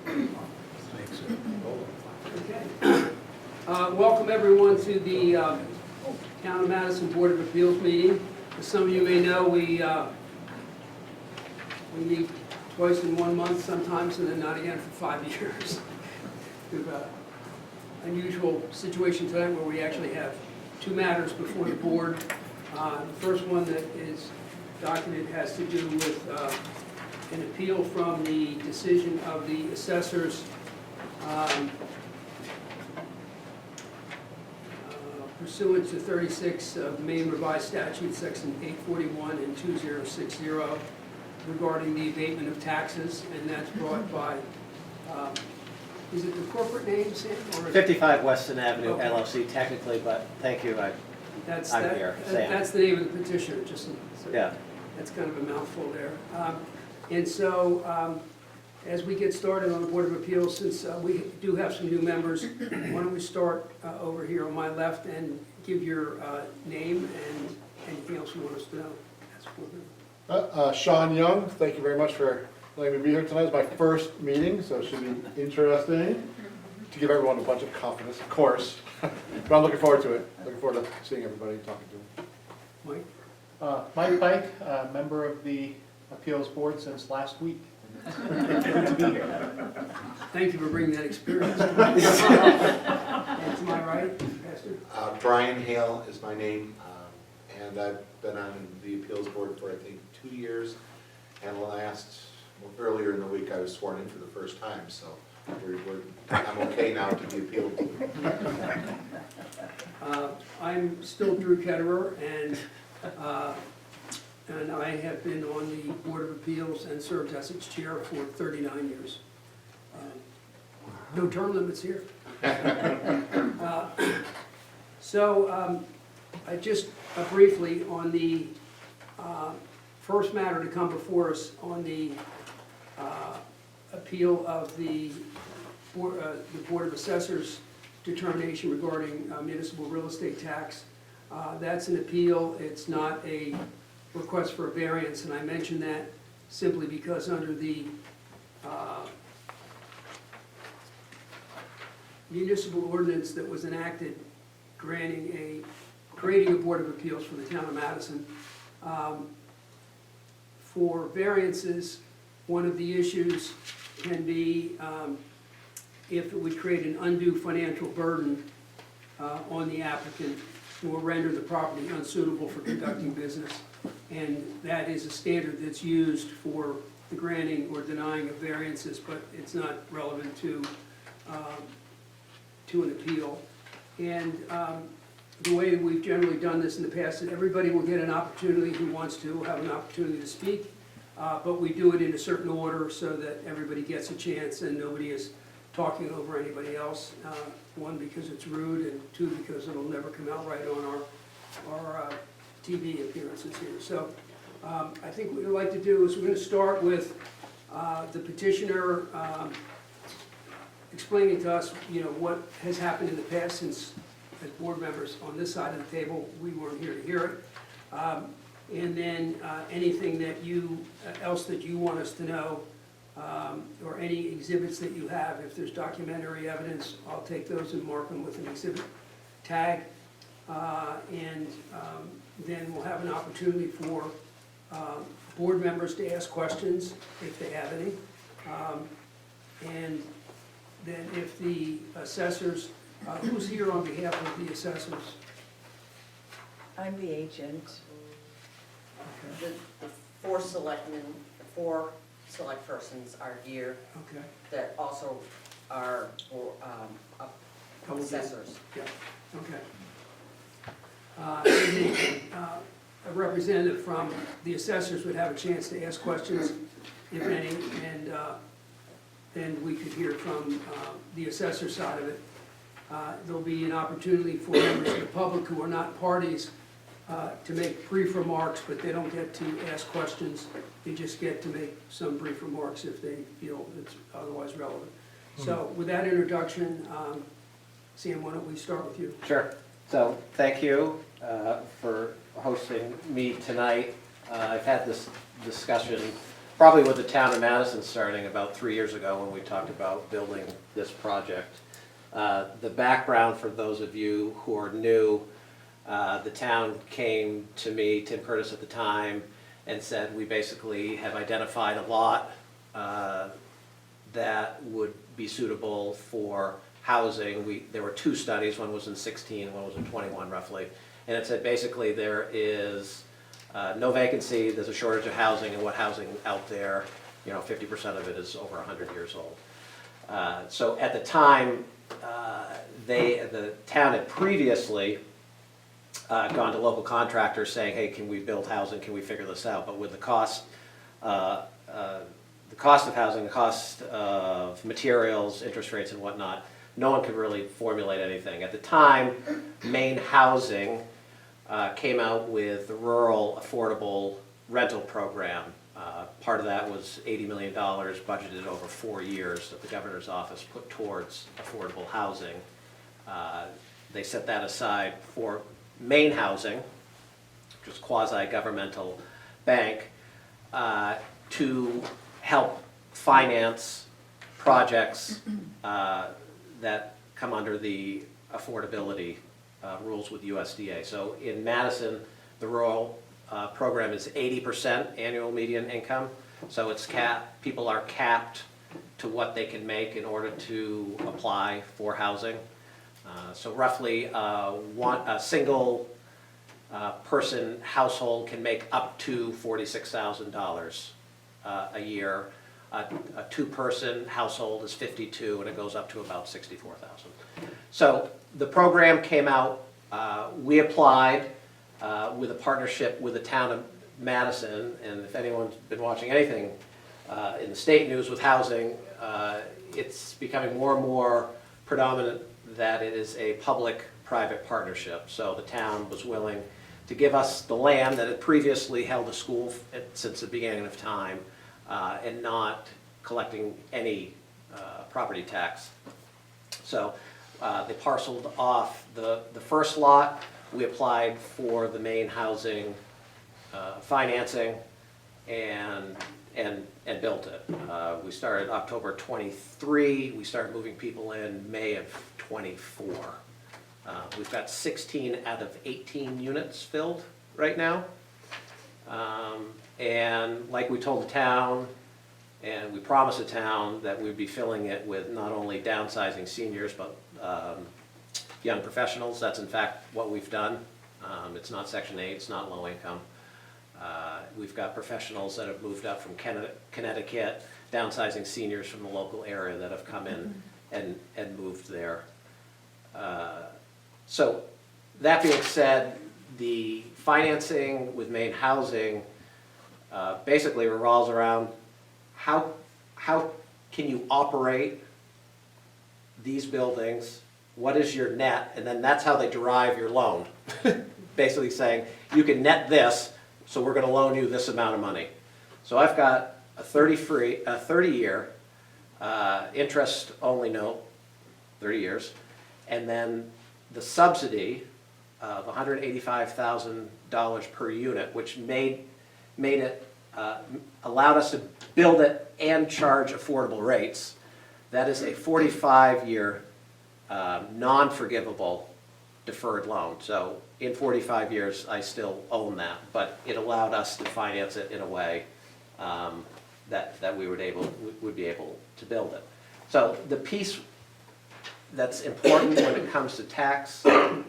Okay. Welcome everyone to the Town of Madison Board of Appeals meeting. As some of you may know, we meet twice in 1 month sometimes, and then not again for 5 years. We have an unusual situation tonight where we actually have 2 matters before the board. The first one that is documented has to do with an appeal from the decision of the assessors pursuant to 36 of Maine Revised Statute, Section 841 and 2060, regarding the abatement of taxes, and that's brought by, is it the corporate name, Sam? Or 55 Weston Avenue, Okay. LLC, technically, but thank you. I'm here, Sam. That's the name of the petitioner, just so Yeah. that's kind of a mouthful there. And so, as we get started on the Board of Appeals, since we do have some new members, why don't we start over here on my left and give your name and anything else you want us to know as a board member. Sean Young, thank you very much for letting me be here tonight. It's my first meeting, so it should be interesting to give everyone a bunch of confidence, of course. But I'm looking forward to it. Looking forward to seeing everybody and talking to them. Mike? Mike Pike, member of the Appeals Board since last week. Good to be here. Thank you for bringing that experience. And to my right, Pastor? Brian Hale is my name, and I've been on the appeals board for, I think, 2 years. And earlier in the week, I was sworn in for the first time, so I'm okay now to be appealed to. I'm still Drew Ketterer, and I have been on the Board of Appeals and served as its chair for 39 years. No term limits here. So I just briefly on the first matter to come before us on the appeal of the Board of Assessors determination regarding municipal real estate tax. That's an appeal. It's not a request for a variance, and I mention that simply because under the municipal ordinance that was enacted creating a Board of Appeals for the Town of Madison, for variances, one of the issues can be if it would create an undue financial burden on the applicant or render the property unsuitable for conducting business. And that is a standard that's used for the granting or denying of variances, but it's not relevant to an appeal. And the way that we've generally done this in the past is everybody will get an opportunity who wants to have an opportunity to speak, but we do it in a certain order so that everybody gets a chance and nobody is talking over anybody else. One, because it's rude, and 2, because it'll never come out right on our TV appearances here. So I think what we'd like to do is we're going to start with the petitioner explaining to us, what has happened in the past, since as board members on this side of the table, we weren't here to hear it. And then anything that else that you want us to know, or any exhibits that you have. If there's documentary evidence, I'll take those and mark them with an exhibit tag. And then we'll have an opportunity for board members to ask questions if they have any. And then if the assessors, who's here on behalf of the assessors? I'm the agent. Okay. The 4 selectmen, the 4 select persons are here Okay. that also are assessors. Yeah, okay. A representative from the assessors would have a chance to ask questions, if any, and then we could hear from the assessor side of it. There'll be an opportunity for members of the public who are not parties to make brief remarks, but they don't get to ask questions. They just get to make some brief remarks if they feel it's otherwise relevant. So with that introduction, Sam, why don't we start with you? Sure. So thank you for hosting me tonight. I've had this discussion probably with the town of Madison starting about 3 years ago when we talked about building this project. The background for those of you who are new, the town came to me, Tim Curtis at the time, and said we basically have identified a lot that would be suitable for housing. There were 2 studies, one was in 16, one was in 21 roughly, and it said basically there is no vacancy, there's a shortage of housing, and what housing out there, 50% of it is over 100 years old. So at the time, the town had previously gone to local contractors saying, hey, can we build housing, can we figure this out? But with the cost of housing, the cost of materials, interest rates and whatnot, no one could really formulate anything. At the time, Maine Housing came out with the Rural Affordable Rental Program. Part of that was $80 million budgeted over 4 years that the governor's office put towards affordable housing. They set that aside for Maine Housing, which is quasi-governmental bank, to help finance projects that come under the affordability rules with USDA. So in Madison, the rural program is 80% annual median income. So it's capped, people are capped to what they can make in order to apply for housing. So roughly a single person household can make up to $46,000 a year. A 2-person household is 52, and it goes up to about 64,000. So the program came out. We applied with a partnership with the town of Madison, and if anyone's been watching anything in the state news with housing, it's becoming more and more predominant that it is a public-private partnership. So the town was willing to give us the land that had previously held a school since the beginning of time, and not collecting any property tax. So they parceled off the first lot. We applied for the Maine Housing financing and built it. We started October 23. We started moving people in May of 24. We've got 16 out of 18 units filled right now. And like we told the town, and we promised the town that we'd be filling it with not only downsizing seniors, but young professionals. That's in fact what we've done. It's not Section 8, it's not low income. We've got professionals that have moved up from Connecticut, downsizing seniors from the local area that have come in and moved there. So that being said, the financing with Maine Housing basically revolves around how can you operate these buildings, what is your net, and then that's how they derive your loan. Basically saying, you can net this, so we're gonna loan you this amount of money. So I've got a 30-year interest-only note, 30 years, and then the subsidy of $185,000 per unit, which made it, allowed us to build it and charge affordable rates. That is a 45-year non-forgivable deferred loan. So in 45 years, I still own that, but it allowed us to finance it in a way that we would be able to build it. So the piece that's important when it comes to tax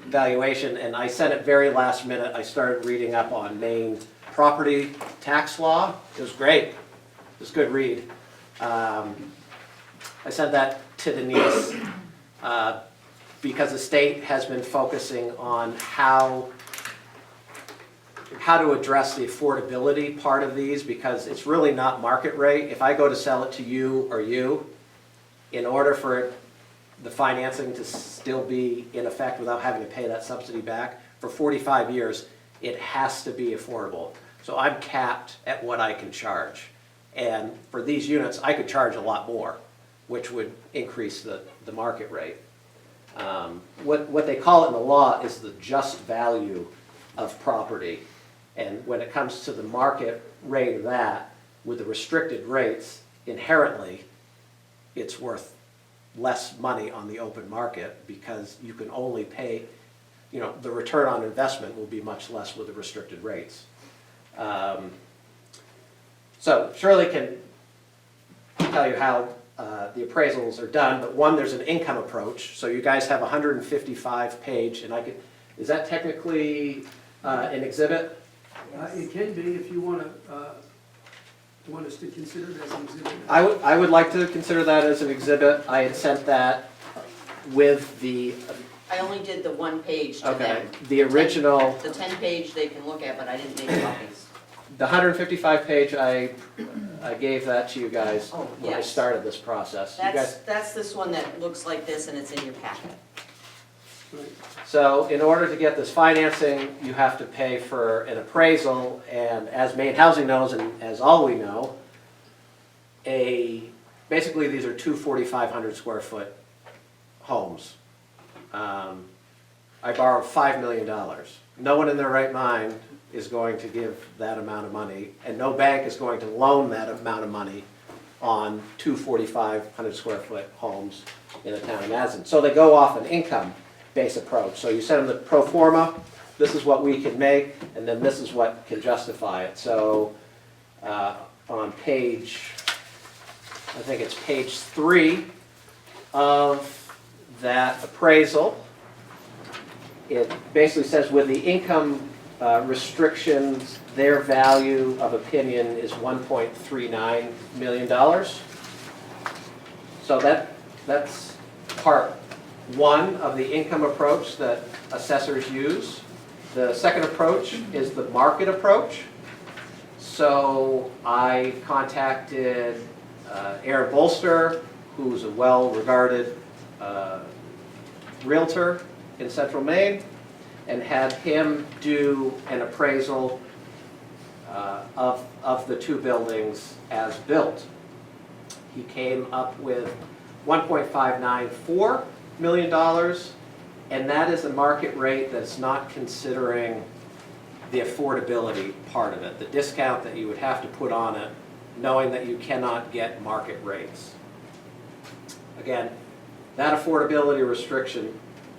valuation, and I said it very last minute, I started reading up on Maine property tax law. It was great. It was a good read. I sent that to Denise because the state has been focusing on how to address the affordability part of these, because it's really not market rate. If I go to sell it to you or you, in order for the financing to still be in effect without having to pay that subsidy back, for 45 years, it has to be affordable. So I'm capped at what I can charge. And for these units, I could charge a lot more, which would increase the market rate. What they call it in the law is the just value of property. And when it comes to the market rate of that, with the restricted rates, inherently, it's worth less money on the open market because you can only pay, the return on investment will be much less with the restricted rates. So Shirley can tell you how the appraisals are done, but one, there's an income approach. So you guys have a 155-page, and is that technically an exhibit? It can be if you want us to consider it as an exhibit. I would like to consider that as an exhibit. I had sent that with the, I only did the 1 page to okay, them. the original, The 10 page they can look at, but I didn't make copies. the 155-page, I gave that to you guys Oh, when I yes. started this process. You guys, That's this one that looks like this and it's in your packet. Right. so in order to get this financing, you have to pay for an appraisal, and as Maine Housing knows, and as all we know, basically these are two 4,500 square foot homes. I borrowed $5 million. No one in their right mind is going to give that amount of money, and no bank is going to loan that amount of money on two 4,500 square foot homes in the town of Madison. So they go off an income-based approach. So you send them the pro forma, this is what we can make, and then this is what can justify it. So on page, I think it's page 3 of that appraisal, it basically says with the income restrictions, their value of opinion is $1.39 million. So that's part 1 of the income approach that assessors use. The second approach is the market approach. So I contacted Aaron Bolster, who's a well-regarded realtor in Central Maine, and had him do an appraisal of the 2 buildings as built. He came up with $1.594 million, and that is a market rate that's not considering the affordability part of it, the discount that you would have to put on it, knowing that you cannot get market rates. Again, that affordability restriction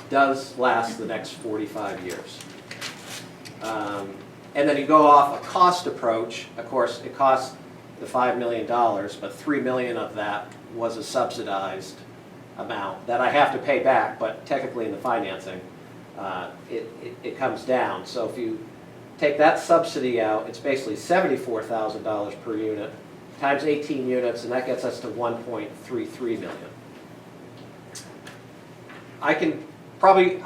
does last the next 45 years. And then you go off a cost approach. Of course, it costs the $5 million, but $3 million of that was a subsidized amount that I have to pay back, but technically in the financing, it comes down. So if you take that subsidy out, it's basically $74,000 per unit times 18 units, and that gets us to $1.33 million. I can probably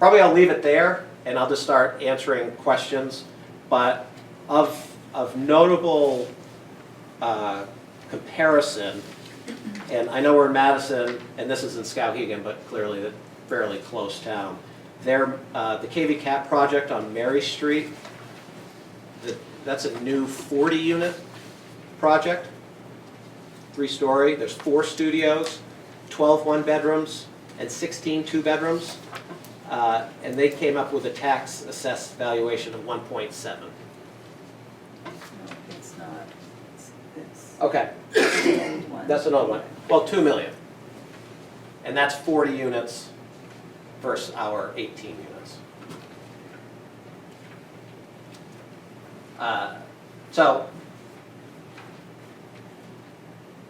I'll leave it there, and I'll just start answering questions. But of notable comparison, and I know we're in Madison, and this is in Skowhegan, but clearly a fairly close town. The KV Cap project on Mary Street, that's a new 40-unit project, 3-story. There's 4 studios, 12 one-bedrooms, and 16 two-bedrooms. And they came up with a tax assessed valuation of 1.7. No, it's not. It's this. Okay, The old one. that's another one. Well, 2 million. And that's 40 units versus our 18 units. So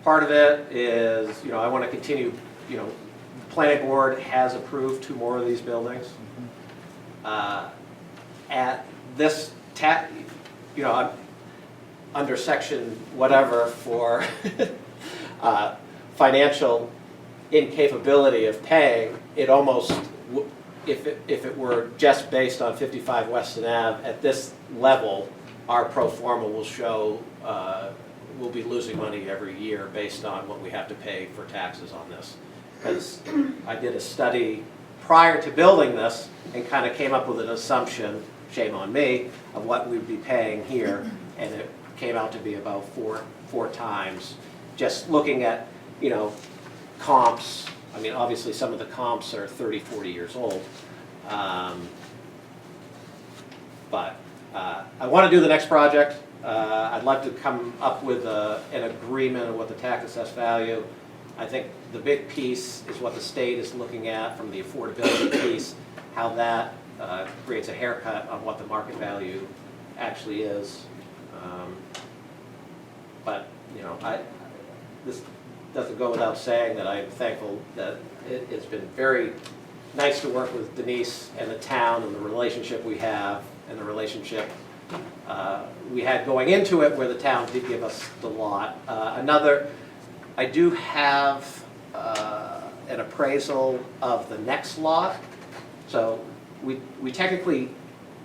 part of it is, I want to continue, the planning board has approved 2 more of these buildings. At this I'm under section whatever for financial incapability of paying, it almost, if it were just based on 55 Weston Ave, at this level, our pro forma will show we'll be losing money every year based on what we have to pay for taxes on this. Because I did a study prior to building this and kind of came up with an assumption, shame on me, of what we'd be paying here, and it came out to be about four times. Just looking at, comps, I mean, obviously some of the comps are 30, 40 years old. But I want to do the next project. I'd like to come up with an agreement on what the tax assessed value. I think the big piece is what the state is looking at from the affordability piece, how that creates a haircut on what the market value actually is. But, you know, this doesn't go without saying that I'm thankful that it's been very nice to work with Denise and the town and the relationship we have and the relationship we had going into it where the town did give us the lot. I do have an appraisal of the next lot. So we technically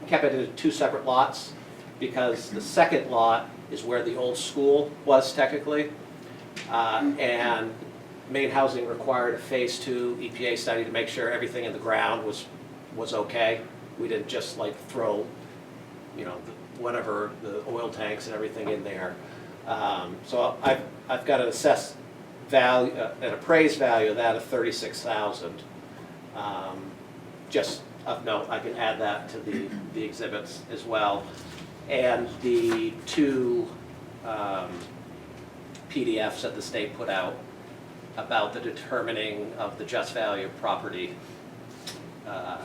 kept it into 2 separate lots because the second lot is where the old school was technically. And Maine Housing required a phase 2 EPA study to make sure everything in the ground was okay. We didn't just like throw, you know, whatever, the oil tanks and everything in there. So I've got an assessed value, an appraised value of that of $36,000. Just of note, I can add that to the exhibits as well. And the 2 PDFs that the state put out about the determining of the just value of property of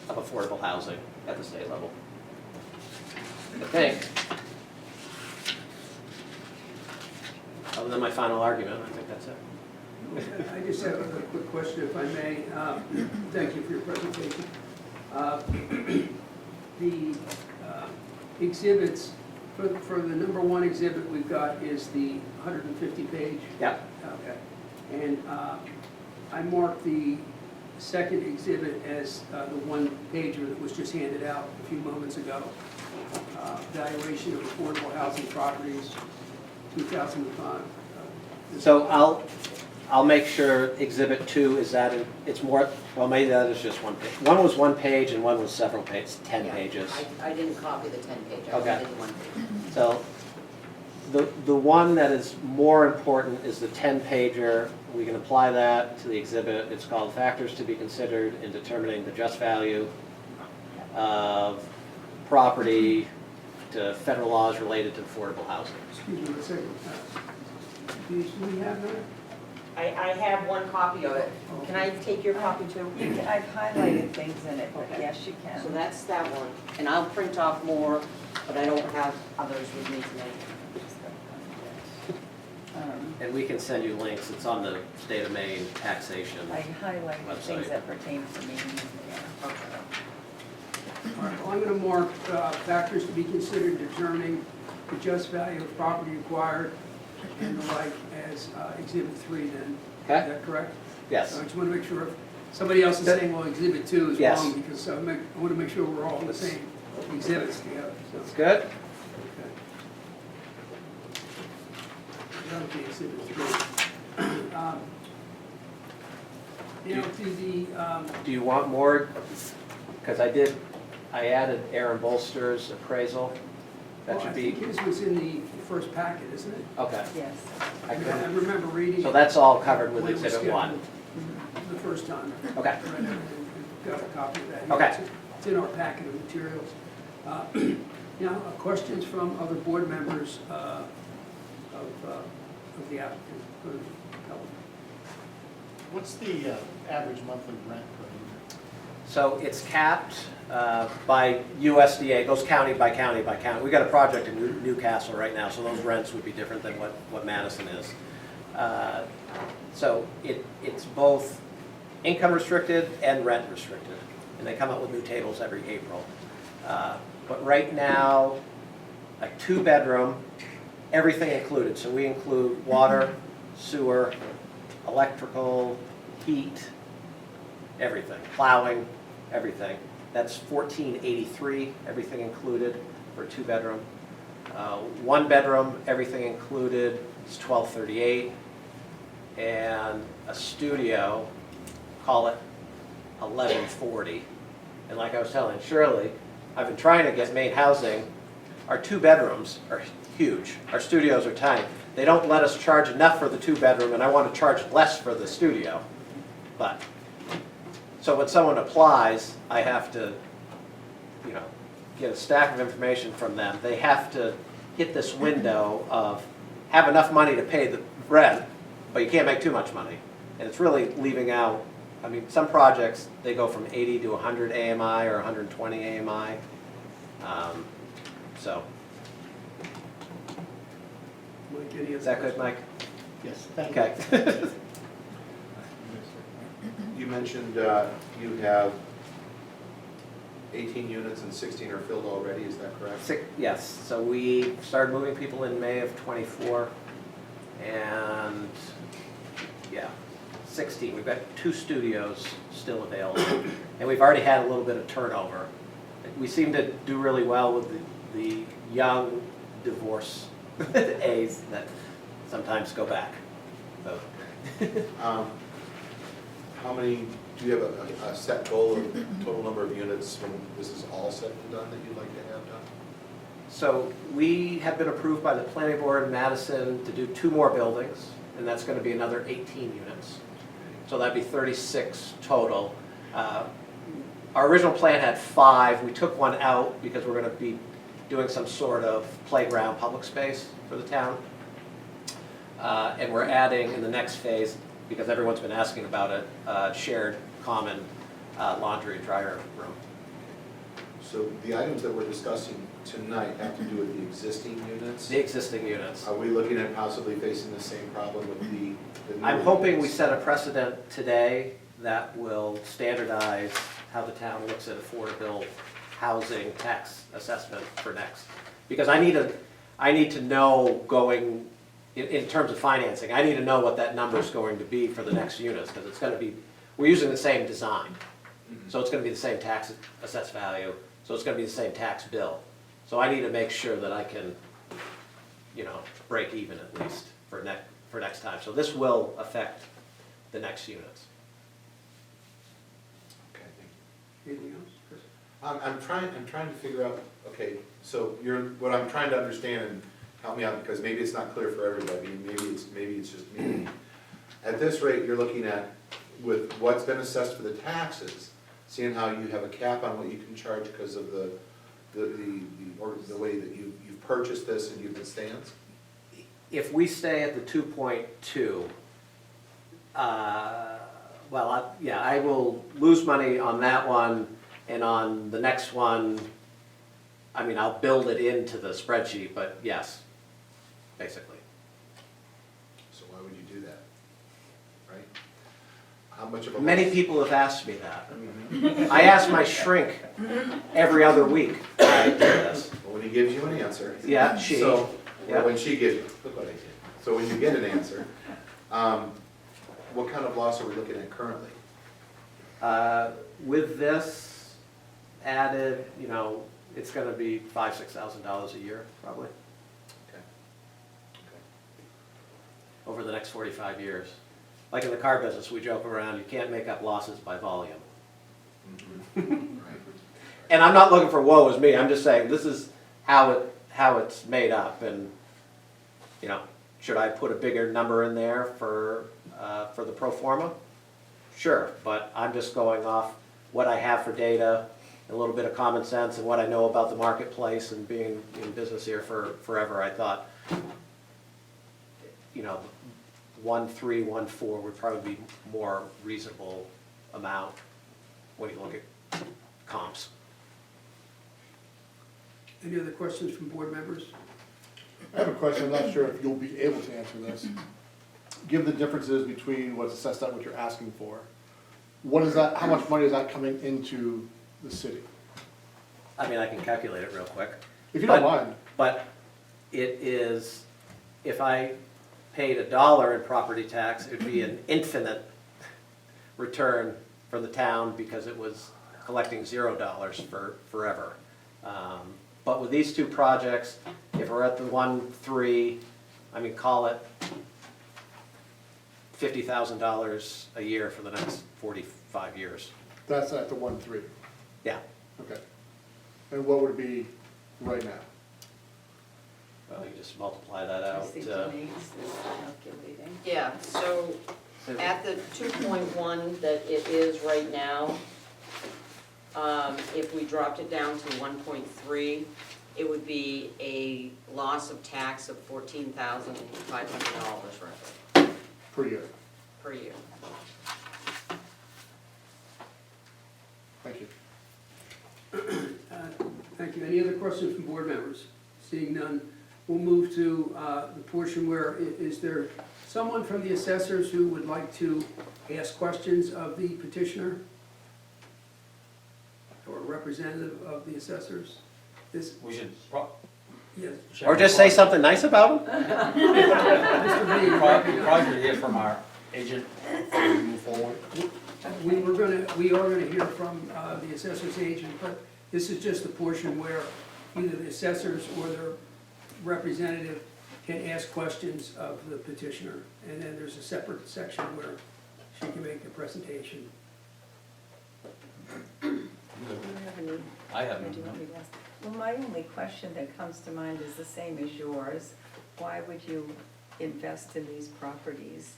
affordable housing at the state level. I think, other than my final argument, I think that's it. I just have a quick question, if I may. Thank you for your presentation. The exhibits, for the number 1 exhibit we've got is the 150-page. Yep. Okay. And I marked the second exhibit as the 1-pager that was just handed out a few moments ago. Valuation of affordable housing properties, 2005. So I'll make sure exhibit 2 is that, it's more, well, maybe that is just 1 page. One was 1 page and one was several pages, 10 Yeah, pages. I didn't copy the 10-page, I Okay. only did 1 page. So the one that is more important is the 10-pager. We can apply that to the exhibit. It's called Factors to be Considered in Determining the Just Value of Property to Federal Laws Related to Affordable Housing. Excuse me one second. Do we have that? I have 1 copy of it. Can I take your copy too? I've highlighted things in it, but Okay. yes, you can. So that's that one, and I'll print off more, but I don't have others with me tonight. And we can send you links. It's on the State of Maine taxation. I highlighted Website. things that pertain to me. Okay. All right, well, I'm going to mark factors to be considered determining the just value of property acquired and the like as Exhibit 3 then. Okay. Is that correct? Yes. So I just want to make sure, if somebody else is saying, well, Exhibit 2 is Yes. wrong, because I want to make sure we're all in the same exhibits together. So, That's good. okay. That would be Exhibit 3. Now, to the, Do you want more? Because I added Aaron Bolster's appraisal. That well, I should be, think his was in the first packet, isn't it? okay. Yes. I I can- remember reading it. So that's all covered with when it was Exhibit 1. scheduled The first time. Okay. I read it and got a copy of that. Okay. It's in our packet of materials. Now, questions from other board members of the applicant. Go to Helen. What's the average monthly rent per unit? So it's capped by USDA, it goes county by county by county. We got a project in Newcastle right now, so those rents would be different than what Madison is. So it's both income restricted and rent restricted, and they come up with new tables every April. But right now, a 2-bedroom, everything included. So we include water, sewer, electrical, heat, everything, plowing, everything. That's $14.83, everything included for a 2-bedroom. 1-bedroom, everything included, is $12.38. And a studio, call it $11.40. And like I was telling Shirley, I've been trying to get Maine Housing, our 2-bedrooms are huge, our studios are tiny. They don't let us charge enough for the 2-bedroom, and I want to charge less for the studio. But, so when someone applies, I have to, you know, get a stack of information from them. They have to hit this window of have enough money to pay the rent, but you can't make too much money. And it's really leaving out, I mean, some projects, they go from 80 to 100 AMI or 120 AMI. So, Mike, any other is that good, questions? Mike? Yes, thank you. Okay. You mentioned you have 18 units and 16 are filled already, is that correct? Yes, so we started moving people in May of '24, and, yeah, 16. We've got 2 studios still available, and we've already had a little bit of turnover. We seem to do really well with the young divorce A's that sometimes go back. So, How many, do you have a set goal of total number of units when this is all said and done that you'd like to have done? So we have been approved by the planning board in Madison to do 2 more buildings, and that's going to be another 18 units. So that'd be 36 total. Our original plan had 5. We took one out because we're going to be doing some sort of playground public space for the town. And we're adding in the next phase, because everyone's been asking about it, shared common laundry and dryer room. So the items that we're discussing tonight have to do with the existing units? The existing units. Are we looking at possibly facing the same problem with the new I'm hoping we units? set a precedent today that will standardize how the town looks at affordable housing tax assessment for next. Because I need to know going, in terms of financing, I need to know what that number is going to be for the next units, because it's going to be, we're using the same design. So it's going to be the same tax assessed value, so it's going to be the same tax bill. So I need to make sure that I can, break even at least for next time. So this will affect the next units. Okay, thank you. Anything else, Chris? I'm trying to figure out, okay, so what I'm trying to understand, and help me out, because maybe it's not clear for everybody, maybe it's just me. At this rate, you're looking at, with what's been assessed for the taxes, seeing how you have a cap on what you can charge because of the way that you've purchased this and you've it stands? If we stay at the 2.2, I will lose money on that one, and on the next one, I'll build it into the spreadsheet, but yes, basically. So why would you do that, right? How much of a... Many people have asked me that. I ask my shrink every other week why I do this. Well, when he gives you an answer... Yeah, she. So, Yeah. when she gives, look what I did. So when you get an answer, what kind of loss are we looking at currently? With this added, it's gonna be $5,000–6,000 a year, probably, Okay. over the next 45 years. Like in the car business, we joke around, you can't make up losses by volume. Right. And I'm not looking for woe is me, I'm just saying, this is how it's made up, and, should I put a bigger number in there for the pro forma? Sure, but I'm just going off what I have for data, a little bit of common sense, and what I know about the marketplace, and being in business here for forever, I thought, 1.3, 1.4 would probably be more reasonable amount when you look at comps. Any other questions from board members? I have a question, I'm not sure if you'll be able to answer this. Given the differences between what's assessed at what you're asking for, what is that, how much money is that coming into the city? I can calculate it real quick. If you don't mind. But it is, if I paid $1 in property tax, it would be an infinite return for the town because it was collecting $0 for forever. But with these 2 projects, if we're at the 1.3, call it $50,000 a year for the next 45 years. That's at the 1.3, Yeah. okay. And what would it be right now? Well, you just multiply that I out. see Denise is calculating. Yeah, so at the 2.1 that it is right now, if we dropped it down to 1.3, it would be a loss of tax of $14,500 roughly Per year. per year. Thank you. Thank you. Any other questions from board members? Seeing none, we'll move to the portion where, is there someone from the assessors who would like to ask questions of the petitioner? Or a representative of the assessors? This, We should yes, Or just say something nice about them? Mr. Reed, probably hear from our agent before we move forward. we are gonna hear from the assessor's agent, but this is just the portion where either the assessors or their representative can ask questions of the petitioner. And then there's a separate section where she can make a presentation. Do you have any? I have or do you want none. me to ask? Well, my only question that comes to mind is the same as yours. Why would you invest in these properties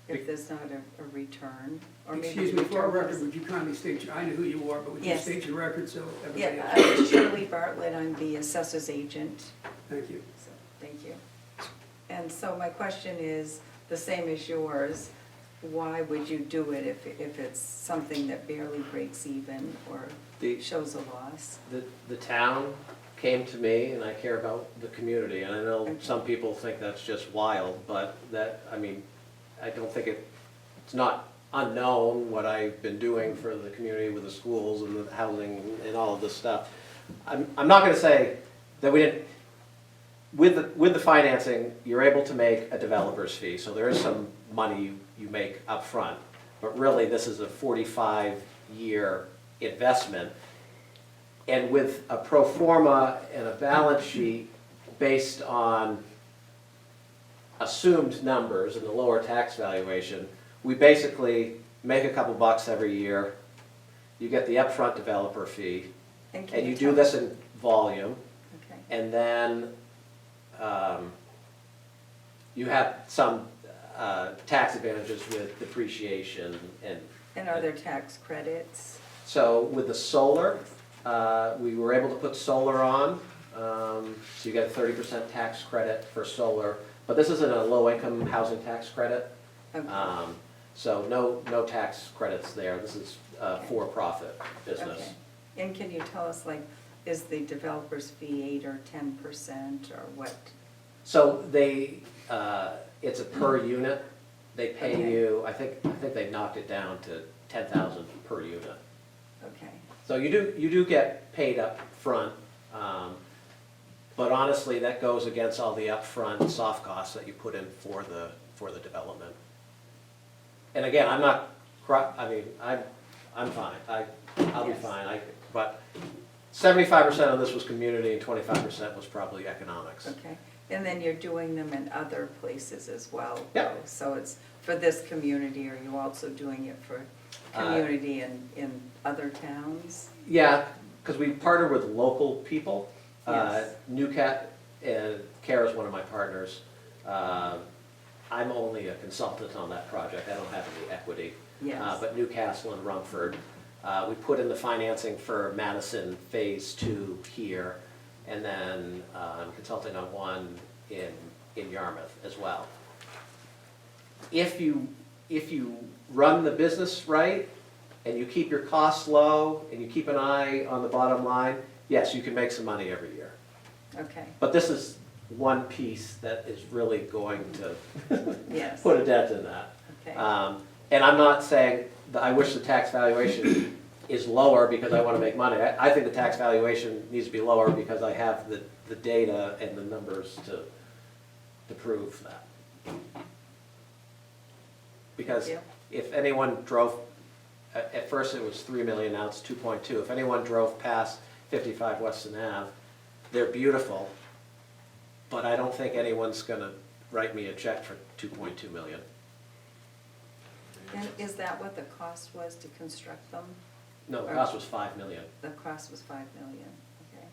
if there's not a return? Or maybe Excuse the me, for our return record, was- would you kindly state, I know who you are, but would you Yes. state your record so everybody Yeah, else? I'm Shirley Bartlett, I'm the assessor's agent. Thank you. So, thank you. And so my question is the same as yours. Why would you do it if it's something that barely breaks even or The, shows a loss? the town came to me, and I care about the community, and I know Okay. some people think that's just wild, but that, I mean, I don't think it's not unknown what I've been doing for the community with the schools and the housing and all of this stuff. I'm not gonna say that we didn't, with the financing, you're able to make a developer's fee, so there is some money you make up front. But really, this is a 45-year investment. And with a pro forma and a balance sheet based on assumed numbers and the lower tax valuation, we basically make a couple bucks every year. You get the upfront developer fee, can and you do tell- this in volume, Okay. and then you have some tax advantages with depreciation and. And are there tax credits? So with the solar, we were able to put solar on, so you get a 30% tax credit for solar. But this isn't a low-income housing tax credit, Okay. so no tax credits there. This is a for-profit business. Okay. And can you tell us, like, is the developer's fee 8 or 10% or what? So they, it's a per unit. They pay Okay. you, I think they knocked it down to 10,000 per unit. Okay, So you do get paid up front, but honestly, that goes against all the upfront soft costs that you put in for the development. And again, I'm not, I mean, I'm fine, I'll be Yes. fine, but 75% of this was community and 25% was probably economics. okay. And then you're doing them in other places as well? Yeah. though? So it's for this community, or are you also doing it for community in other towns? Yeah, because we partner with local people. Yes. Newcat, Kara's one of my partners. I'm only a consultant on that project, I don't have any equity. Yes. But Newcastle and Rumford, we put in the financing for Madison Phase 2 here, and then I'm consulting on one in Yarmouth as well. If you run the business right, and you keep your costs low, and you keep an eye on the bottom line, yes, you can make some money every year. Okay, But this is one piece that is really going to yes, put a dent in that. okay, And I'm not saying that I wish the tax valuation is lower because I want to make money. I think the tax valuation needs to be lower because I have the data and the numbers to prove that. Because Yeah. if anyone drove, at first it was 3 million, now it's 2.2. If anyone drove past 55 Weston Ave, they're beautiful, but I don't think anyone's gonna write me a check for 2.2 million. and is that what the cost was to construct them? No, the cost was 5 million. The cost was 5 million, okay,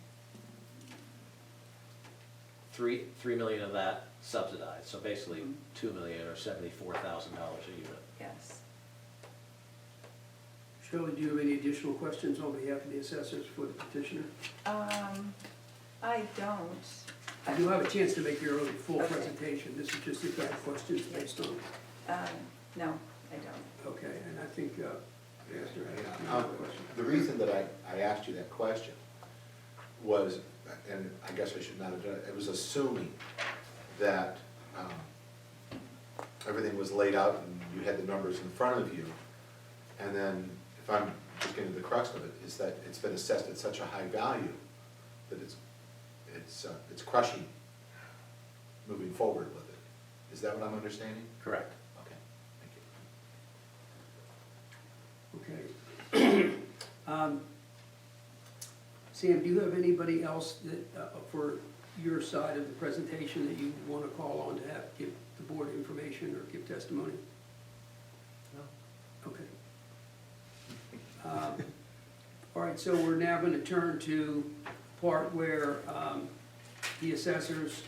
3 million of that subsidized, so basically Mhm. 2 million or $74,000 a unit. yes. Shirley, do you have any additional questions on behalf of the assessors for the petitioner? I don't. You have a chance to make your own full Okay. presentation. This is just if you have questions based on, No, I don't. okay, and I think, Pastor had Um, another question. The reason that I asked you that question was, and I guess I should not have done it, it was assuming that everything was laid out and you had the numbers in front of you. And then, if I'm just getting to the crux of it, is that it's been assessed at such a high value that it's crushing moving forward with it. Is that what I'm understanding? Correct. Okay, thank you. Okay. Sam, do you have anybody else that, for your side of the presentation that you want to call on to have, give the board information or give testimony? No. Okay. All right, so we're now going to turn to part where the assessors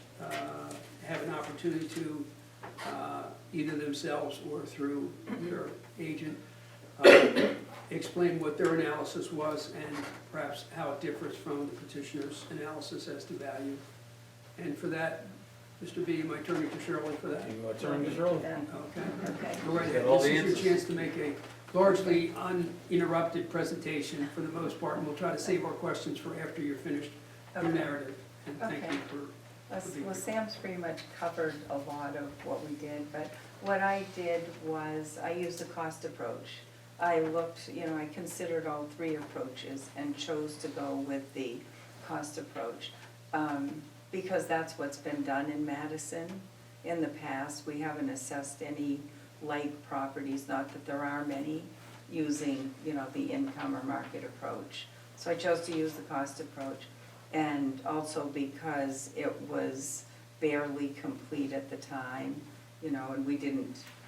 have an opportunity to, either themselves or through their agent, explain what their analysis was and perhaps how it differs from the petitioner's analysis as to value. And for that, Mr. B, am I turning to Shirley for that? Turn this road. Okay. Okay. Go right ahead. Got all This the is your answers. chance to make a largely uninterrupted presentation for the most part, and we'll try to save our questions for after you're finished your Okay. narrative. And thank Okay. you for being Well, here. Sam's pretty much covered a lot of what we did, but what I did was, I used the cost approach. I looked, I considered all three approaches and chose to go with the cost approach. Because that's what's been done in Madison in the past. We haven't assessed any like properties, not that there are many, using, the income or market approach. So I chose to use the cost approach. And also because it was barely complete at the time, and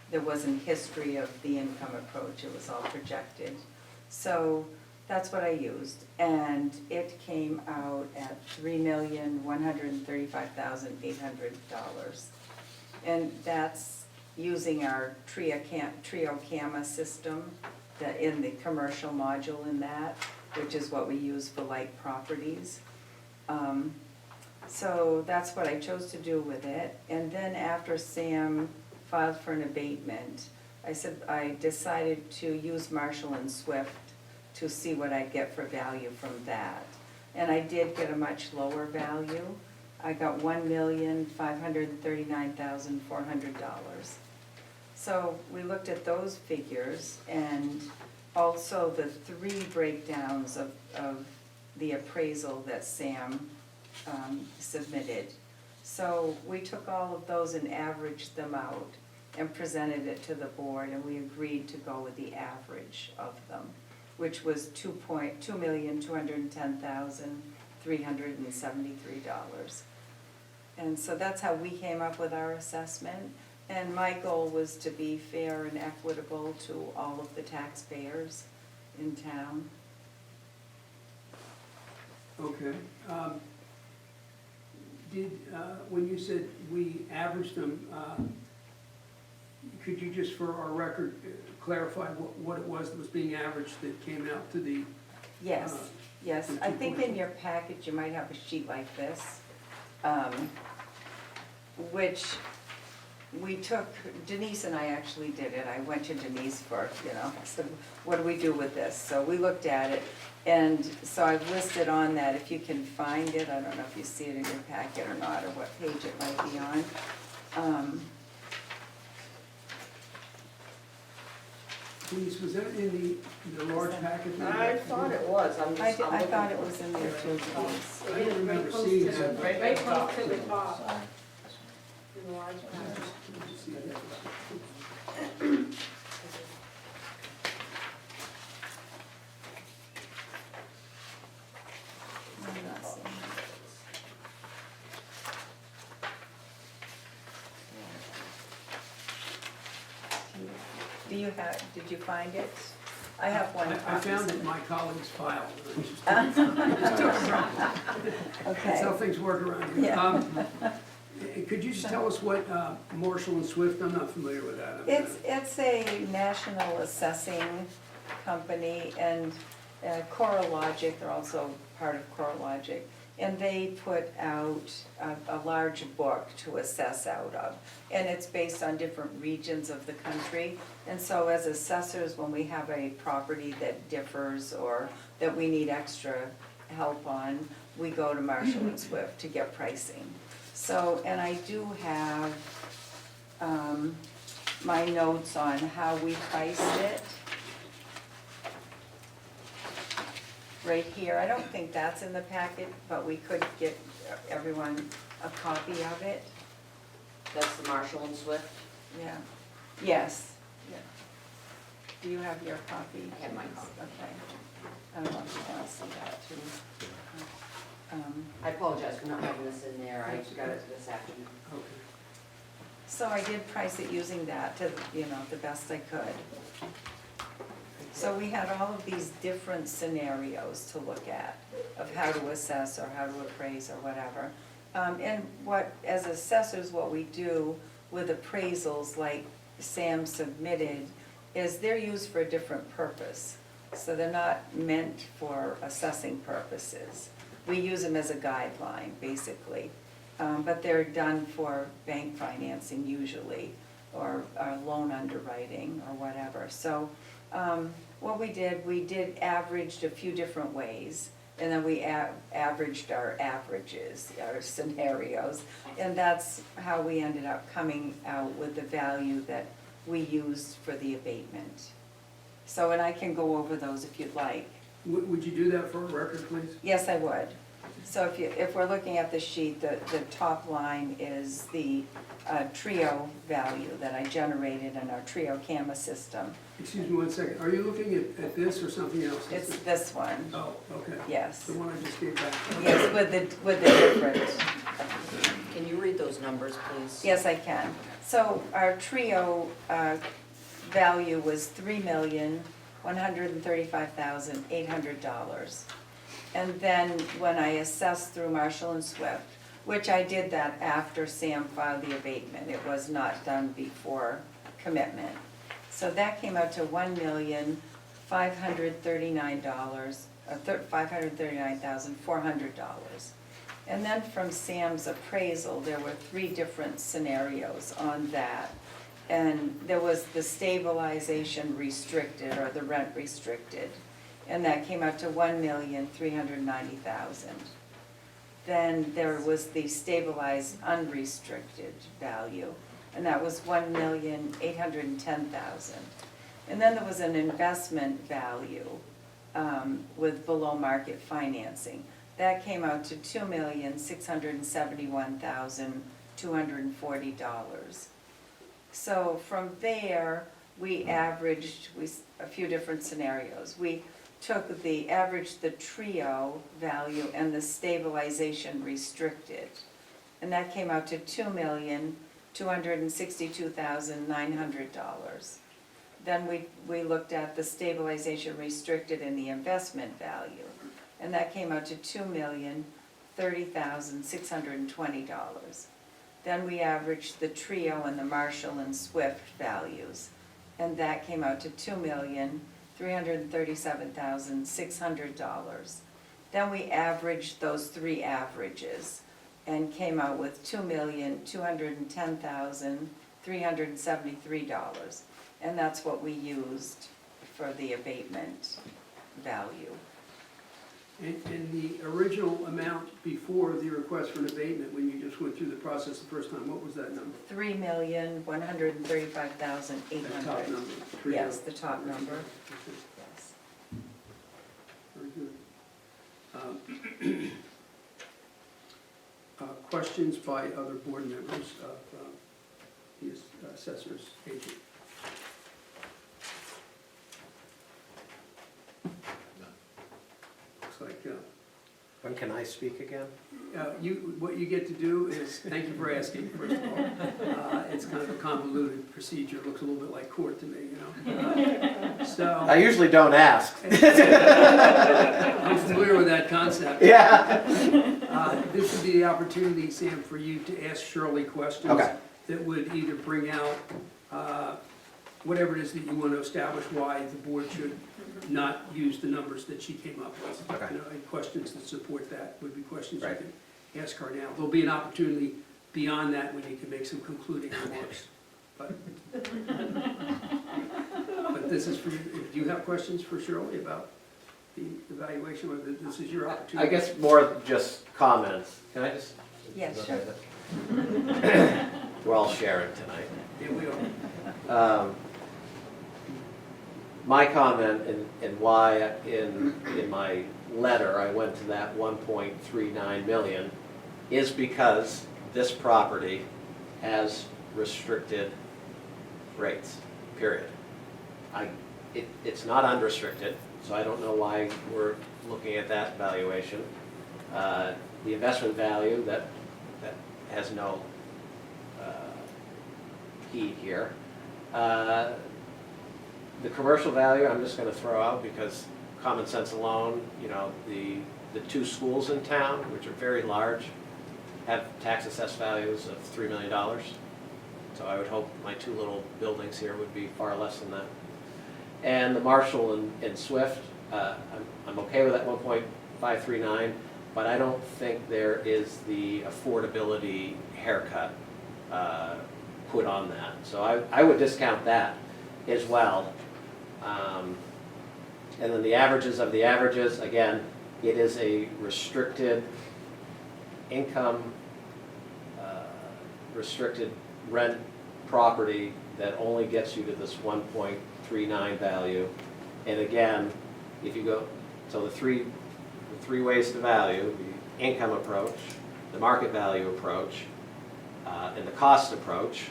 there wasn't history of the income approach, it was all projected. So that's what I used, and it came out at $3,135,800. And that's using our Trio Cama system in the commercial module in that, which is what we use for like properties. So that's what I chose to do with it. And then after Sam filed for an abatement, I decided to use Marshall and Swift to see what I'd get for value from that. And I did get a much lower value. I got $1,539,400. So we looked at those figures and also the three breakdowns of the appraisal that Sam submitted. So we took all of those and averaged them out and presented it to the board, and we agreed to go with the average of them, which was $2,210,373. And so that's how we came up with our assessment. And my goal was to be fair and equitable to all of the taxpayers in town. Okay. When you said we averaged them, could you just, for our record, clarify what it was that was being averaged that came out to the? Yes, yes. I think in your package, you might have a sheet like this, which we took, Denise and I actually did it. I went to Denise for, I said, what do we do with this? So we looked at it, and so I've listed on that, if you can find it, I don't know if you see it in your packet or not, or what page it might be on. Denise, was that in the large package? I thought it was, I'm I just, I'm thought looking it for was in there too, Denise. I don't remember seeing that. Right close to the top. In the large package. I'm not seeing it. Did you find it? I have one I copy. found it in my colleague's file. Okay. That's how things work around here. Yeah. Could you just tell us what Marshall and Swift, I'm not familiar with that. It's a national assessing company, and CoreLogic, they're also part of CoreLogic, And they put out a large book to assess out of. And it's based on different regions of the country. And so as assessors, when we have a property that differs or that we need extra help on, we go to Marshall and Swift to get pricing. So, and I do have my notes on how we priced it. Right here, I don't think that's in the packet, but we could get everyone a copy of it. That's the Marshall and Swift. Yeah, yes. Yeah. Do you have your copy? I have my copy. Okay. I don't know if you want to see that too. I apologize for not having this in there, I got it this afternoon. Okay. So I did price it using that to, the best I could. So we had all of these different scenarios to look at of how to assess or how to appraise or whatever. And as assessors, what we do with appraisals like Sam submitted is they're used for a different purpose. So they're not meant for assessing purposes. We use them as a guideline, basically. But they're done for bank financing usually, or loan underwriting or whatever. So what we did averaged a few different ways, and then we averaged our averages, our scenarios, and that's how we ended up coming out with the value that we used for the abatement. So, and I can go over those if you'd like. Would you do that for a record, please? Yes, I would. So if we're looking at the sheet, the top line is the trio value that I generated in our trio camera system. Excuse me one second, are you looking at this or something else? It's this one, Oh, okay. yes. The one I just gave back. Yes, with the difference. Can you read those numbers, please? Yes, I can. So our trio value was $3,135,800. And then when I assessed through Marshall and Swift, which I did that after Sam filed the abatement, it was not done before commitment. So that came out to $1,539,400. And then from Sam's appraisal, there were 3 different scenarios on that. And there was the stabilization restricted or the rent restricted, and that came out to $1,390,000. Then there was the stabilized unrestricted value, and that was $1,810,000. And then there was an investment value with below market financing. That came out to $2,671,240. So from there, we averaged a few different scenarios. We took the trio value and the stabilization restricted, and that came out to $2,262,900. Then we looked at the stabilization restricted and the investment value, and that came out to $2,030,620. Then we averaged the trio and the Marshall and Swift values, and that came out to $2,337,600. Then we averaged those 3 averages and came out with $2,210,373. And that's what we used for the abatement value. And the original amount before the request for an abatement, when you just went through the process the first time, what was that number? $3,135,800. That top number? Yes, the top number. Okay, Yes. very good. Questions by other board members of the assessor's agent? Looks like When can I speak again? what you get to do is, thank you for asking, first of all. It's kind of a convoluted procedure, it looks a little bit like court to me, you know. I usually don't ask. I'm familiar with that concept. Yeah. This would be the opportunity, Sam, for you to ask Shirley questions Okay. that would either bring out whatever it is that you want to establish why the board should not use the numbers that she came up with. Okay. You know, and questions that support that would be questions you Right. can ask her now. There'll be an opportunity beyond that when you can make some concluding remarks. But this is for you. Do you have questions for Shirley about the evaluation, or this is your I opportunity? guess more just comments. Can I just? Yes, sure. We're all sharing tonight. Yeah, we are. My comment and why in my letter I went to that 1.39 million is because this property has restricted rates, period. It's not unrestricted, so I don't know why we're looking at that valuation. The investment value, that has no heat here. The commercial value, I'm just gonna throw out because common sense alone, you know, the two schools in town, which are very large, have tax assessed values of $3 million. So I would hope my two little buildings here would be far less than that. And the Marshall and Swift, I'm okay with that 1.539, but I don't think there is the affordability haircut put on that. So I would discount that as well. And then the averages of the averages, again, it is a restricted income, restricted rent property that only gets you to this 1.39 value. And again, if you go, so the three ways to value, the income approach, the market value approach, and the cost approach,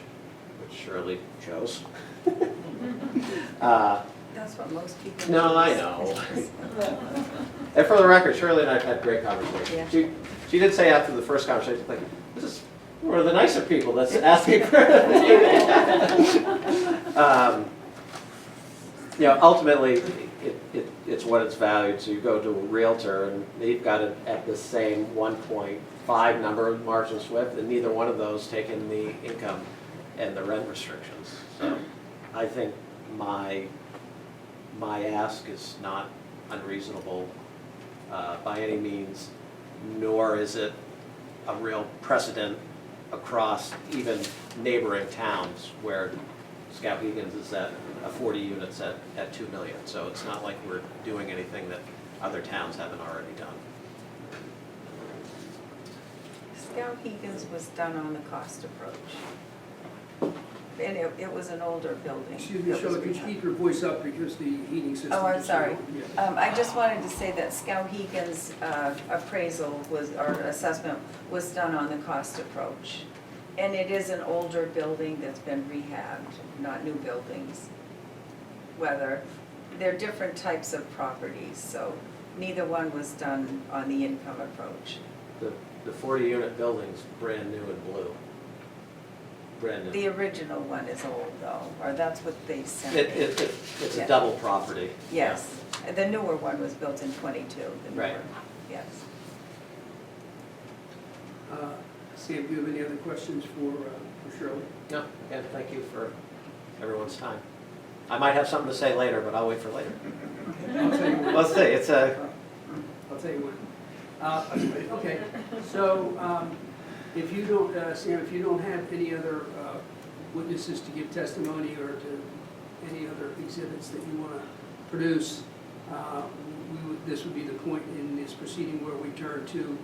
which Shirley chose. That's what most people. No, I know. And for the record, Shirley and I have had great conversations. Yeah. She did say after the first conversation, like, this is one of the nicer people that's asking for you know, ultimately, it's what it's valued. So you go to a realtor and they've got it at the same 1.5 number, Marshall Swift, and neither one of those take in the income and the rent restrictions. So I think my ask is not unreasonable by any means, nor is it a real precedent across even neighboring towns where Skowhegan's is at 40 units at 2 million. So it's not like we're doing anything that other towns haven't already done. Skowhegan's was done on the cost approach. And it was an older building. Excuse me, that was Shirley, could you rehabbed. keep your voice up because the heating system. Oh, I'm is sorry. on. Yeah. I just wanted to say that Skowhegan's appraisal was, or assessment was done on the cost approach. And it is an older building that's been rehabbed, not new buildings. Whether, they're different types of properties, so neither one was done on the income approach. The 40-unit building's brand new and blue. Brand new. The original one is old though, or that's what they sent. It's Yeah. a double property. Yes, the newer one was built in 22, the newer, Right. yes. Sam, do you have any other questions for Shirley? No, again, thank you for everyone's time. I might have something to say later, but I'll wait for later. I'll tell you when. Let's see, it's a, I'll tell you when. Okay, so if you don't, Sam, if you don't have any other witnesses to give testimony or to any other exhibits that you want to produce, this would be the point in this proceeding where we turn to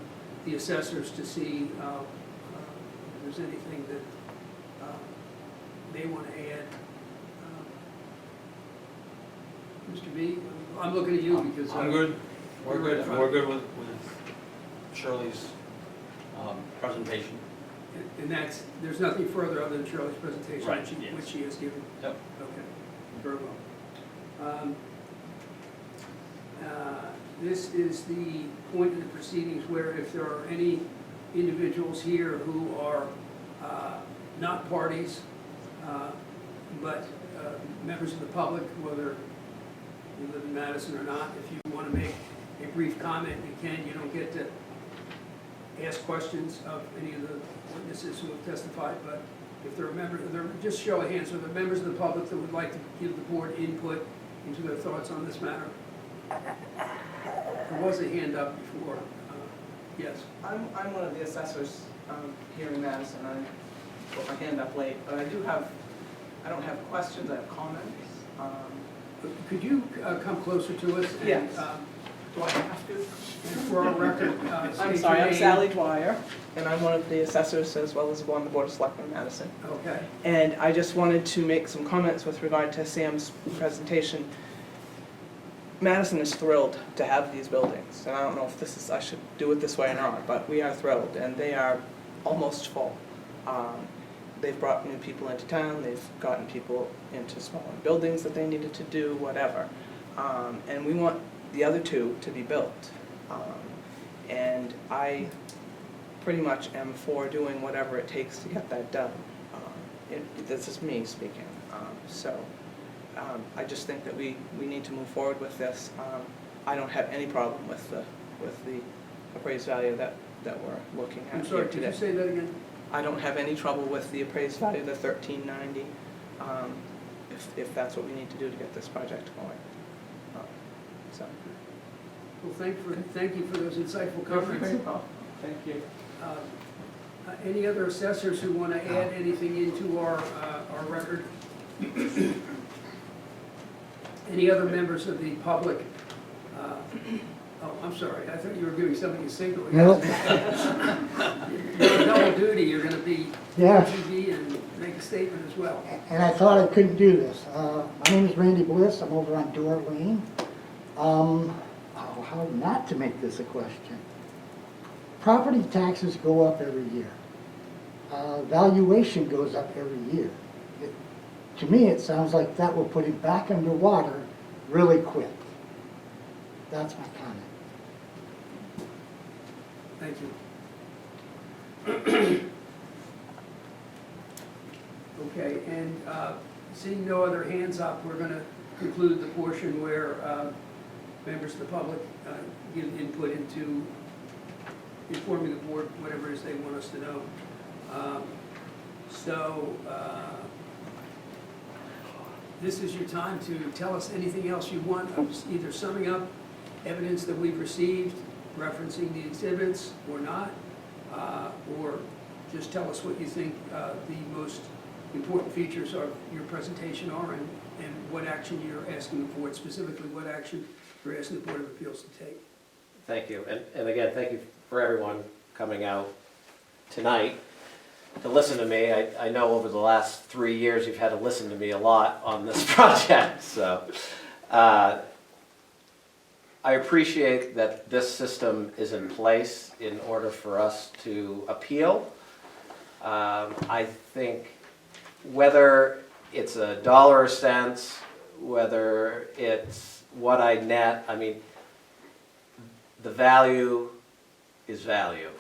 the assessors to see if there's anything that they want to add. Mr. B, I'm looking at you because. I'm good, we're you're in good, front. we're good with Shirley's presentation. And that's, there's nothing further other than Shirley's presentation, Right, which yes. which she has given. Yep. Okay, very well. This is the point in the proceedings where if there are any individuals here who are not parties, but members of the public, whether you live in Madison or not, if you want to make a brief comment, you can. You don't get to ask questions of any of the witnesses who have testified, but if there are members, just show of hands, are there members of the public that would like to give the board input into their thoughts on this matter? There was a hand up before. Yes. I'm one of the assessors here in Madison. I put my hand up late, but I don't have questions, I have comments. Could you come closer to us? And, Yes. Do I have to? and for our record, I'm state sorry, your I'm name. Sally Dwyer, and I'm one of the assessors as well as on the Board of Selectmen in Madison. Okay. And I just wanted to make some comments with regard to Sam's presentation. Madison is thrilled to have these buildings, and I don't know if I should do it this way or not, but we are thrilled, and they are almost full. They've brought new people into town, they've gotten people into smaller buildings that they needed to do, whatever. And we want the other two to be built. And I pretty much am for doing whatever it takes to get that done. This is me speaking. I just think that we need to move forward with this. I don't have any problem with the appraised value that we're looking at I'm here sorry, could today. you say that again? I don't have any trouble with the appraised value, the $13.90, if that's what we need to do to get this project going. So. Well, thank you for those insightful comments. Thank you. Any other assessors who want to add anything into our record? Any other members of the public? Oh, I'm sorry, I thought you were giving somebody a signal. No. You're on double duty, you're going to be Yeah. on TV and make a statement as well. And I thought I couldn't do this. My name is Randy Bliss, I'm over on Door Lane. How not to make this a question? Property taxes go up every year. Valuation goes up every year. To me, it sounds like that will put it back underwater really quick. That's my comment. Thank you. Okay, and seeing no other hands up, we're going to conclude the portion where members of the public give input into informing the board whatever it is they want us to know. This is your time to tell us anything else you want, either summing up evidence that we've received, referencing the exhibits or not, or just tell us what you think the most important features of your presentation are and what action you're asking the board, specifically what action you're asking the Board of Appeals to take. Thank you, and again, thank you for everyone coming out tonight to listen to me. I know over the last 3 years you've had to listen to me a lot on this project, so I appreciate that this system is in place in order for us to appeal. I think whether it's a dollar or cents, whether it's what I net, I mean, the value is value.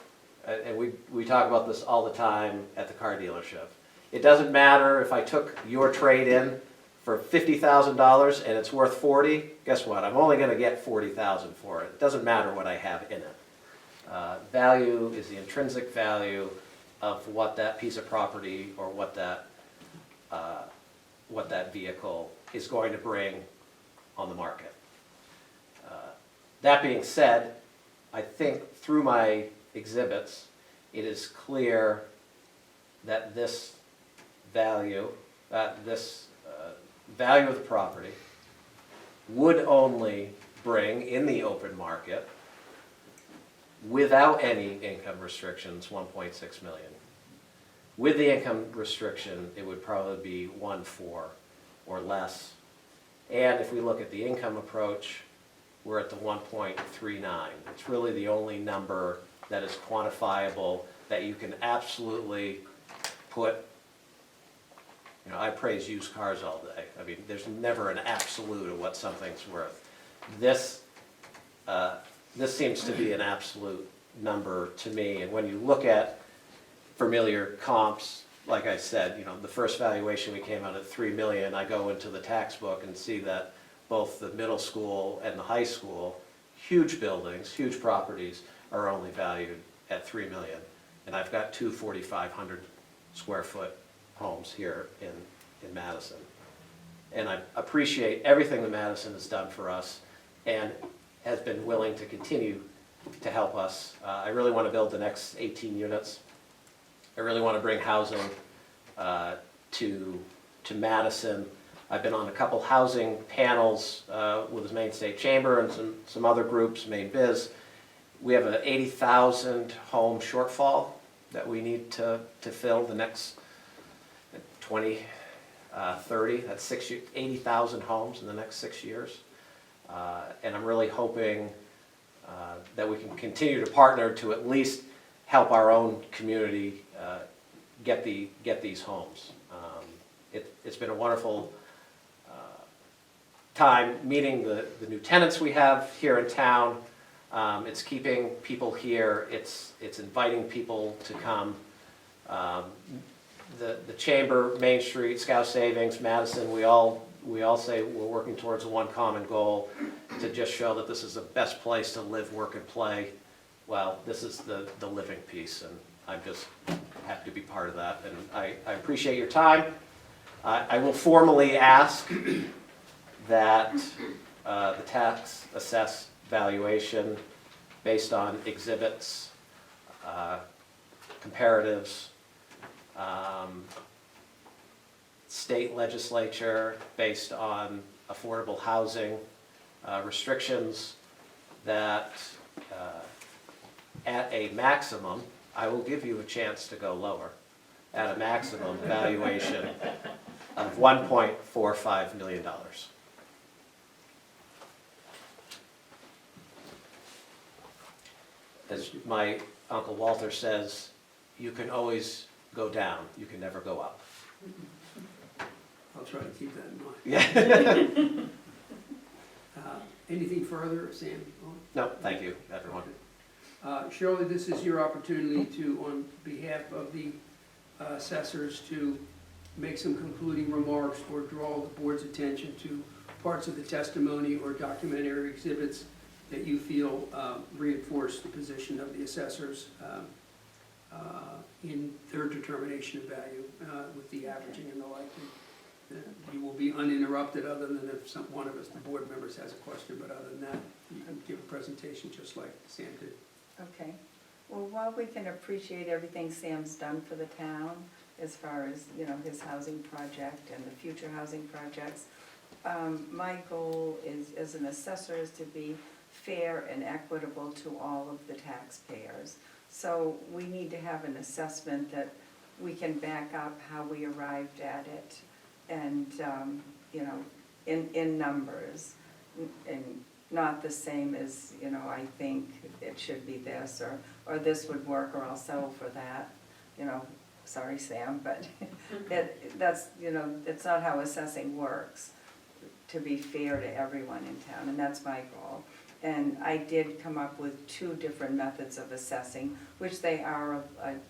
And we talk about this all the time at the car dealership. It doesn't matter if I took your trade-in for $50,000 and it's worth 40, guess what? I'm only gonna get 40,000 for it. It doesn't matter what I have in it. Value is the intrinsic value of what that piece of property or what that vehicle is going to bring on the market. That being said, I think through my exhibits, it is clear that this value, value of the property would only bring in the open market without any income restrictions 1.6 million. With the income restriction, it would probably be 1.4 or less. And if we look at the income approach, we're at the 1.39. It's really the only number that is quantifiable that you can absolutely put. You know, I praise used cars all day. I mean, there's never an absolute of what something's worth. This seems to be an absolute number to me. And when you look at familiar comps, like I said, you know, the first valuation we came out at 3 million. I go into the tax book and see that both the middle school and the high school, huge buildings, huge properties, are only valued at 3 million. And I've got two 4,500 square foot homes here in Madison. And I appreciate everything that Madison has done for us and has been willing to continue to help us. I really want to build the next 18 units. I really want to bring housing to Madison. I've been on a couple housing panels with the Maine State Chamber and some other groups, Maine Biz. We have an 80,000 home shortfall that we need to fill the next 30, that's 80,000 homes in the next 6 years. And I'm really hoping that we can continue to partner to at least help our own community get these homes. It's been a wonderful time meeting the new tenants we have here in town. It's keeping people here, it's inviting people to come. The Chamber, Main Street, Scout Savings, Madison, we all say we're working towards one common goal, to just show that this is the best place to live, work, and play. Well, this is the living piece, and I'm just happy to be part of that. And I appreciate your time. I will formally ask that the tax assessed valuation based on exhibits, comparatives, state legislature based on affordable housing restrictions, that at a maximum, I will give you a chance to go lower, at a maximum valuation of $1.45 million. As my Uncle Walter says, you can always go down, you can never go up. I'll try to keep that in mind. Yeah. Anything further, Sam? No, thank you, everyone. Shirley, this is your opportunity to, on behalf of the assessors, to make some concluding remarks or draw the board's attention to parts of the testimony or documentary exhibits that you feel reinforce the position of the assessors in their determination of value with the averaging and the like. You will be uninterrupted, other than if one of us, the board members, has a question, but other than that, you can give a presentation just like Sam did. Okay. Well, while we can appreciate everything Sam's done for the town, as far as, you know, his housing project and the future housing projects, my goal is, as an assessor, is to be fair and equitable to all of the taxpayers. So we need to have an assessment that we can back up how we arrived at it, and, you know, in numbers, and not the same as, you know, I think it should be this, or this would work, or I'll settle for that, you know. Sorry, Sam, but that's, you know, it's not how assessing works, to be fair to everyone in town, and that's my goal. And I did come up with 2 different methods of assessing, which they are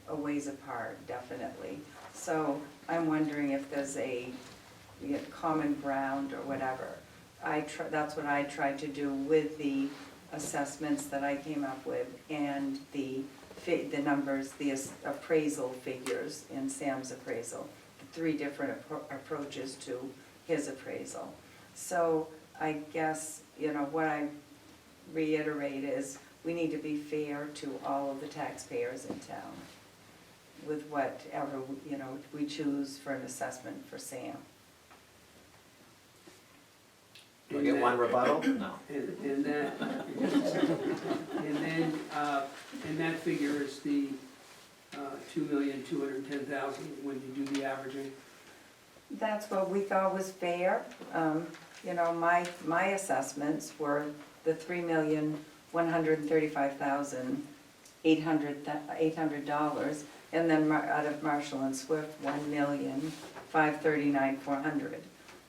a ways apart, definitely. So I'm wondering if there's a common ground or whatever. That's what I tried to do with the assessments that I came up with, and the numbers, the appraisal figures in Sam's appraisal, the 3 different approaches to his appraisal. So I guess, you know, what I reiterate is we need to be fair to all of the taxpayers in town with whatever, you know, we choose for an assessment for Sam. Do I get one rebuttal? No. And that, and that figure is the 2,210,000 when you do the averaging. That's what we thought was fair. You know, my assessments were the $3,135,800, and then out of Marshall and Swift, $1,539,400.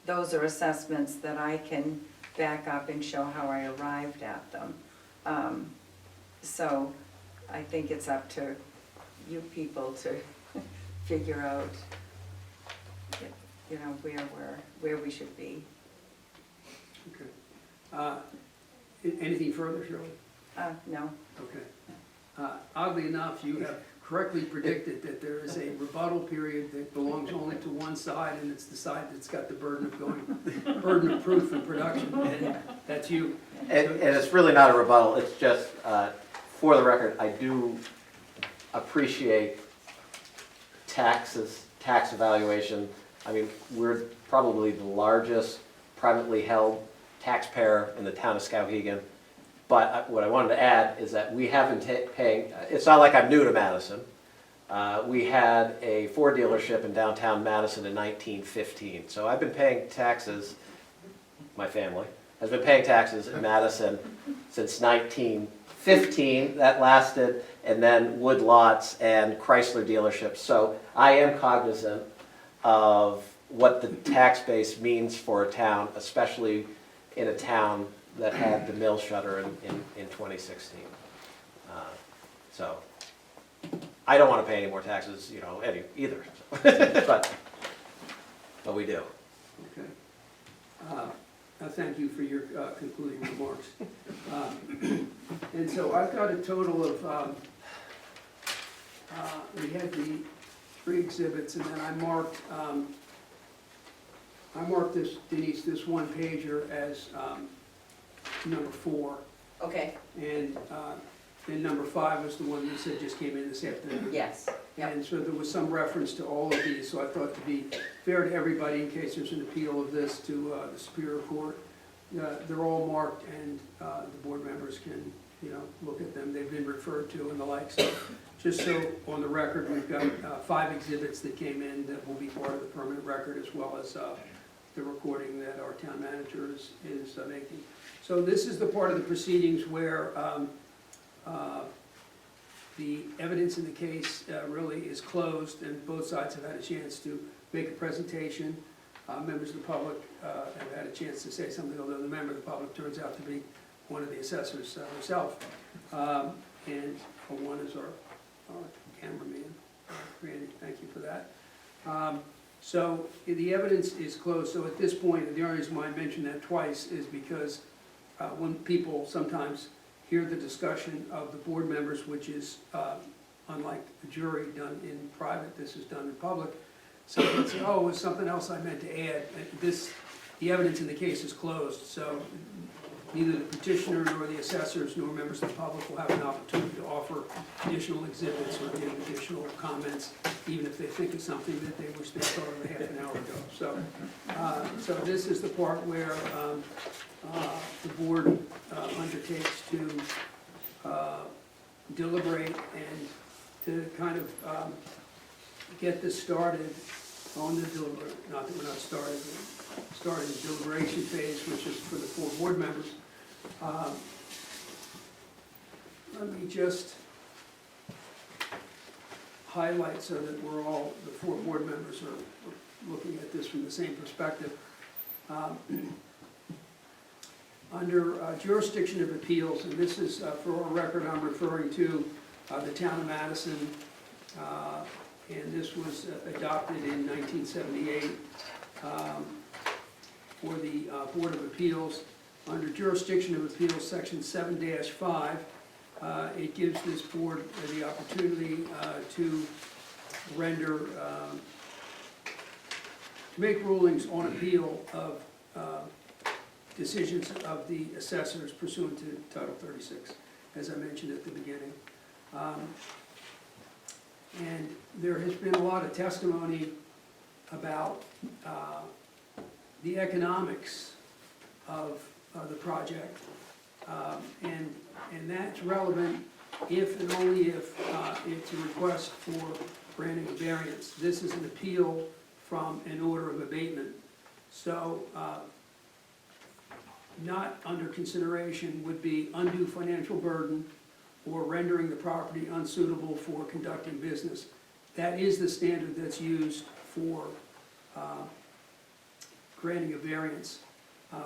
Those are assessments that I can back up and show how I arrived at them. So I think it's up to you people to figure out, you know, where we should be. Okay. Anything further, Shirley? No. Okay. Oddly enough, you have correctly predicted that there is a rebuttal period that belongs only to one side, and it's the side that's got the burden of proof and production, and that's you. And it's really not a rebuttal, it's just, for the record, I do appreciate tax evaluation. I mean, we're probably the largest privately held taxpayer in the town of Skowhegan. But what I wanted to add is that we have been paying, it's not like I'm new to Madison. We had a Ford dealership in downtown Madison in 1915. So I've been paying taxes, my family has been paying taxes in Madison since 1915. That lasted, and then wood lots and Chrysler dealerships. So I am cognizant of what the tax base means for a town, especially in a town that had the mill shutter in 2016. So I don't want to pay any more taxes, you know, either. But we do. Okay. I thank you for your concluding remarks. And so I've got a total of, we had the 3 exhibits, and then I marked this, Denise, this one pager as number 4. Okay, And then number 5 was the one you said just came in this afternoon. yes, yep. And so there was some reference to all of these, so I thought to be fair to everybody, in case there's an appeal of this to the Superior Court, they're all marked, and the board members can, you know, look at them. They've been referred to and the like. So just so on the record, we've got 5 exhibits that came in that will be part of the permanent record, as well as the recording that our town manager is making. So this is the part of the proceedings where the evidence in the case really is closed, and both sides have had a chance to make a presentation. Members of the public have had a chance to say something, although the member of the public turns out to be one of the assessors herself. And one is our cameraman, Randy, thank you for that. So the evidence is closed. So at this point, the only reason why I mentioned that twice is because when people sometimes hear the discussion of the board members, which is unlike the jury done in private, this is done in public. Someone say, oh, it was something else I meant to add. The evidence in the case is closed, so neither the petitioner nor the assessors nor members of the public will have an opportunity to offer additional exhibits or give additional comments, even if they think of something that they wish they thought of a half an hour ago. So this is the part where the board undertakes to deliberate and to kind of get this started on the not that we're not started the deliberation phase, which is for the 4 board members. Let me just highlight so that we're all, the 4 board members are looking at this from the same perspective. Under jurisdiction of appeals, and this is for our record, I'm referring to the town of Madison, and this was adopted in 1978 for the Board of Appeals. Under jurisdiction of appeals, section 7-5, it gives this board the opportunity to render, to make rulings on appeal of decisions of the assessors pursuant to Title 36, as I mentioned at the beginning. And there has been a lot of testimony about the economics of the project, and that's relevant if and only if it's a request for granting a variance. This is an appeal from an order of abatement. So not under consideration would be undue financial burden or rendering the property unsuitable for conducting business. That is the standard that's used for granting a variance,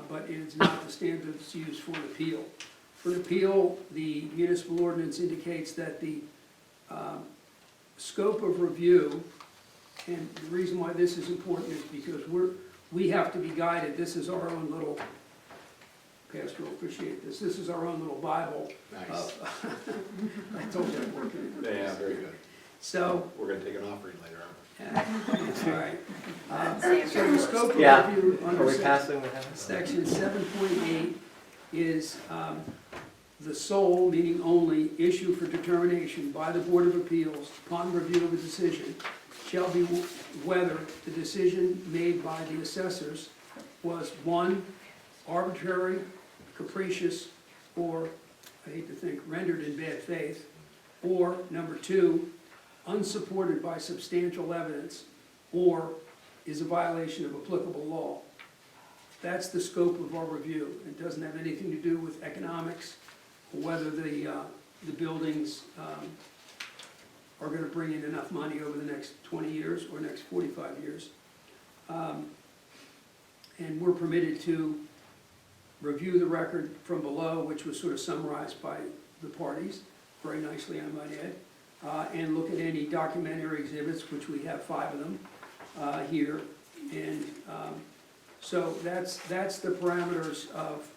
but it is not the standard that's used for an appeal. For an appeal, the municipal ordinance indicates that the scope of review, and the reason why this is important is because we have to be guided. This is our own little, Pastor will appreciate this, this is our own little Bible. Nice. I told you I'd work in it. Yeah, very good. So, We're gonna take an offering later, aren't all right. Sam, So the scope of Yeah. review Are under we passing the house? section 7.8 is the sole, meaning only, issue for determination by the Board of Appeals upon review of a decision shall be whether the decision made by the assessors was, one, arbitrary, capricious, or, I hate to think, rendered in bad faith, or, number two, unsupported by substantial evidence, or is a violation of applicable law. That's the scope of our review. It doesn't have anything to do with economics, or whether the buildings are gonna bring in enough money over the next 20 years or next 45 years. And we're permitted to review the record from below, which was sort of summarized by the parties, very nicely, I might add, and look at any documentary exhibits, which we have 5 of them here. And so that's the parameters of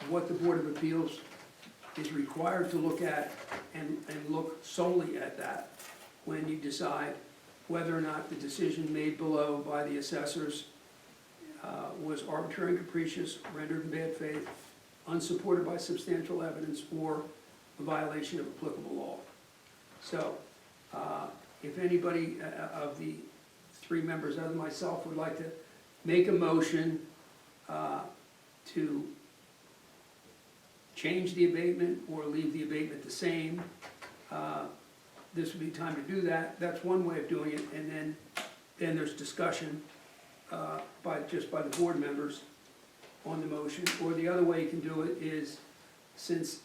what the Board of Appeals is required to look at, and look solely at that when you decide whether or not the decision made below by the assessors was arbitrary and capricious, rendered in bad faith, unsupported by substantial evidence, or a violation of applicable law. So, if anybody of the 3 members other than myself would like to make a motion to change the abatement or leave the abatement the same, this would be time to do that. That's one way of doing it, and then there's discussion by the board members on the motion. Or the other way you can do it is, since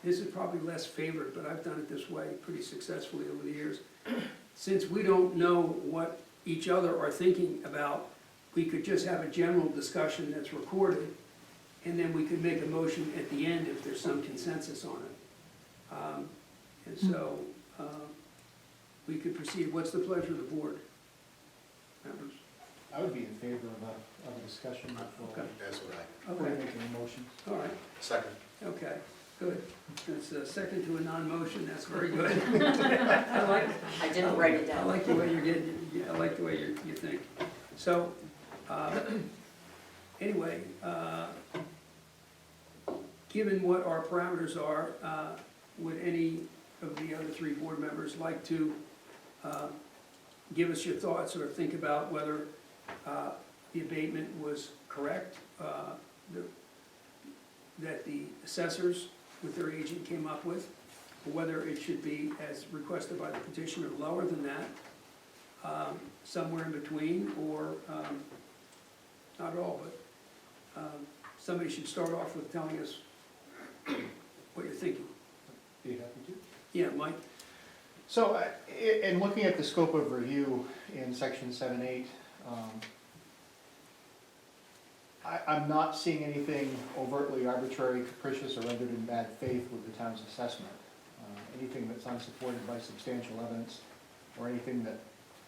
this is probably less favored, but I've done it this way pretty successfully over the years. Since we don't know what each other are thinking about, we could just have a general discussion that's recorded, and then we could make a motion at the end if there's some consensus on it. And so, we could proceed. What's the pleasure of the board members? I would be in favor of a discussion before Okay. That's what before Okay, making a motion. all right, second. okay, good. That's a second to a non-motion, that's very good. I like, I didn't write it I down. like the way you're getting, I like the way you think. So, anyway, given what our parameters are, would any of the other 3 board members like to give us your thoughts or think about whether the abatement was correct, that the assessors with their agent came up with, or whether it should be, as requested by the petitioner, lower than that, somewhere in between, or not at all, but somebody should start off with telling us what you're thinking. Be happy to. Yeah, Mike? So, in looking at the scope of review in section 7.8, I'm not seeing anything overtly arbitrary, capricious, or rendered in bad faith with the town's assessment. Anything that's unsupported by substantial evidence, or anything that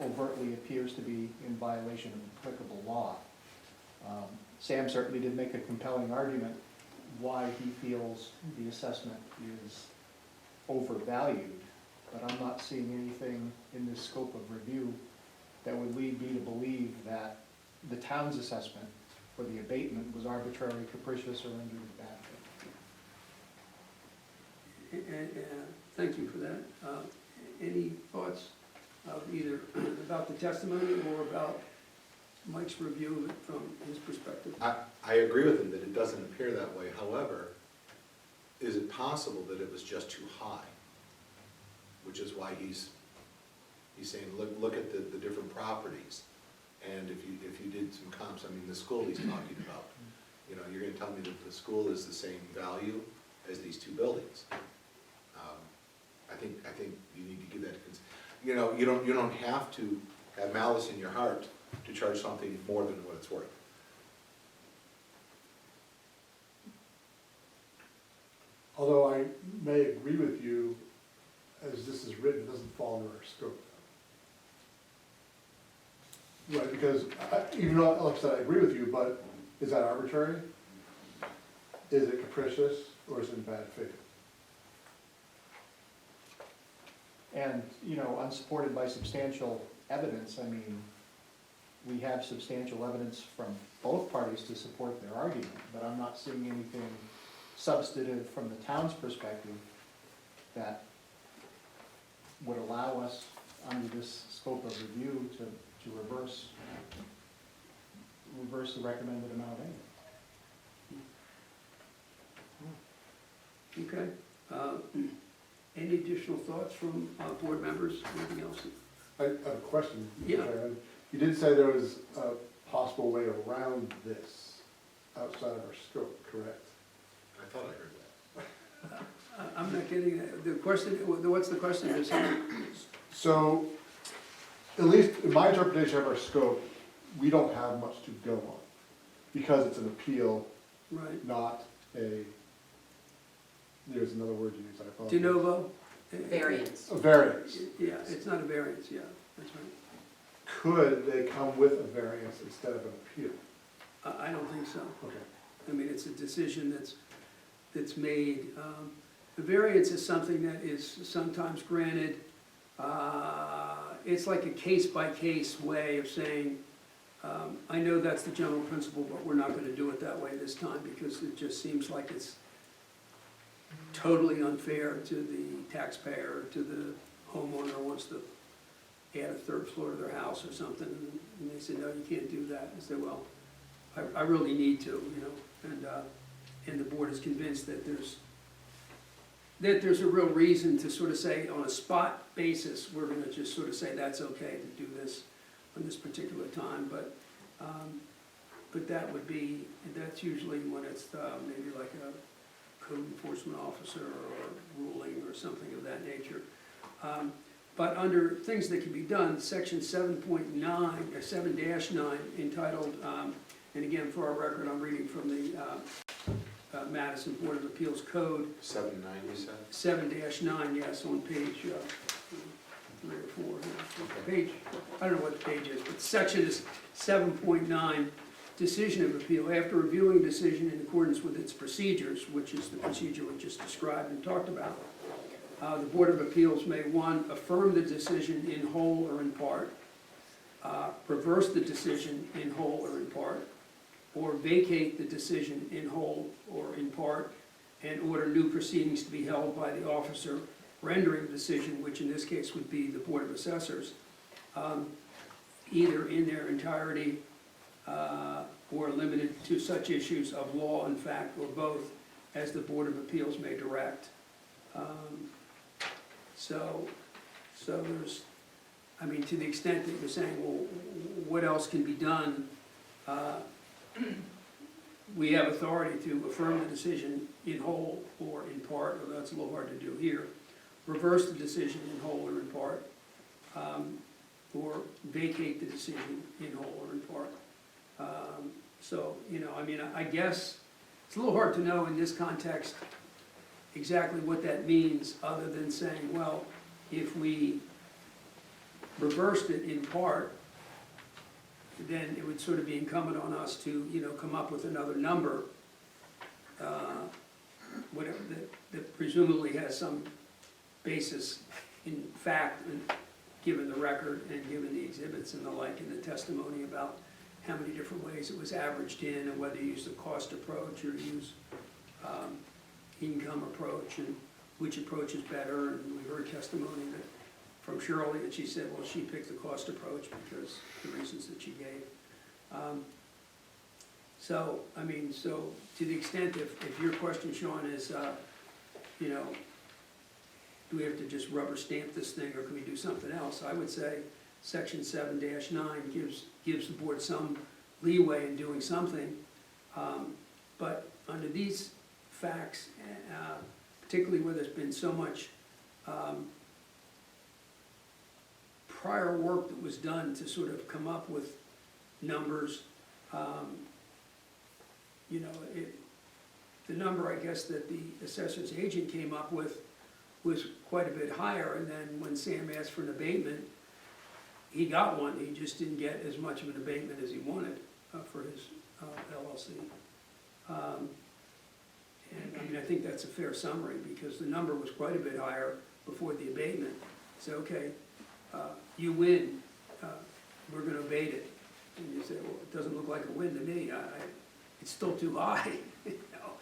overtly appears to be in violation of applicable law. Sam certainly did make a compelling argument why he feels the assessment is overvalued, but I'm not seeing anything in this scope of review that would lead me to believe that the town's assessment for the abatement was arbitrary, capricious, or rendered in bad faith. Thank you for that. Any thoughts of either about the testimony or about Mike's review of it from his perspective? I agree with him that it doesn't appear that way. However, is it possible that it was just too high? Which is why he's saying, look at the different properties. And if you did some comps, I mean, the school he's talking about, you know, you're gonna tell me that the school is the same value as these 2 buildings. I think you need to give that, you know, you don't have to have malice in your heart to charge something more than what it's worth. Although I may agree with you, as this is written, it doesn't fall under our scope. Right, because even though, like I said, I agree with you, but is that arbitrary? Is it capricious, or is it in bad faith? And, you know, unsupported by substantial evidence, I mean, we have substantial evidence from both parties to support their argument, but I'm not seeing anything substantive from the town's perspective that would allow us, under this scope of review, to reverse the recommended amount anyway. Okay. Any additional thoughts from board members? Anything else? I have a question. Yeah. You did say there was a possible way around this outside of our scope, correct? I thought I heard that. I'm not getting that. The question, what's the question? Is So, at least in my interpretation of our scope, we don't have much to go on, because it's an appeal, right. not a, there's another word you use, I apologize. De novo? Variance. A variance. Yeah, it's not a variance, yeah, that's right. Could they come with a variance instead of an appeal? I don't think so. Okay. I mean, it's a decision that's made. The variance is something that is sometimes granted. It's like a case-by-case way of saying, I know that's the general principle, but we're not gonna do it that way this time because it just seems like it's totally unfair to the taxpayer, to the homeowner who wants to add a third floor to their house or something, and they say, no, you can't do that. I say, well, I really need to, you know, and the board is convinced that there's a real reason to sort of say, on a spot basis, we're gonna just sort of say that's okay to do this on this particular time, but that would be, that's usually when it's maybe like a code enforcement officer or ruling or something of that nature. But under things that can be done, section 7.9, or 7-9, entitled, and again, for our record, I'm reading from the Madison Board of Appeals Code. 7-9, you said? 7-9, yes, on page 3 or 4. Page, I don't know what the page is, but the section is 7.9, decision of appeal. After reviewing a decision in accordance with its procedures, which is the procedure we just described and talked about, the Board of Appeals may, 1, affirm the decision in whole or in part, reverse the decision in whole or in part, or vacate the decision in whole or in part, and order new proceedings to be held by the officer rendering the decision, which in this case would be the Board of Assessors, either in their entirety or limited to such issues of law and fact, or both, as the Board of Appeals may direct. So there's, I mean, to the extent that you're saying, well, what else can be done? We have authority to affirm the decision in whole or in part, although that's a little hard to do here. Reverse the decision in whole or in part, or vacate the decision in whole or in part. So, you know, I mean, I guess it's a little hard to know in this context exactly what that means, other than saying, well, if we reversed it in part, then it would sort of be incumbent on us to, you know, come up with another number, whatever, that presumably has some basis in fact, and given the record and given the exhibits and the like, and the testimony about how many different ways it was averaged in, and whether you use the cost approach or use income approach, and which approach is better. And we heard testimony that from Shirley, that she said, well, she picked the cost approach because the reasons that she gave. So, I mean, so to the extent, if your question, Sean, is, you know, do we have to just rubber stamp this thing, or can we do something else? I would say section 7-9 gives the board some leeway in doing something, but under these facts, particularly where there's been so much prior work that was done to sort of come up with numbers, you know, the number, I guess, that the assessor's agent came up with was quite a bit higher, and then when Sam asked for an abatement, he got one. He just didn't get as much of an abatement as he wanted for his LLC. And I mean, I think that's a fair summary, because the number was quite a bit higher before the abatement. say, okay, you win, we're gonna abate it. And you say, well, it doesn't look like a win to me, it's still too high, you know?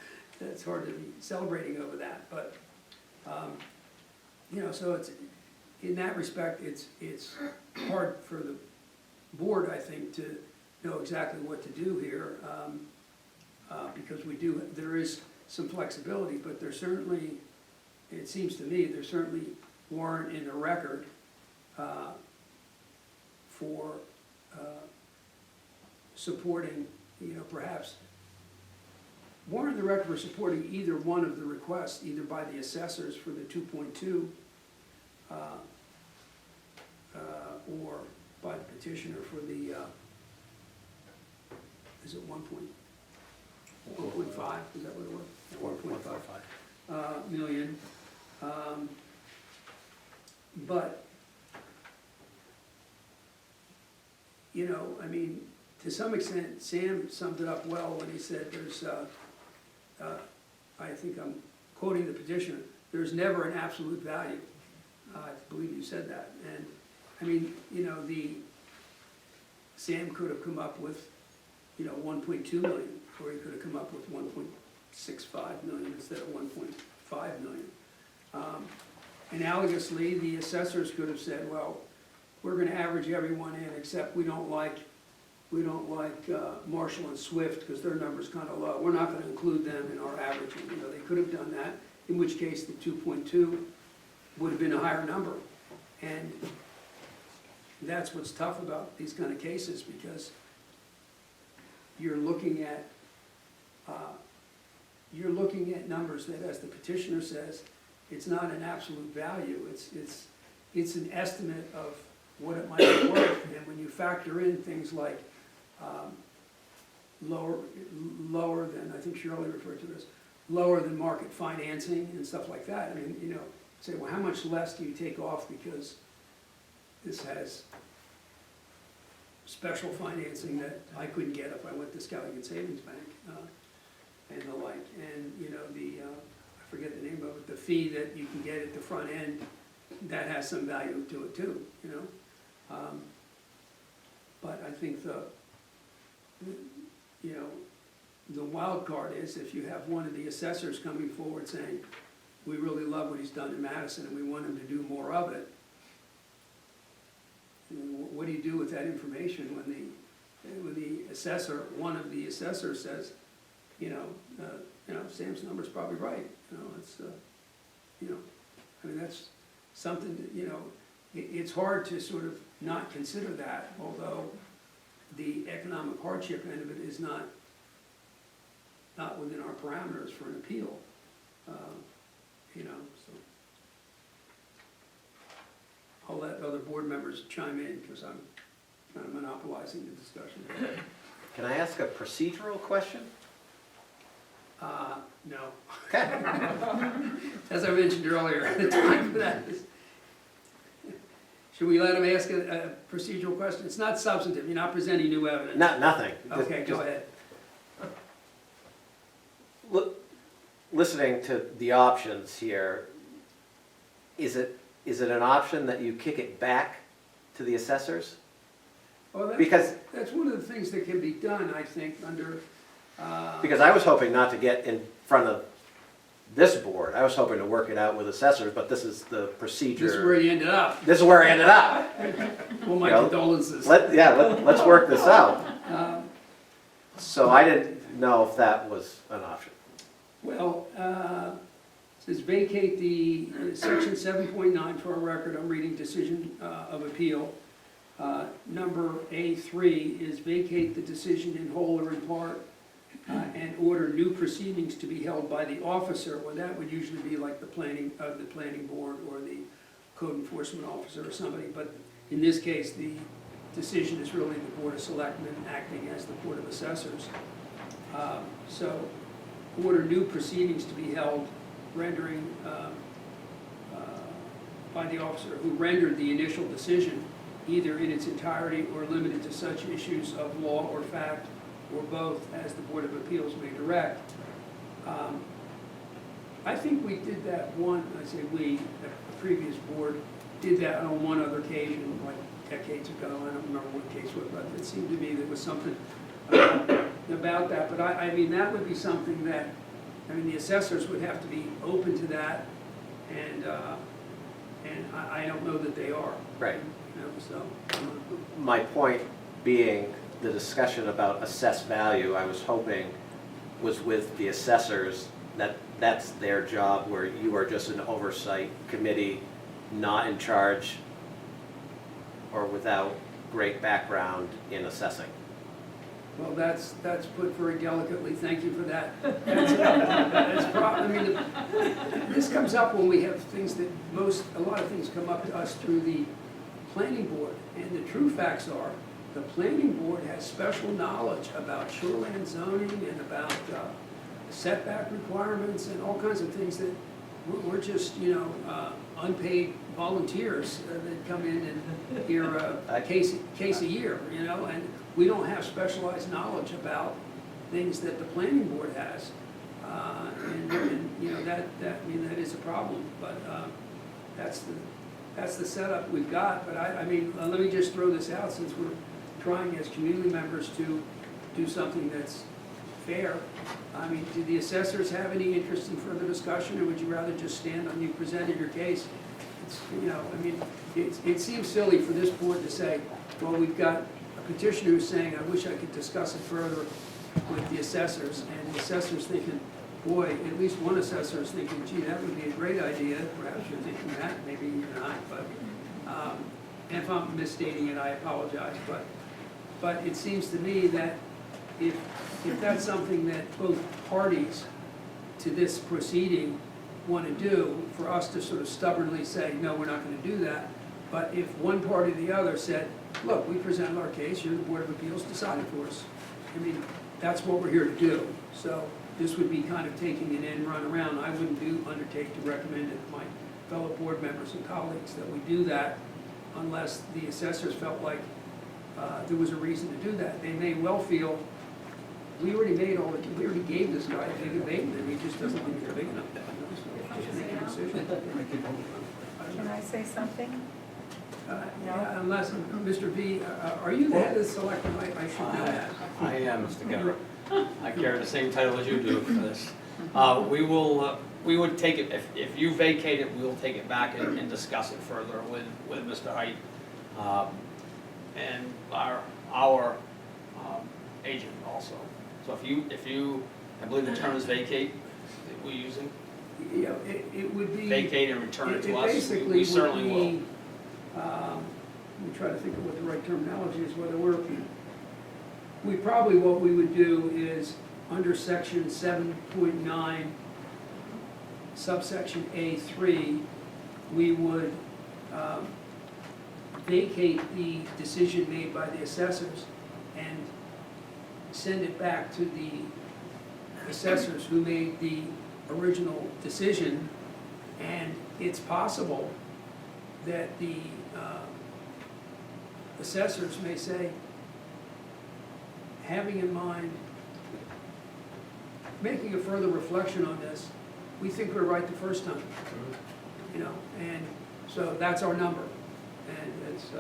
It's hard to be celebrating over that, but, you know, so it's, in that respect, it's hard for the board, I think, to know exactly what to do here, because there is some flexibility, but there's certainly, it seems to me, there's certainly warrant in the record for supporting, you know, perhaps, warrant in the record for supporting either one of the requests, either by the assessors for the 2.2, or by the petitioner for the, is it 1.5, is that what it was? 1.5 million. But, you know, I mean, to some extent, Sam summed it up well when he said there's, I think I'm quoting the petitioner, there's never an absolute value. I believe you said that. And, I mean, you know, Sam could have come up with, you know, 1.2 million, or he could have come up with 1.65 million instead of 1.5 million. Analogously, the assessors could have said, well, we're gonna average everyone in, except we don't like Marshall and Swift, because their number's kinda low. We're not gonna include them in our averaging. You know, they could have done that, in which case the 2.2 would have been a higher number. And that's what's tough about these kind of cases, because you're looking at numbers that, as the petitioner says, it's not an absolute value. It's an estimate of what it might be worth. And when you factor in things like lower than, I think Shirley referred to this, lower than market financing and stuff like that. I mean, you know, say, well, how much less do you take off because this has special financing that I couldn't get if I went to Skellington Savings Bank, and the like. And, you know, I forget the name of it, the fee that you can get at the front end, that has some value to it too, you know? But I think you know, the wild card is if you have one of the assessors coming forward saying, we really love what he's done in Madison and we want him to do more of it. What do you do with that information when the assessor, one of the assessors says, you know, Sam's number's probably right. You know, it's, you know, I mean, that's something that, you know, it's hard to sort of not consider that, although the economic hardship end of it is not within our parameters for an appeal, you know, so. I'll let other board members chime in, because I'm kind of monopolizing the discussion. Can I ask a procedural question? No. Okay. As I mentioned earlier, the time for that is, should we let him ask a procedural question? It's not substantive, you're not presenting new evidence. Nothing. Okay, go ahead. Listening to the options here, is it an option that you kick it back to the assessors? Well, Because that's one of the things that can be done, I think, under. Because I was hoping not to get in front of this board. I was hoping to work it out with assessors, but this is the procedure. This is where you ended up. This is where I ended up. Well, my You know, condolences. Let's work this out. So I didn't know if that was an option. Well, it says vacate the, section 7.9 for our record, I'm reading decision of appeal. Number A3 is vacate the decision in whole or in part and order new proceedings to be held by the officer. Well, that would usually be like the planning board or the code enforcement officer or somebody, but in this case, the decision is really the Board of Selectmen acting as the Board of Assessors. So order new proceedings to be held, rendering by the officer who rendered the initial decision, either in its entirety or limited to such issues of law or fact, or both, as the Board of Appeals may direct. I think we did that one, I say we, the previous board did that on one other occasion, like decades ago. I don't remember what case it was, but it seemed to me there was something about that. But I mean, that would be something that, I mean, the assessors would have to be open to that, and I don't know that they are. Right. You know, so, My point being, the discussion about assessed value, I was hoping was with the assessors, that's their job, where you are just an oversight committee, not in charge or without great background in assessing. well, that's put very delicately, thank you for that. I mean, this comes up when we have things that a lot of things come up to us through the planning board, and the true facts are, the planning board has special knowledge about shoreline zoning and about setback requirements and all kinds of things that we're just, you know, unpaid volunteers that come in and hear a case a year, you know, and we don't have specialized knowledge about things that the planning board has. And you know, I mean, that is a problem, but that's the setup we've got. But I mean, let me just throw this out, since we're trying as community members to do something that's fair. I mean, do the assessors have any interest in further discussion, or would you rather just stand on, you presented your case? It's, you know, I mean, it seems silly for this board to say, well, we've got a petitioner who's saying, I wish I could discuss it further with the assessors, and the assessors thinking, boy, at least one assessor is thinking, gee, that would be a great idea. Perhaps you're thinking that, maybe you're not, but, and if I'm misstating it, I apologize, but it seems to me that if that's something that both parties to this proceeding want to do, for us to sort of stubbornly say, no, we're not going to do that, but if one party or the other said, look, we presented our case, you're the Board of Appeals, decide it for us. I mean, that's what we're here to do. So this would be kind of taking an end run around. I wouldn't undertake to recommend it to my fellow board members and colleagues that we do that unless the assessors felt like there was a reason to do that. They may well feel, we already gave this guy a big abatement, and he just doesn't think it's big enough. So just make a decision. Can I say something? Yeah, unless, Mr. V, are you the head of the selectmen? I should know that. I am, Mr. Garrett. I carry the same title as you do for this. We would take it, if you vacate it, we'll take it back and discuss it further with Mr. Height and our agent also. So if you, I believe the term is vacate that we're using, You know, it would be. vacate and return it to us, basically we would certainly will. be, let me try to think of what the right terminology is, whether we probably, what we would do is, under section 7.9, subsection A3, we would vacate the decision made by the assessors and send it back to the assessors who made the original decision. And it's possible that the assessors may say, having in mind, making a further reflection on this, we think we're right the first time, you know, and so that's our number, and it's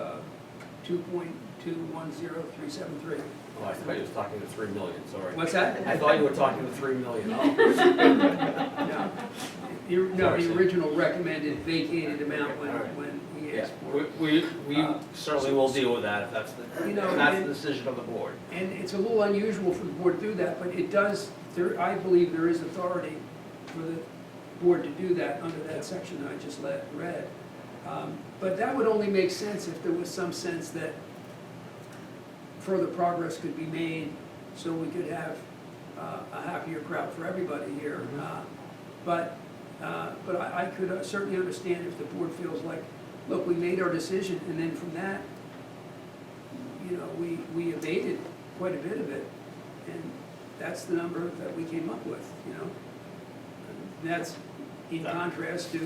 2.210373. Oh, I thought you was talking to 3 million, sorry. What's that? I thought you were talking to 3 million. Oh. No, the original recommended vacated amount when he Yeah, asked for it. we certainly will deal with that if that's You know, if that's and- the decision of the board. And it's a little unusual for the board to do that, but it does, I believe there is authority for the board to do that under that section that I just read. But that would only make sense if there was some sense that further progress could be made, so we could have a happier crowd for everybody here. But I could certainly understand if the board feels like, look, we made our decision, and then from that, you know, we abated quite a bit of it, and that's the number that we came up with, you know. And that's in contrast to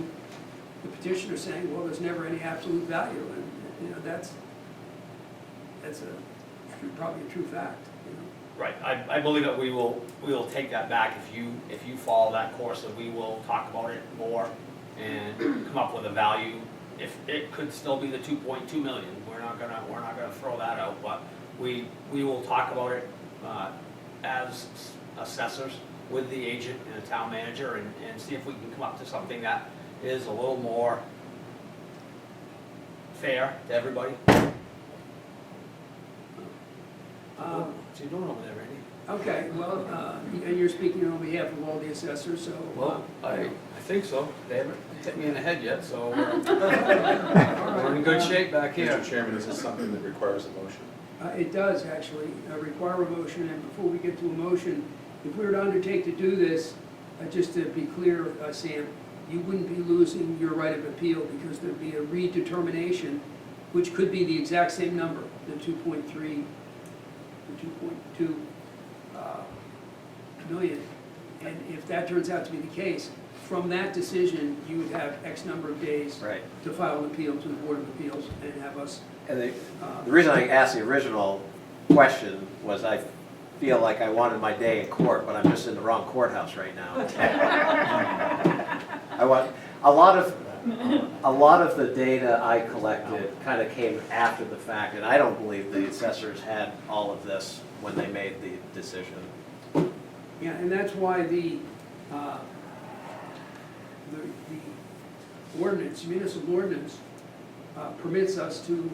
the petitioner saying, well, there's never any absolute value, and, you know, that's probably a true fact, you know. Right, I believe that we will take that back if you follow that course, and we will talk about it more and come up with a value it could still be the 2.2 million, we're not gonna throw that out, but we will talk about it, as assessors with the agent and the town manager and see if we can come up to something that is a little more fair to everybody. What's he doing over there, Randy? Okay, well, and you're speaking on behalf of all the assessors, so. Well, I think so. They haven't hit me in the head yet, so we're in good shape back here. Mr. Chairman, is this something that requires a motion? It does actually require a motion, and before we get to a motion, if we were to undertake to do this, just to be clear, Sam, you wouldn't be losing your right of appeal because there'd be a redetermination, which could be the exact same number, the 2.3, the 2.2 million. And if that turns out to be the case, from that decision, you would have X number of days Right. to file an appeal to the Board of Appeals and have us. And the reason I asked the original question was I feel like I wanted my day in court, but I'm just in the wrong courthouse right now. I want, a lot of the data I collected kind of came after the fact, and I don't believe the assessors had all of this when they made the decision. Yeah, and that's why the ordinance, municipal ordinance, permits us to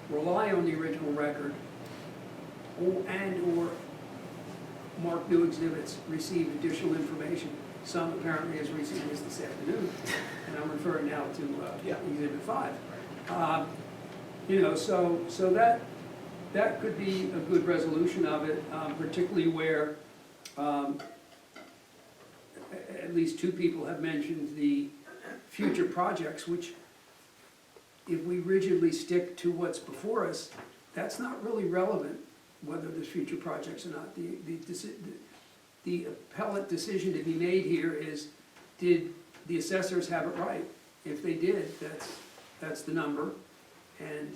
rely on the original record and/or mark new exhibits, receive additional information, some apparently as recently as this afternoon, and I'm referring now to Exhibit 5. You know, so that could be a good resolution of it, particularly where at least two people have mentioned the future projects, which if we rigidly stick to what's before us, that's not really relevant whether there's future projects or not. The appellate decision to be made here is, did the assessors have it right? If they did, that's the number, and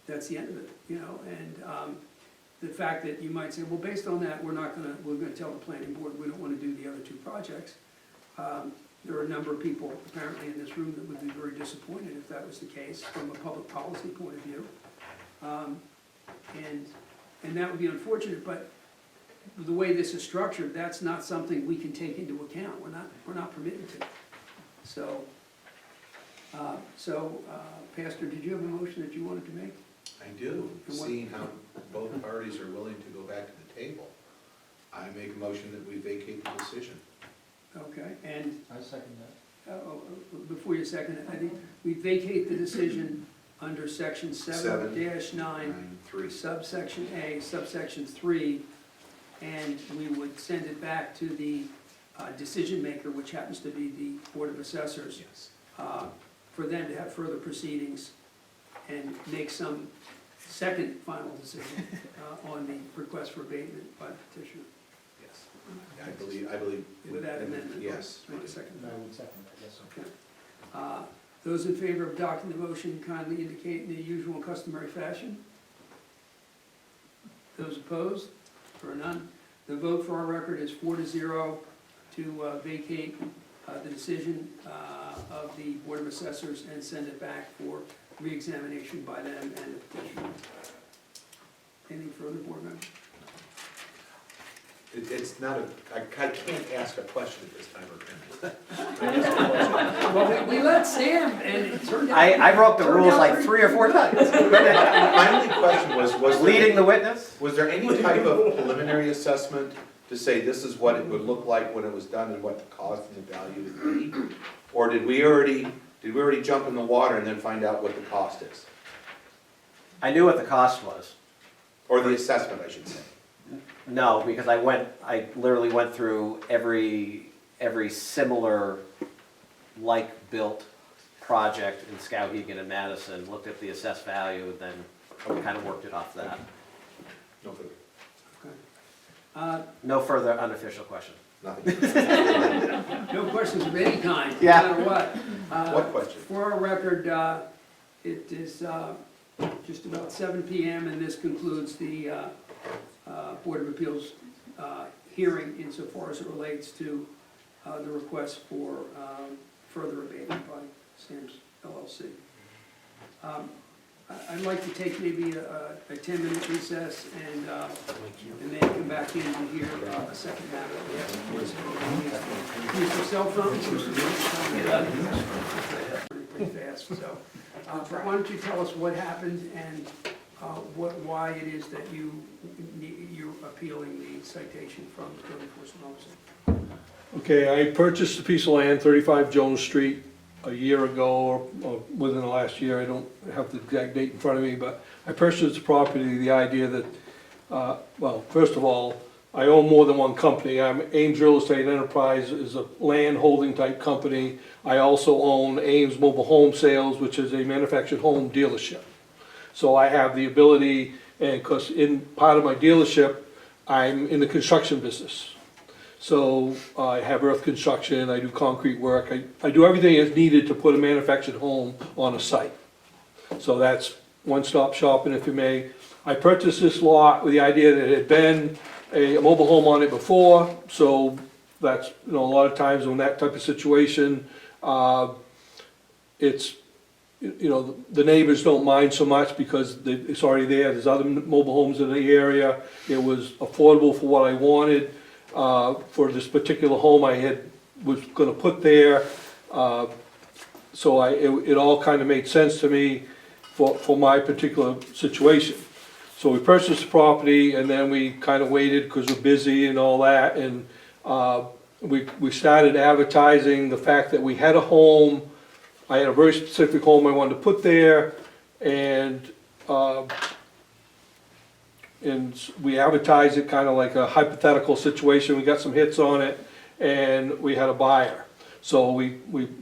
that's the end of it, you know. And the fact that you might say, well, based on that, we're gonna tell the planning board we don't want to do the other two projects. There are a number of people apparently in this room that would be very disappointed if that was the case from a public policy point of view. And that would be unfortunate, but the way this is structured, that's not something we can take into account. We're not permitted to. So, Pastor, did you have a motion that you wanted to make? I do, And what- seeing how both parties are willing to go back to the table, I make a motion that we vacate the decision. Okay, and I second that. before you second it, I think we vacate the decision under section 7-9, 3. subsection A, subsection 3, and we would send it back to the decision maker, which happens to be the Board of Assessors, Yes. for them to have further proceedings and make some second final decision on the request for abatement by the petitioner. Yes. I believe. With that amendment? Yes. Make a second. I would second that, yes, sir. Okay. Those in favor of adopting the motion kindly indicate in the usual and customary fashion. Those opposed? For none. The vote for our record is 4-0 to vacate the decision of the Board of Assessors and send it back for re-examination by them and the petitioner. Anything further, board members? It's not I can't ask a question at this time or Well, we let Sam, and it turned out. I broke the rules like 3 or 4 times. My only question was Leading the witness? Was there any type of preliminary assessment to say this is what it would look like when it was done and what the cost and the value would be? Or did we already jump in the water and then find out what the cost is? I knew what the cost was. Or the assessment, I should say. No, because I literally went through every similar like-built project in Skowhegan and Madison, looked at the assessed value, then kind of worked it off that. No further. Okay. No further unofficial question. Nothing. No questions of any kind, no Yeah. matter what. What question? For our record, it is just about 7 p.m. and this concludes the Board of Appeals hearing insofar as it relates to the request for further abatement by Sam's LLC. I'd like to take maybe a 10-minute recess and then come back in to hear a second matter that we have. Use your cell phones. Pretty fast, so. But why don't you tell us what happened and why it is that you're appealing the citation from the code enforcement officer? Okay, I purchased a piece of land, 35 Jones Street, a year ago, or within the last year. I don't have the exact date in front of me, but I purchased the property, the idea that, well, first of all, I own more than one company. Ames Real Estate Enterprise is a land holding type company. I also own Ames Mobile Home Sales, which is a manufactured home dealership. So I have the ability, and because in part of my dealership, I'm in the construction business. So I have earth construction, I do concrete work, I do everything that's needed to put a manufactured home on a site. So that's one-stop shopping, if you may. I purchased this lot with the idea that it had been a mobile home on it before, so that's, a lot of times when that type of situation, it's, the neighbors don't mind so much because it's already there, there's other mobile homes in the area. It was affordable for what I wanted. For this particular home was gonna put there. So it all kind of made sense to me for my particular situation. So we purchased the property and then we kind of waited because we're busy and all that. And we started advertising the fact that we had a home. I had a very specific home I wanted to put there, and we advertised it kind of like a hypothetical situation. We got some hits on it, and we had a buyer. So we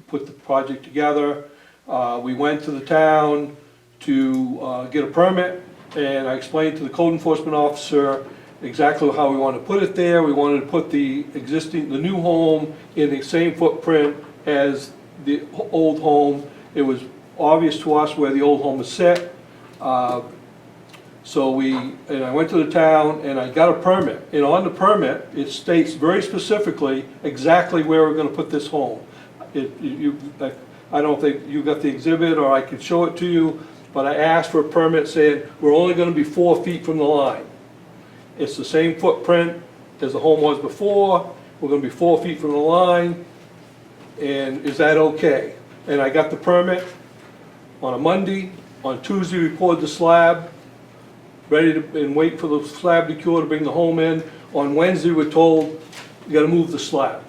put the project together. We went to the town to get a permit, and I explained to the code enforcement officer exactly how we wanted to put it there. We wanted to put the new home in the same footprint as the old home. It was obvious to us where the old home was set. So I went to the town and I got a permit, and on the permit, it states very specifically exactly where we're gonna put this home. I don't think you got the exhibit, or I could show it to you, but I asked for a permit saying, we're only gonna be 4 feet from the line. It's the same footprint as the home was before, we're gonna be 4 feet from the line, and is that okay? And I got the permit on a Monday. On Tuesday, we poured the slab, ready to, and wait for the slab to cure to bring the home in. On Wednesday, we're told, you gotta move the slab.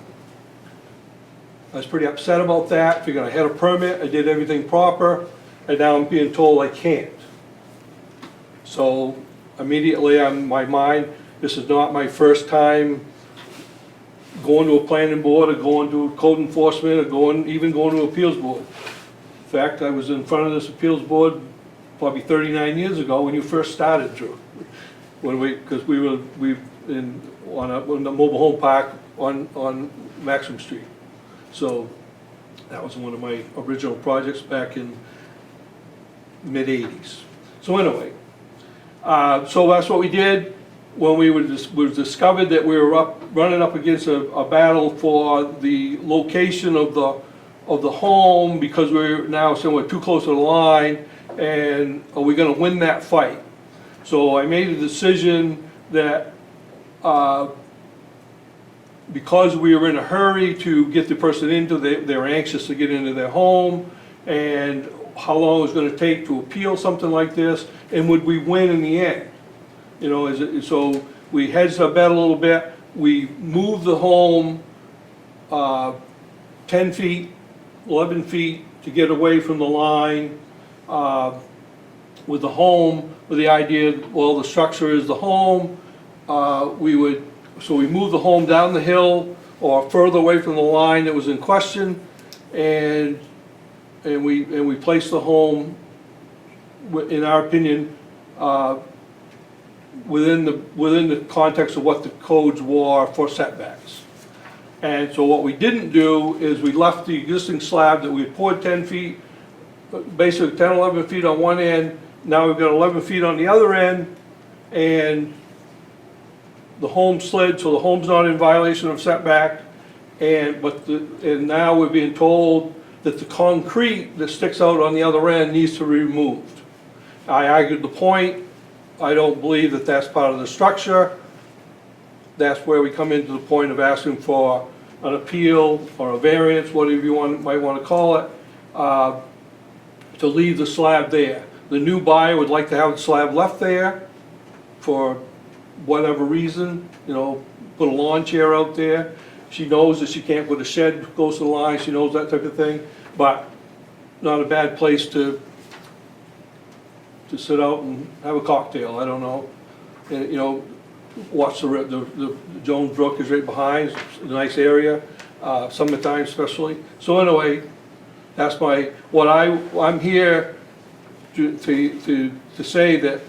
I was pretty upset about that, figuring I had a permit, I did everything proper, and now I'm being told I can't. So immediately on my mind, this is not my first time going to a planning board, or going to code enforcement, or even going to appeals board. In fact, I was in front of this appeals board probably 39 years ago when you first started, Drew. Because we were on the mobile home park on Maxim Street. So that was one of my original projects back in mid-80s. So anyway, so that's what we did. When we discovered that we were running up against a battle for the location of the home, because we're now saying we're too close to the line, and are we gonna win that fight? So I made a decision that because we were in a hurry to get the person into, they were anxious to get into their home, and how long it was gonna take to appeal something like this, and would we win in the end? So we hedged our bet a little bit. We moved the home 10 feet, 11 feet to get away from the line with the home, with the idea, well, the structure is the home. So we moved the home down the hill or further away from the line that was in question, and we placed the home, in our opinion, within the context of what the codes were for setbacks. And so what we didn't do is we left the existing slab that we had poured 10 feet, basically 10, 11 feet on one end. Now we've got 11 feet on the other end, and the home slid, so the home's not in violation of setback. And now we're being told that the concrete that sticks out on the other end needs to be removed. I argued the point, I don't believe that that's part of the structure. That's where we come into the point of asking for an appeal or a variance, whatever you might want to call it, to leave the slab there. The new buyer would like to have the slab left there for whatever reason, you know, put a lawn chair out there. She knows that she can't put a shed close to the line, she knows that type of thing, but not a bad place to sit out and have a cocktail, I don't know. And, you know, watch the Jones Brook is right behind, it's a nice area, summertime especially. So anyway, that's I'm here to say that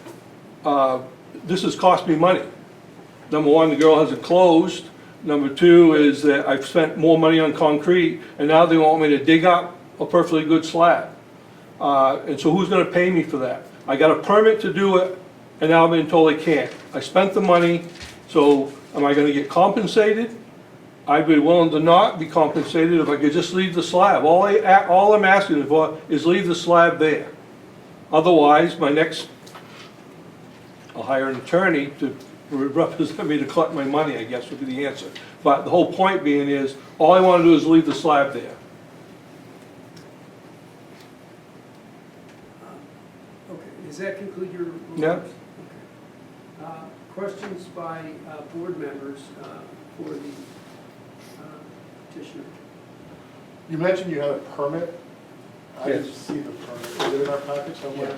this has cost me money. Number one, the girl hasn't closed. Number two is that I've spent more money on concrete, and now they want me to dig up a perfectly good slab. And so who's gonna pay me for that? I got a permit to do it, and now I'm being told I can't. I spent the money, so am I gonna get compensated? I'd be willing to not be compensated if I could just leave the slab. All I'm asking for is leave the slab there. Otherwise, I'll hire an attorney to represent me to collect my money, I guess would be the answer. But the whole point being is, all I wanna do is leave the slab there. Okay, does that conclude your remarks? Yeah. Okay. Questions by board members for the petitioner? You mentioned you had a permit. I Yes. didn't see the permit. Is it in our package somewhere?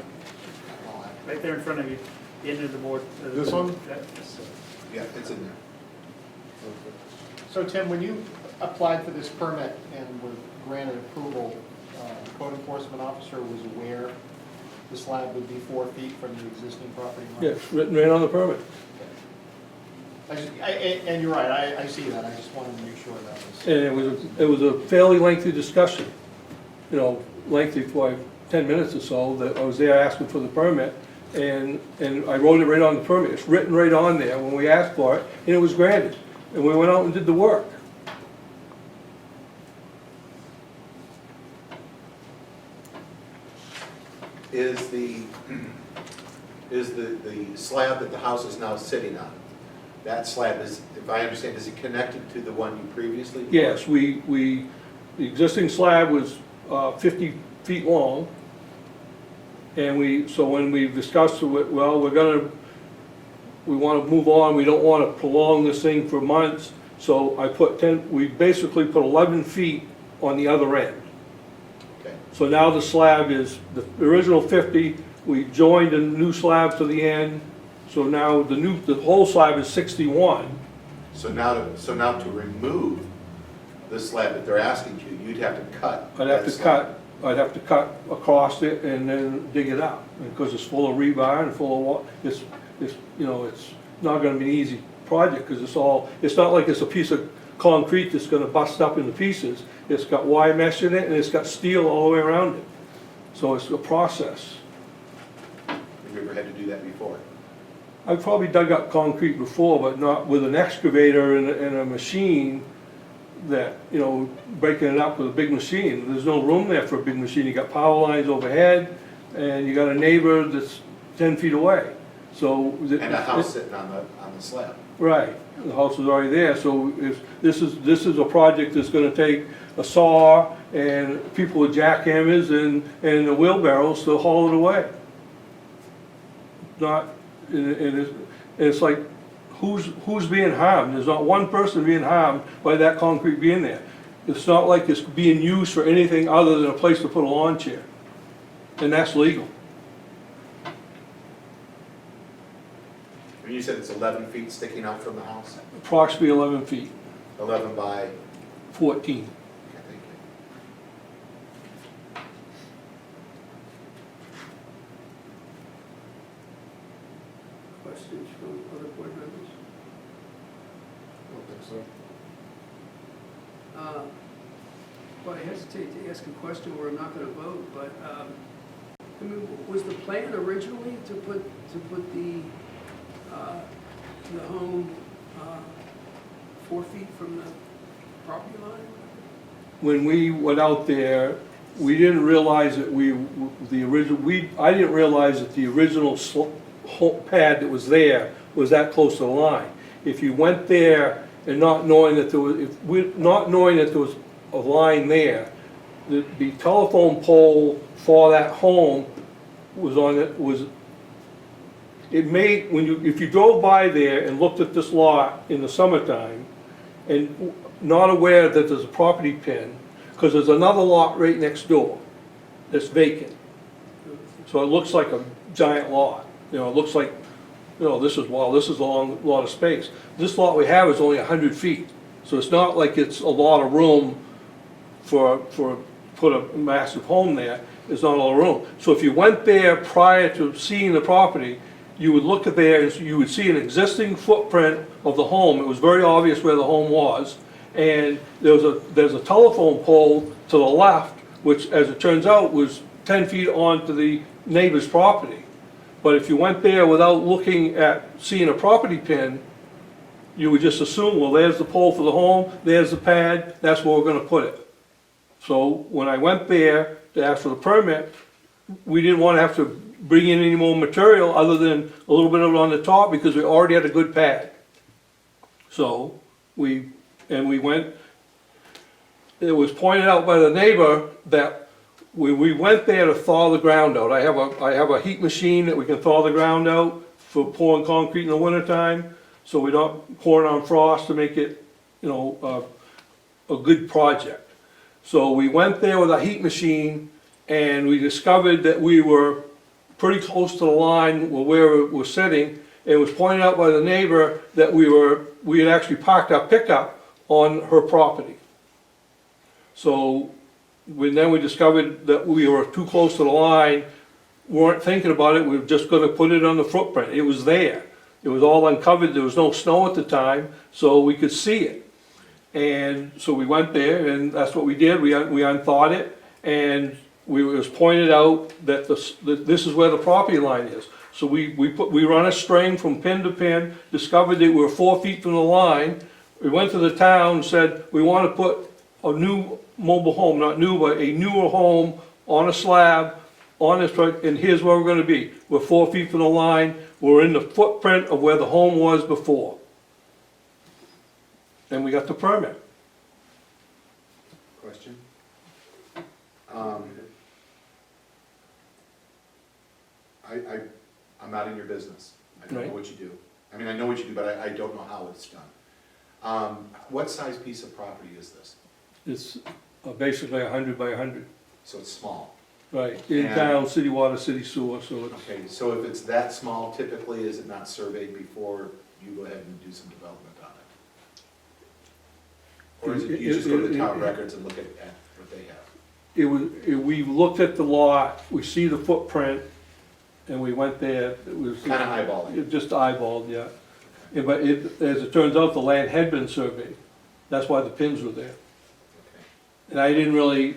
Right there in front of you, the end of the board. This one? Yeah, it's in there. So Tim, when you applied for this permit and were granted approval, the code enforcement officer was aware the slab would be 4 feet from the existing property line? Yes, written right on the permit. And you're right, I see that, I just wanted to make sure that was. And it was a fairly lengthy discussion, you know, lengthy for 10 minutes or so, that I was there asking for the permit, and I wrote it right on the permit. It's written right on there when we asked for it, and it was granted. And we went out and did the work. Is the slab that the house is now sitting on, that slab is, if I understand, is it connected to the one you previously? poured? Yes, the existing slab was 50 feet long, and so when we discussed it, well, we want to move on, we don't want to prolong this thing for months, so we basically put 11 feet on the other end. Okay. So now the slab is, the original 50, we joined a new slab to the end, so now the whole slab is 61. So now to remove the slab that they're asking you, you'd have to cut. I'd have that to slab. cut across it and then dig it up, because it's full of rebar and full of water. It's you know, it's not gonna be an easy project, because it's not like it's a piece of concrete that's gonna bust up into pieces. It's got wire mesh in it, and it's got steel all the way around it. So it's a process. Have you ever had to do that before? I've probably dug up concrete before, but not with an excavator and a machine that, you know, breaking it up with a big machine. There's no room there for a big machine. You got power lines overhead, and you got a neighbor that's 10 feet away. So. And a house sitting on the slab. Right, the house is already there, so this is a project that's gonna take a saw and people with jackhammers and the wheelbarrows to haul it away. It's like, who's being harmed? There's not one person being harmed by that concrete being there. It's not like it's being used for anything other than a place to put a lawn chair, and that's legal. And you said it's 11 feet sticking out from the house? Approximately 11 feet, 11 by, okay, 14. thank you. Questions from other board members? I don't think so. Well, I hesitate to ask a question where I'm not gonna vote, but, I mean, was the plan originally to put the home 4 feet from the property line? When we went out there, we didn't realize that I didn't realize that the original pad that was there was that close to the line. If you went there and not knowing that there was a line there, the telephone pole for that home if you drove by there and looked at this lot in the summertime and not aware that there's a property pin, because there's another lot right next door that's vacant. So it looks like a giant lot, it looks like, this is a long lot of space. This lot we have is only 100 feet, so it's not like it's a lot of room for put a massive home there. There's not a lot of room. So if you went there prior to seeing the property, you would look at there and you would see an existing footprint of the home. It was very obvious where the home was. And there's a telephone pole to the left, which, as it turns out, was 10 feet onto the neighbor's property. But if you went there without seeing a property pin, you would just assume, well, there's the pole for the home, there's the pad, that's where we're gonna put it. So when I went there to ask for the permit, we didn't wanna have to bring in any more material other than a little bit of it on the top, because we already had a good pad. So we went, it was pointed out by the neighbor that we went there to thaw the ground out. I have a heat machine that we can thaw the ground out for pouring concrete in the wintertime, so we're not pouring on frost to make it, a good project. So we went there with a heat machine, and we discovered that we were pretty close to the line where we were sitting. It was pointed out by the neighbor that we had actually parked our pickup on her property. So then we discovered that we were too close to the line, weren't thinking about it, we were just gonna put it on the footprint. It was there. It was all uncovered, there was no snow at the time, so we could see it. And so we went there, and that's what we did, we unthawed it, and it was pointed out that this is where the property line is. So we run a string from pin to pin, discovered that we were 4 feet from the line. We went to the town and said, we want to put a new mobile home, not new, but a newer home on a slab, on this, and here's where we're gonna be. We're 4 feet from the line, we're in the footprint of where the home was before. And we got the permit. Question? I'm not in your business. I don't know Right. what you do. I mean, I know what you do, but I don't know how it's done. What size piece of property is this? It's basically 100 by 100. So it's small. Right, in And- town, city water, city sewer, so it's, Okay, so if it's that small, typically, is it not surveyed before you go ahead and do some development on it? Or is it, you just go to the town records and look at what they have? we looked at the lot, we see the footprint, and we went there, it was. Kinda eyeballing. It just eyeballed, yeah. Yeah, but as it turns out, the land had been surveyed, that's why the pins were there. Okay. And I didn't really,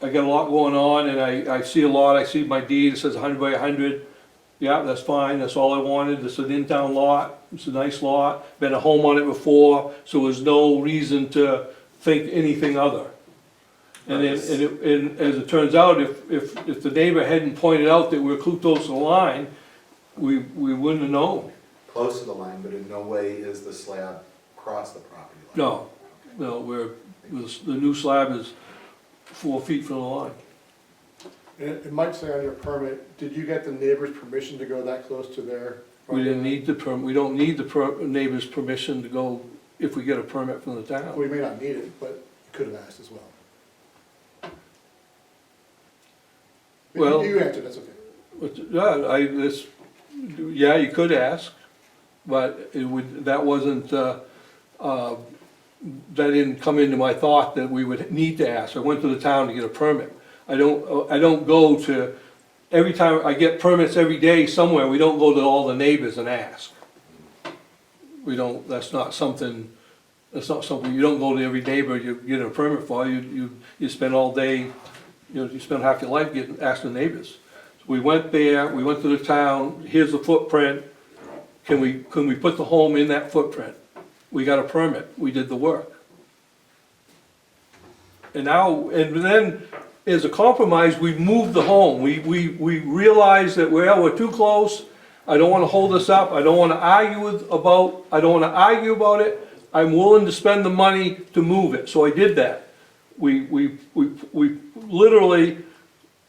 I got a lot going on, and I see a lot, I see my deed, it says 100 by 100. Yeah, that's fine, that's all I wanted, it's an in-town lot, it's a nice lot, been a home on it before, so there's no reason to think anything other. And as it turns out, if the neighbor hadn't pointed out that we were close to the line, we wouldn't have known. Close to the line, but in no way is the slab across the property line? No, the new slab is 4 feet from the line. And it might say on your permit, did you get the neighbor's permission to go that close to their? We didn't need we don't need the neighbor's permission to go if we get a permit from the town. We may not need it, but you could have asked as well. Well- You answered, that's okay. But, yeah, you could ask, but that wasn't, that didn't come into my thought that we would need to ask. I went to the town to get a permit. I don't go to, every time I get permits every day somewhere, we don't go to all the neighbors and ask. We don't, that's not something, you don't go to every neighbor you get a permit for, you spend all day, you spend half your life asking neighbors. So we went there, we went to the town, here's the footprint, can we put the home in that footprint? We got a permit, we did the work. And then, as a compromise, we moved the home. We realized that, well, we're too close. I don't wanna hold this up. I don't wanna argue about it. I'm willing to spend the money to move it, so I did that. We literally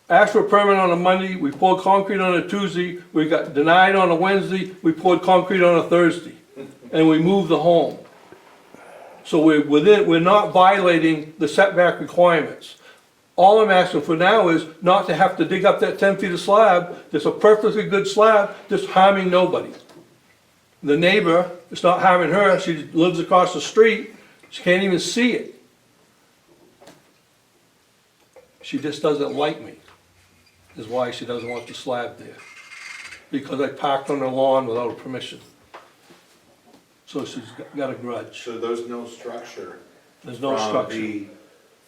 asked for a permit on a Monday, we poured concrete on a Tuesday, we got denied on a Wednesday, we poured concrete on a Thursday, and we moved the home. So we're not violating the setback requirements. All I'm asking for now is not to have to dig up that 10 feet of slab, that's a perfectly good slab, that's harming nobody. The neighbor, it's not harming her, she lives across the street, she can't even see it. She just doesn't like me, is why she doesn't want the slab there. Because I parked on her lawn without her permission. So she's got a grudge. So there's no structure There's no structure.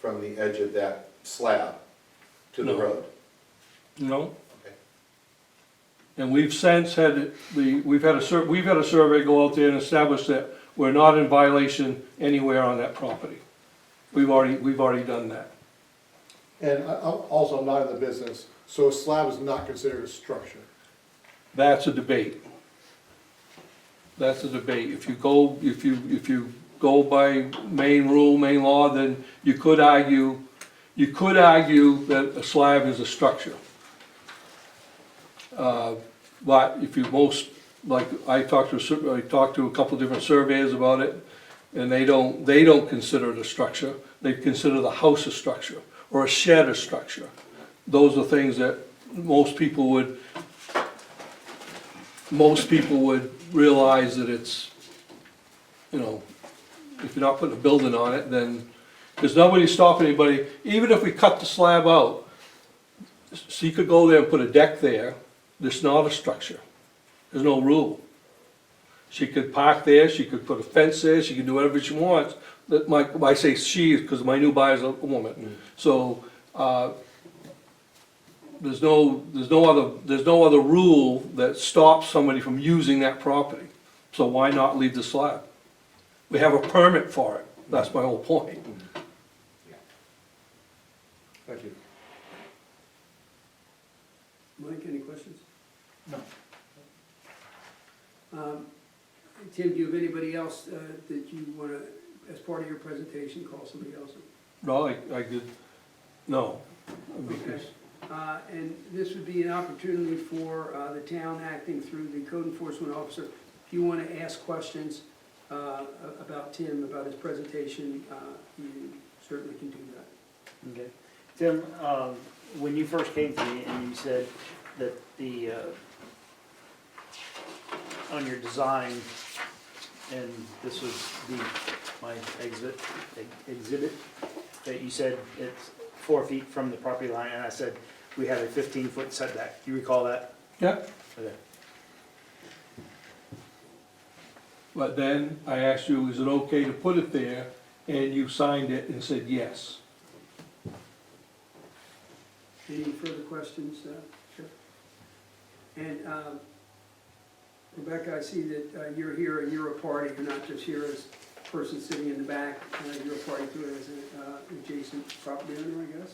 from the edge of that slab to the No. road? No? Okay. And we've since had, we've had a survey go out there and establish that we're not in violation anywhere on that property. We've already done that. And also, I'm not in the business, so a slab is not considered a structure. That's a debate. That's a debate. If you go by main rule, main law, then you could argue that a slab is a structure. But if you like, I talked to a couple different surveyors about it, and they don't consider it a structure. They consider the house a structure, or a shed a structure. Those are things that most people would realize that it's, you know, if you're not putting a building on it, then, there's nobody stopping anybody, even if we cut the slab out, so you could go there and put a deck there, there's not a structure, there's no rule. She could park there, she could put a fence there, she can do whatever she wants, that I say she, because my new buyer's a woman, so, there's no other rule that stops somebody from using that property, so why not leave the slab? We have a permit for it, that's my whole point. Thank you. Mike, any questions? No. Tim, do you have anybody else that you want to, as part of your presentation, call somebody else? No, I did, no. Okay. And this would be an opportunity for the town acting through the code enforcement officer. If you want to ask questions about Tim, about his presentation, you certainly can do that. Okay. Tim, when you first came to me and you said that on your design, and this was my exhibit, that you said it's 4 feet from the property line, and I said we have a 15-foot setback. Do you recall that? Yeah, Okay. but then I asked you, is it okay to put it there, and you signed it and said yes. Any further questions? Sure. And Rebecca, I see that you're here and you're a party. You're not just here as a person sitting in the back. You're a party to it as an adjacent property owner, I guess.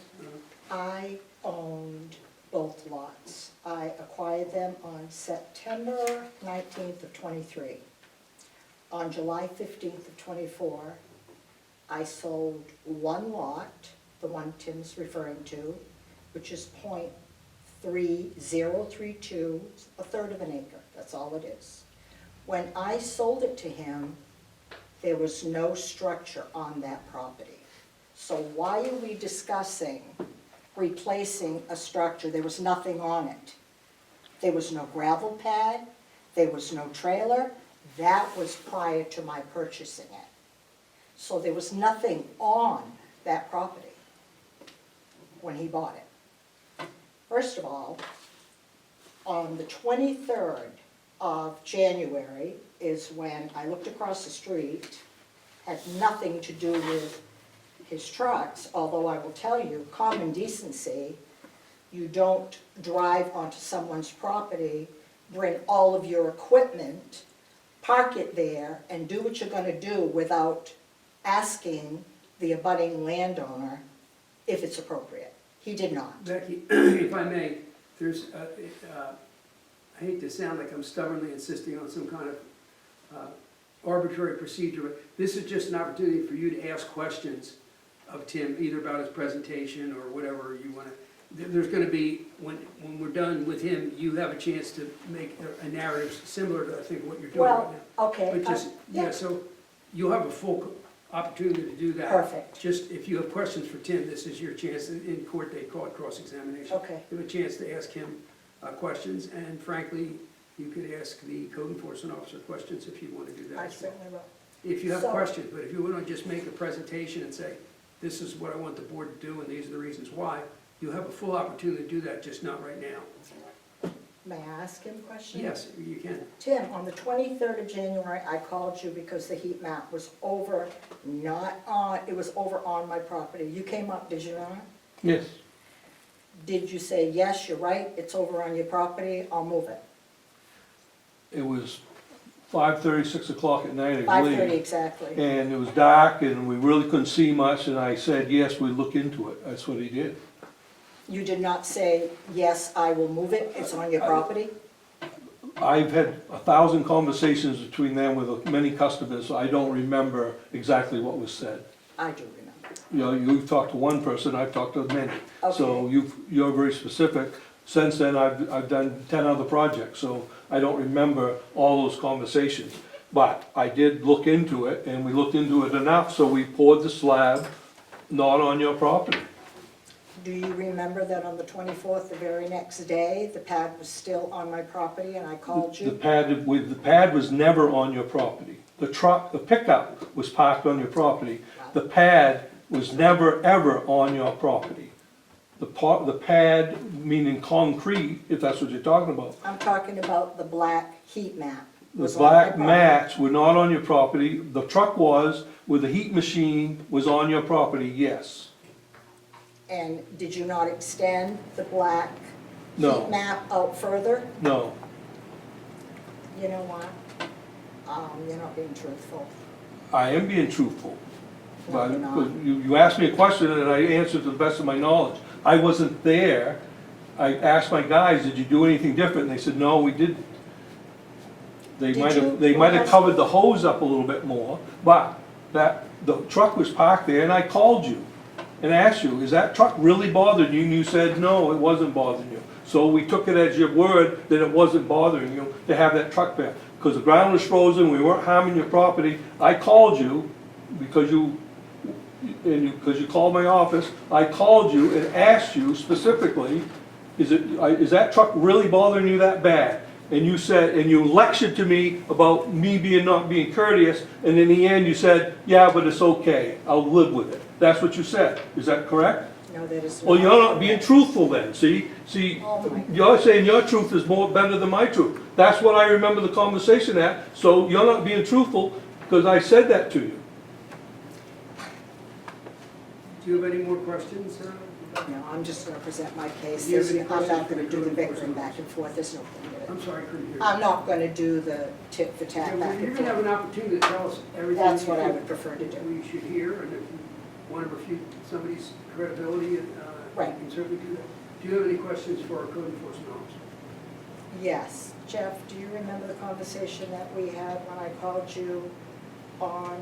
I owned both lots. I acquired them on September 19th of .23. On July 15th of '24, I sold one lot, the one Tim's referring to, which is .3032, a third of an acre, that's all it is. When I sold it to him, there was no structure on that property. So why are we discussing replacing a structure? There was nothing on it. There was no gravel pad, there was no trailer. That was prior to my purchasing it. So there was nothing on that property when he bought it. First of all, on the 23rd of January is when I looked across the street, had nothing to do with his trucks, although I will tell you, common decency, you don't drive onto someone's property, bring all of your equipment, park it there, and do what you're gonna do without asking the abutting landowner if it's appropriate. He did not. Becky, if I may, there's, I hate to sound like I'm stubbornly insisting on some kind of arbitrary procedure, but this is just an opportunity for you to ask questions of Tim, either about his presentation or whatever you want to. There's going to be, when we're done with him, you have a chance to make a narrative similar to, I think, what you're doing right Well, now. okay. But just, yeah, so you'll have a full opportunity to do that. Perfect. Just, if you have questions for Tim, this is your chance. In court, they call it cross-examination. Okay. You have a chance to ask him questions, and frankly, you could ask the code enforcement officer questions if you want to do that I as well. certainly will. If you have So- questions, but if you want to just make a presentation and say, this is what I want the board to do, and these are the reasons why, you'll have a full opportunity to do that, just not right now. May I ask him a question? Yes, you can. Tim, on the 23rd of January, I called you because the heat map was over, not on, it was over on my property. You came up, did you not? Yes. Did you say, yes, you're right, it's over on your property, I'll move it? It was 5:30, 6 o'clock at night, I believe. 5:30 exactly. And it was dark and we really couldn't see much, and I said, yes, we'd look into it. That's what he did. You did not say, yes, I will move it, it's on your property? I've had 1,000 conversations between them with many customers, so I don't remember exactly what was said. I do remember. You know, you've talked to one person, I've talked to many. So Okay. you're very specific. Since then, I've done 10 other projects, so I don't remember all those conversations. But I did look into it, and we looked into it enough, so we poured the slab not on your property. Do you remember that on the 24th, the very next day, the pad was still on my property and I called The you? pad was never on your property. The truck, the pickup was parked on your property. The pad was never, ever on your property. The pad, meaning concrete, if that's what you're talking about. I'm talking about the black heat map. The was on my black property. mats were not on your property. The truck was, with the heat machine, was on your property, yes. And did you not extend the black No. heat map out further? No. You know what? You're not being truthful. I am being truthful. No, But you're not. you asked me a question and I answered to the best of my knowledge. I wasn't there. I asked my guys, did you do anything different? And they said, no, we didn't. They Did might you- have, they might have what- covered the hose up a little bit more, but the truck was parked there and I called you and asked you, is that truck really bothering you? And you said, no, it wasn't bothering you. So we took it as your word that it wasn't bothering you to have that truck there. Because the ground was frozen, we weren't harming your property. I called you because you called my office. I called you and asked you specifically, is that truck really bothering you that bad? And you said, and you lectured to me about me not being courteous, and in the end you said, yeah, but it's okay, I'll live with it. That's what you said. Is that correct? No, that is. Well, you're not being truthful then, see? Oh my You're saying your truth is better than my truth. That's what I remember the conversation at, so you're not being truthful, because I said that to you. Do you have any more questions? No, I'm just gonna present my case. Do you have any I'm questions not for gonna the do the code bickering enforcement back and forth, there's no point in it. I'm sorry, I couldn't hear you. I'm not gonna do the tit for tat back You're and gonna have forth. an opportunity to tell us everything. That's what you I think would prefer to do. We should hear, and if you want to refute somebody's credibility, Right. you can certainly do that. Do you have any questions for our code enforcement officer? Yes, Jeff, do you remember the conversation that we had when I called you on,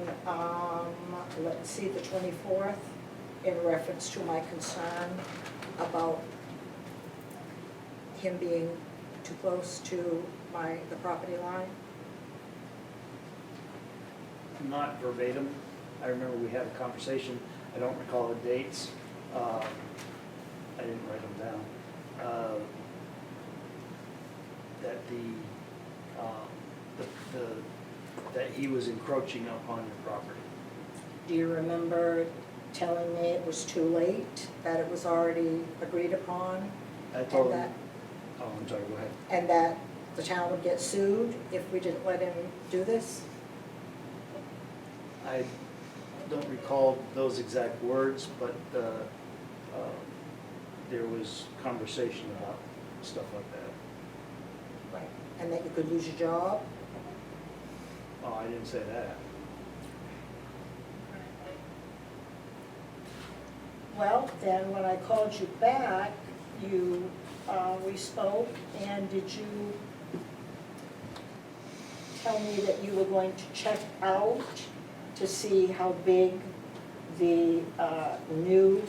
let's see, the 24th, in reference to my concern about him being too close to the property line? Not verbatim. I remember we had a conversation. I don't recall the dates. I didn't write them down. That that he was encroaching upon your property. Do you remember telling me it was too late, that it was already agreed upon? I told And him, that, oh, I'm sorry, go ahead. and that the town would get sued if we didn't let him do this? I don't recall those exact words, but there was conversation about stuff like that. Right. And that you could lose your job? Oh, I didn't say that. Well, then, when I called you back, we spoke, and did you tell me that you were going to check out to see how big the new,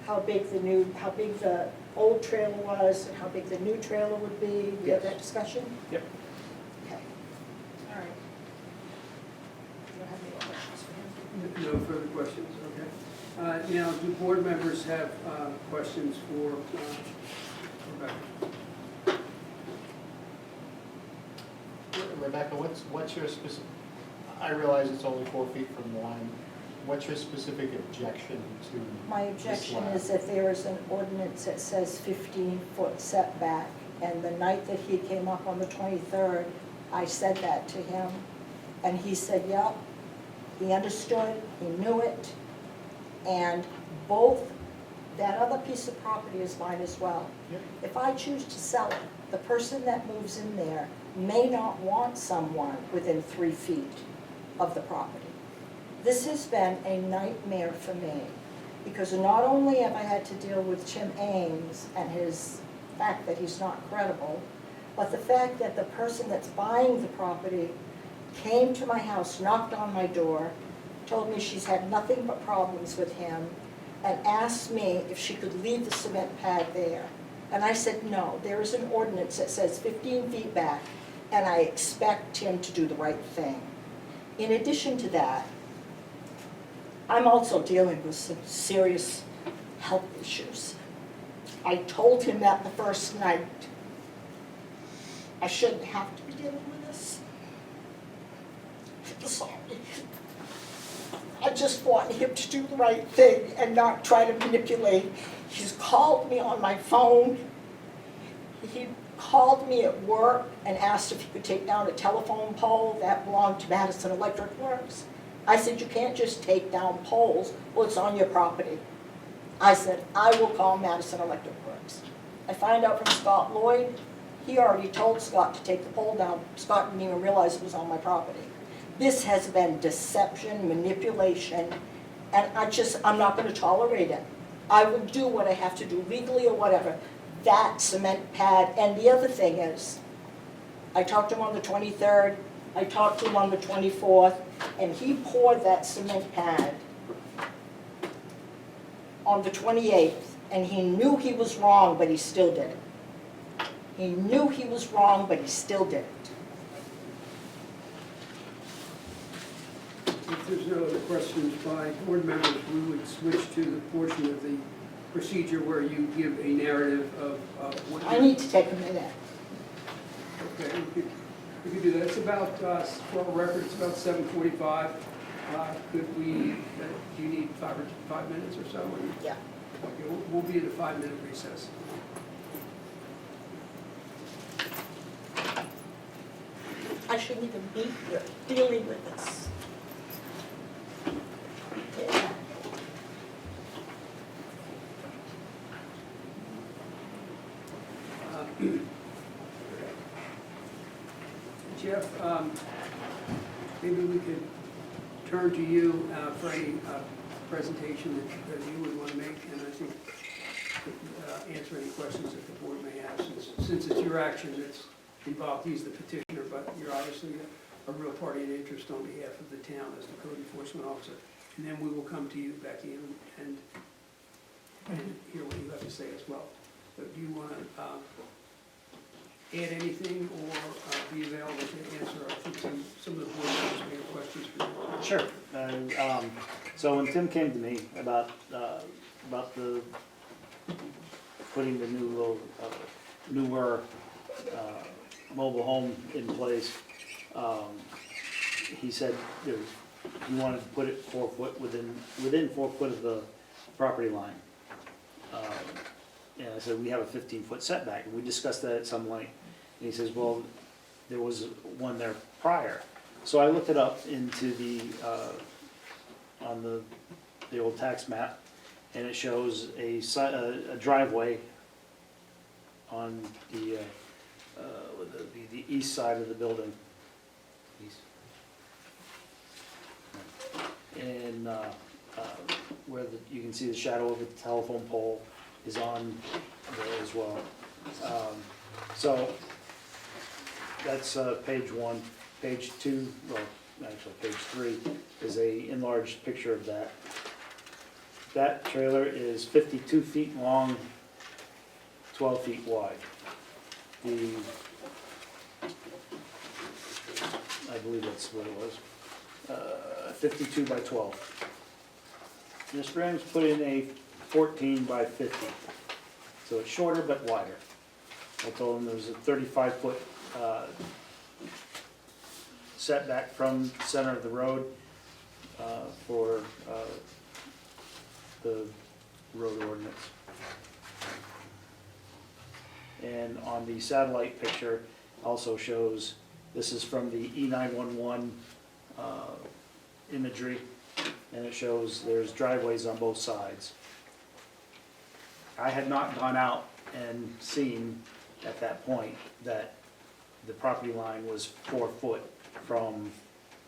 how big the old trailer was and how big the new trailer would be? We had that discussion? Yep. Okay. All right. You don't have any more questions for him? No further questions, okay. Now, do board members have questions for Rebecca? Rebecca, what's your specific, I realize it's only 4 feet from the line. What's your specific objection to My this objection slab? is that there is an ordinance that says 15-foot setback, and the night that he came up on the 23rd, I said that to him, and he said, yep, he understood, he knew it, and that other piece of property is mine as well. Yep. If I choose to sell it, the person that moves in there may not want someone within 3 feet of the property. This has been a nightmare for me, because not only have I had to deal with Tim Ames and his fact that he's not credible, but the fact that the person that's buying the property came to my house, knocked on my door, told me she's had nothing but problems with him, and asked me if she could leave the cement pad there. And I said, no, there is an ordinance that says 15 feet back, and I expect him to do the right thing. In addition to that, I'm also dealing with some serious health issues. I told him that the first night. I shouldn't have to be dealing with this. I'm sorry. I just want him to do the right thing and not try to manipulate. He's called me on my phone. He called me at work and asked if he could take down a telephone pole that belonged to Madison Electric Works. I said, you can't just take down poles. Well, it's on your property. I said, I will call Madison Electric Works. I find out from Scott Lloyd, he already told Scott to take the pole down. Scott didn't even realize it was on my property. This has been deception, manipulation, and I'm not gonna tolerate it. I will do what I have to do legally or whatever. That cement pad, and the other thing is, I talked to him on the 23rd, I talked to him on the 24th, and he poured that cement pad on the 28th, and he knew he was wrong, but he still did it. He knew he was wrong, but he still did it. If there's no other questions by board members, we would switch to the portion of the procedure where you give a narrative of what. I need to take a minute. Okay, we could do that. It's about, for our record, it's about 7:45. Could we, do you need 5 minutes or so? Yeah. Okay, we'll be in a 5-minute recess. I shouldn't even be here dealing with this. Yeah. Jeff, maybe we could turn to you for any presentation that you would want to make, and I think answer any questions that the board may have, since it's your action that's involved. He's the petitioner, but you're obviously a real party in interest on behalf of the town as the code enforcement officer. And then we will come to you, Becky, and hear what you have to say as well. But do you want to add anything or be available to answer, I think, some of the board members may have questions for you? Sure. So when Tim came to me about the, putting the new little, newer mobile home in place, he said he wanted to put it 4 foot within 4 foot of the property line. And I said, we have a 15-foot setback, and we discussed that at some length. And he says, well, there was one there prior. So I looked it up into on the old tax map, and it shows a driveway on the east side of the building. East. And where you can see the shadow of the telephone pole is on there as well. So that's page 1. Page 2, well, actually page 3 is a enlarged picture of that. That trailer is 52 feet long, 12 feet wide. I believe that's what it was, 52 by 12. Mr. Rams put in a 14 by 50, so it's shorter but wider. I told him there was a 35-foot setback from the center of the road for the road ordinance. And on the satellite picture also shows, this is from the E911 imagery, and it shows there's driveways on both sides. I had not gone out and seen at that point that the property line was 4 foot from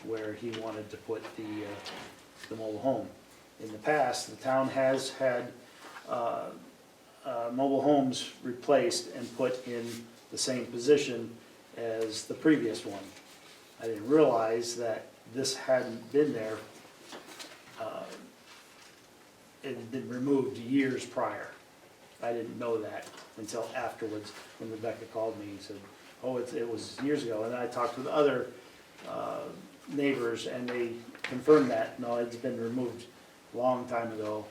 where he wanted to put the mobile home. In the past, the town has had mobile homes replaced and put in the same position as the previous one. I didn't realize that this hadn't been there. It had been removed years prior. I didn't know that until afterwards when Rebecca called me and said, oh, it was years ago. And then I talked with other neighbors and they confirmed that, no, it's been removed a long time ago.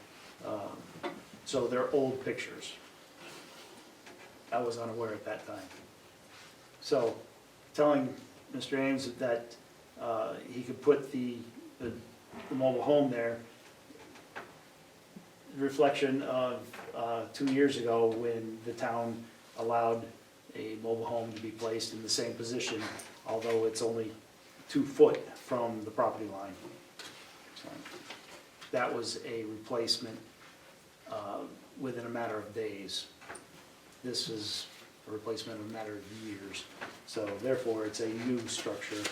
So they're old pictures. I was unaware at that time. So telling Mr. Ames that he could put the mobile home there, reflection of 2 years ago when the town allowed a mobile home to be placed in the same position, although it's only 2 foot from the property line. So that was a replacement within a matter of days. This is a replacement in a matter of years. So therefore, it's a new structure,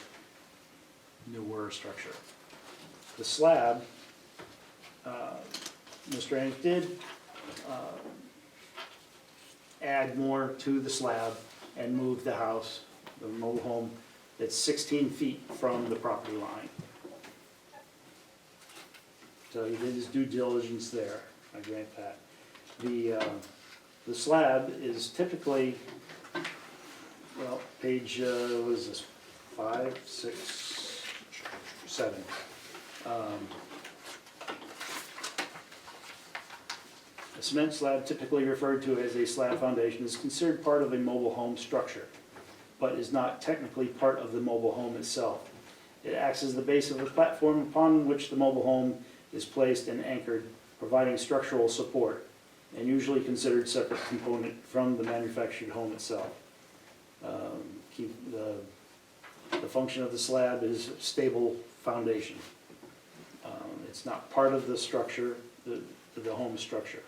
newer structure. The slab, Mr. Ames did add more to the slab and move the house, the mobile home, that's 16 feet from the property line. So he did his due diligence there, I grant that. The slab is typically, well, page, what is this, 5, 6, 7. A cement slab, typically referred to as a slab foundation, is considered part of a mobile home structure, but is not technically part of the mobile home itself. It acts as the base of the platform upon which the mobile home is placed and anchored, providing structural support, and usually considered separate component from the manufactured home itself. The function of the slab is stable foundation. It's not part of the structure, the home structure.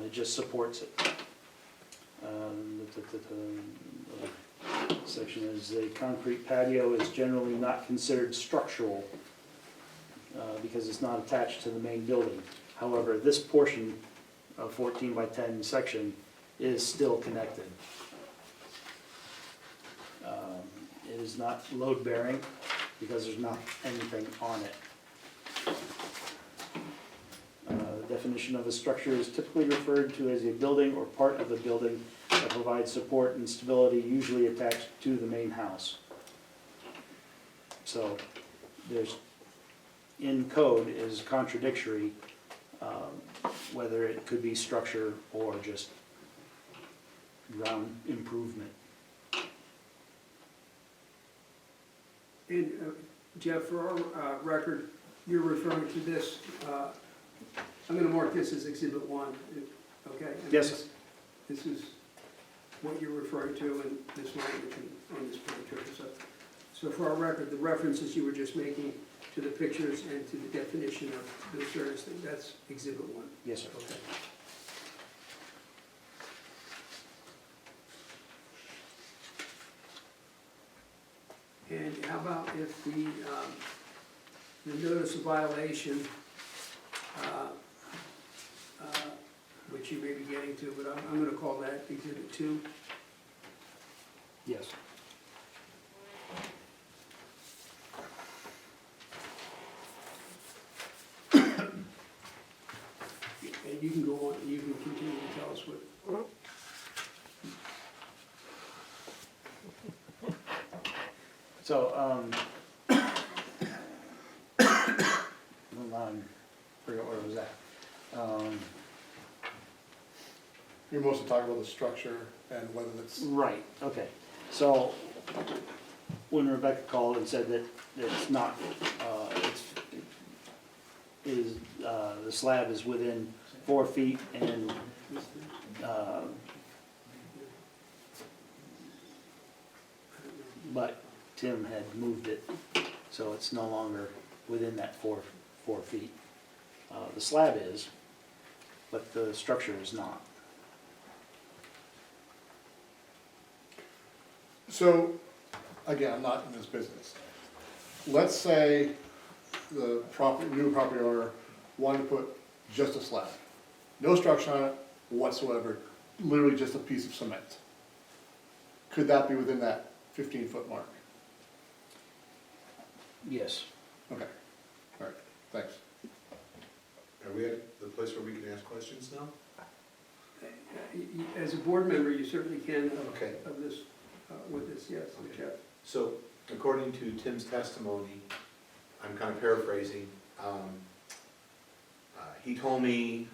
It just supports it. Section is a concrete patio is generally not considered structural because it's not attached to the main building. However, this portion of 14 by 10 section is still connected. It is not load bearing because there's not anything on it. The definition of a structure is typically referred to as a building or part of the building that provides support and stability, usually attached to the main house. So there's, in code is contradictory, whether it could be structure or just ground improvement. And Jeff, for our record, you're referring to this, I'm gonna mark this as Exhibit 1, okay? And Yes. This is what you're referring to in this language on this picture. So for our record, the references you were just making to the pictures and to the definition of the various things, that's Exhibit 1. Yes, sir. Okay. And how about if the notice of violation, which you may be getting to, but I'm gonna call that Exhibit 2. Yes. And you can go on, you can continue to tell us what, So, hold on, forgot where it was at. You're mostly talking about the structure and whether it's, Right, okay. So, when Rebecca called and said that it's not, the slab is within 4 feet and, but Tim had moved it, so it's no longer within that four feet. The slab is, but the structure is not. so, again, I'm not in this business. Let's say the new property owner wanted to put just a slab. No structure on it whatsoever, literally just a piece of cement. Could that be within that 15-foot mark? Yes. Okay, all right, thanks. Are we at the place where we can ask questions now? as a board member, you certainly can Okay. of this, with this, yes, Okay. Jeff. So, according to Tim's testimony, I'm kind of paraphrasing, he told me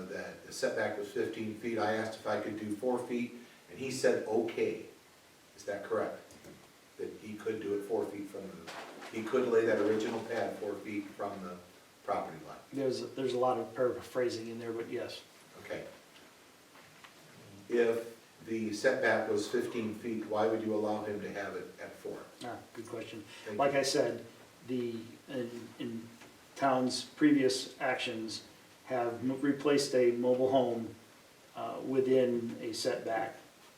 that the setback was 15 feet. I asked if I could do 4 feet, and he said, okay. Is that correct? That he could do it 4 feet from the, he could lay that original pad 4 feet from the property line? There's a lot of paraphrasing in there, but yes. Okay. If the setback was 15 feet, why would you allow him to have it at 4? Good question. Thank Like you. I said, in town's previous actions have replaced a mobile home within a setback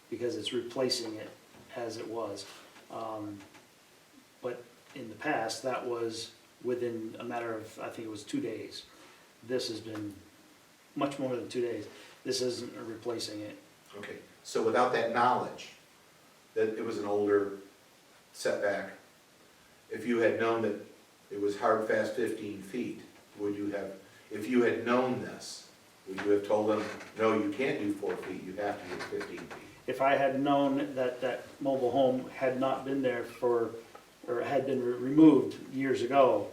because it's replacing it as it was. But in the past, that was within a matter of, I think it was 2 days. This has been much more than 2 days. This isn't replacing it. Okay, so without that knowledge, that it was an older setback, if you had known that it was hard, fast 15 feet, would you have, if you had known this, would you have told them, no, you can't do 4 feet, you have to do 15 feet? If I had known that that mobile home had not been there for, or had been removed years ago,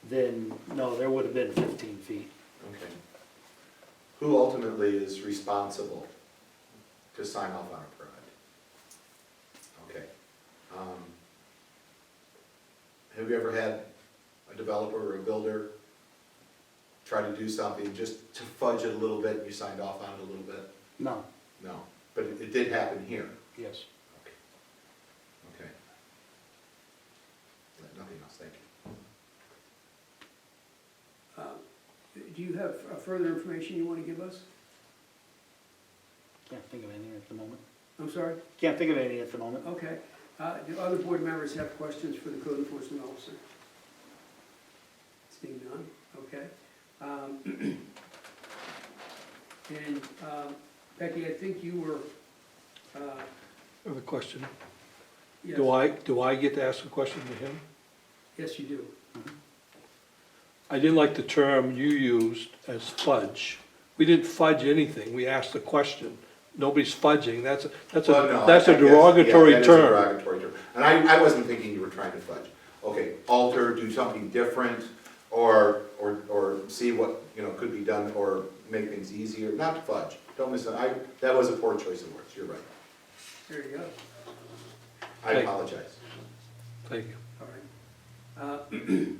then no, there would have been 15 feet. Okay. Who ultimately is responsible to sign off on a permit? Okay. Have you ever had a developer or a builder try to do something just to fudge it a little bit and you signed off on it a little bit? No, No, but it did happen here. yes. Okay. Okay. Nothing else, thank you. Do you have further information you want to give us? Can't think of anything at the moment. I'm sorry? Can't think of anything at the moment. Okay. Do other board members have questions for the code enforcement officer? Seeing none, okay. And Becky, I think you were, I have a question. yes, Do I get to ask a question to him? yes, you do. I didn't like the term you used as fudge. We didn't fudge anything, we asked a question. Nobody's fudging, that's Well, no, a I guess, derogatory yeah, that is a term. derogatory term. And I wasn't thinking you were trying to fudge. Okay, alter, do something different, or see what, could be done, or make things easier, not fudge. Don't that was a poor choice of words, you're right. There you go. I Thank you. apologize. Thank you. All right.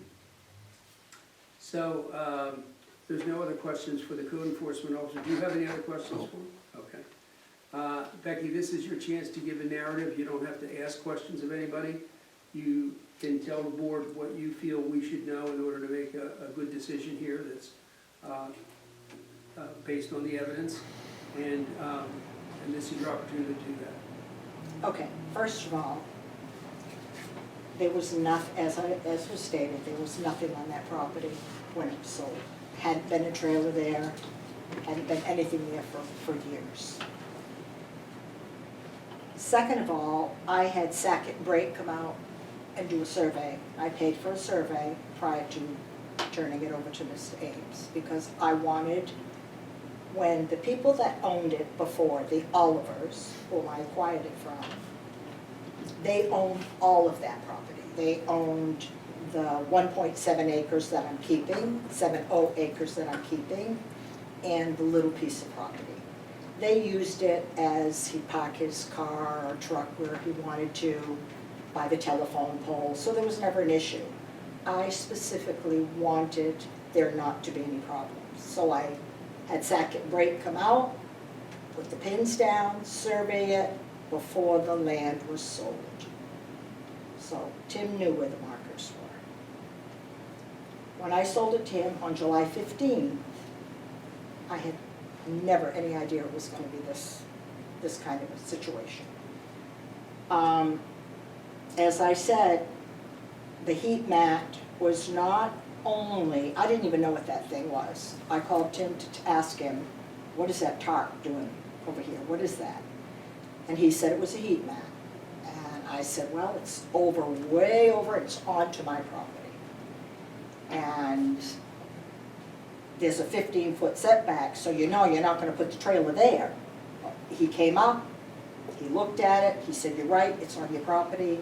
So, there's no other questions for the code enforcement officer. Do you have any other questions for him? Okay. Becky, this is your chance to give a narrative. You don't have to ask questions of anybody. You can tell the board what you feel we should know in order to make a good decision here that's based on the evidence. And this is your opportunity to do that. Okay, first of all, there was nothing, as was stated, there was nothing on that property when it was sold. Hadn't been a trailer there, hadn't been anything there for years. Second of all, I had Sackett Break come out and do a survey. I paid for a survey prior to turning it over to Mr. Ames, because I wanted, when the people that owned it before, the Olivers, whom I acquired it from, they owned all of that property. They owned the 1.7 acres that I'm keeping, 7.0 acres that I'm keeping, and the little piece of property. They used it as he'd park his car or truck where he wanted to, by the telephone pole, so there was never an issue. I specifically wanted there not to be any problems. So I had Sackett Break come out, put the pins down, survey it before the land was sold. So Tim knew where the markers were. When I sold it to him on July 15th, I had never any idea it was going to be this kind of a situation. As I said, the heat mat was not only, I didn't even know what that thing was. I called Tim to ask him, what is that tarp doing over here? What is that? And he said it was a heat mat. And I said, well, it's over, way over, it's onto my property. And there's a 15-foot setback, so you know you're not gonna put the trailer there. He came up, he looked at it, he said, you're right, it's on your property.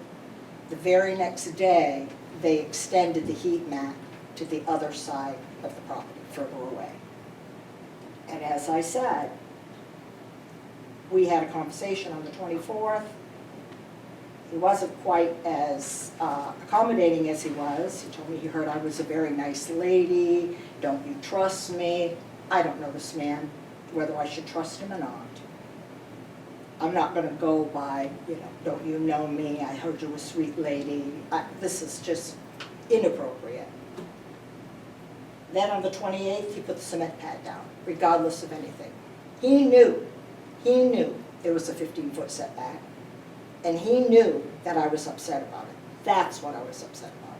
The very next day, they extended the heat mat to the other side of the property, further away. And as I said, we had a conversation on the 24th. He wasn't quite as accommodating as he was. He told me he heard I was a very nice lady. Don't you trust me? I don't know this man, whether I should trust him or not. I'm not going to go by, don't you know me? I heard you were a sweet lady. This is just inappropriate. Then on the 28th, he put the cement pad down, regardless of anything. He knew there was a 15-foot setback, and he knew that I was upset about it. That's what I was upset about.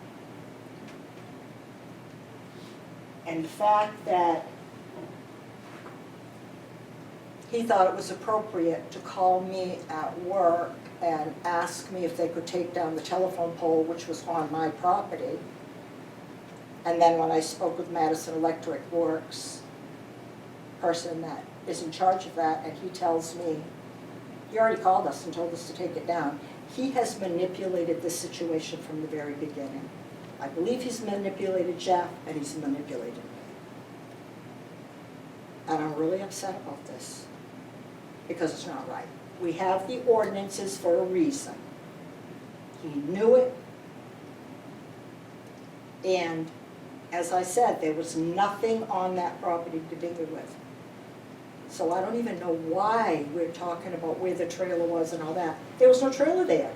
And the fact that he thought it was appropriate to call me at work and ask me if they could take down the telephone pole, which was on my property. And then when I spoke with Madison Electric Works, person that is in charge of that, and he tells me, he already called us and told us to take it down. He has manipulated this situation from the very beginning. I believe he's manipulated Jeff, and he's manipulated me. And I'm really upset about this, because it's not right. We have the ordinances for a reason. He knew it, and as I said, there was nothing on that property to begin with. So I don't even know why we're talking about where the trailer was and all that. There was no trailer there.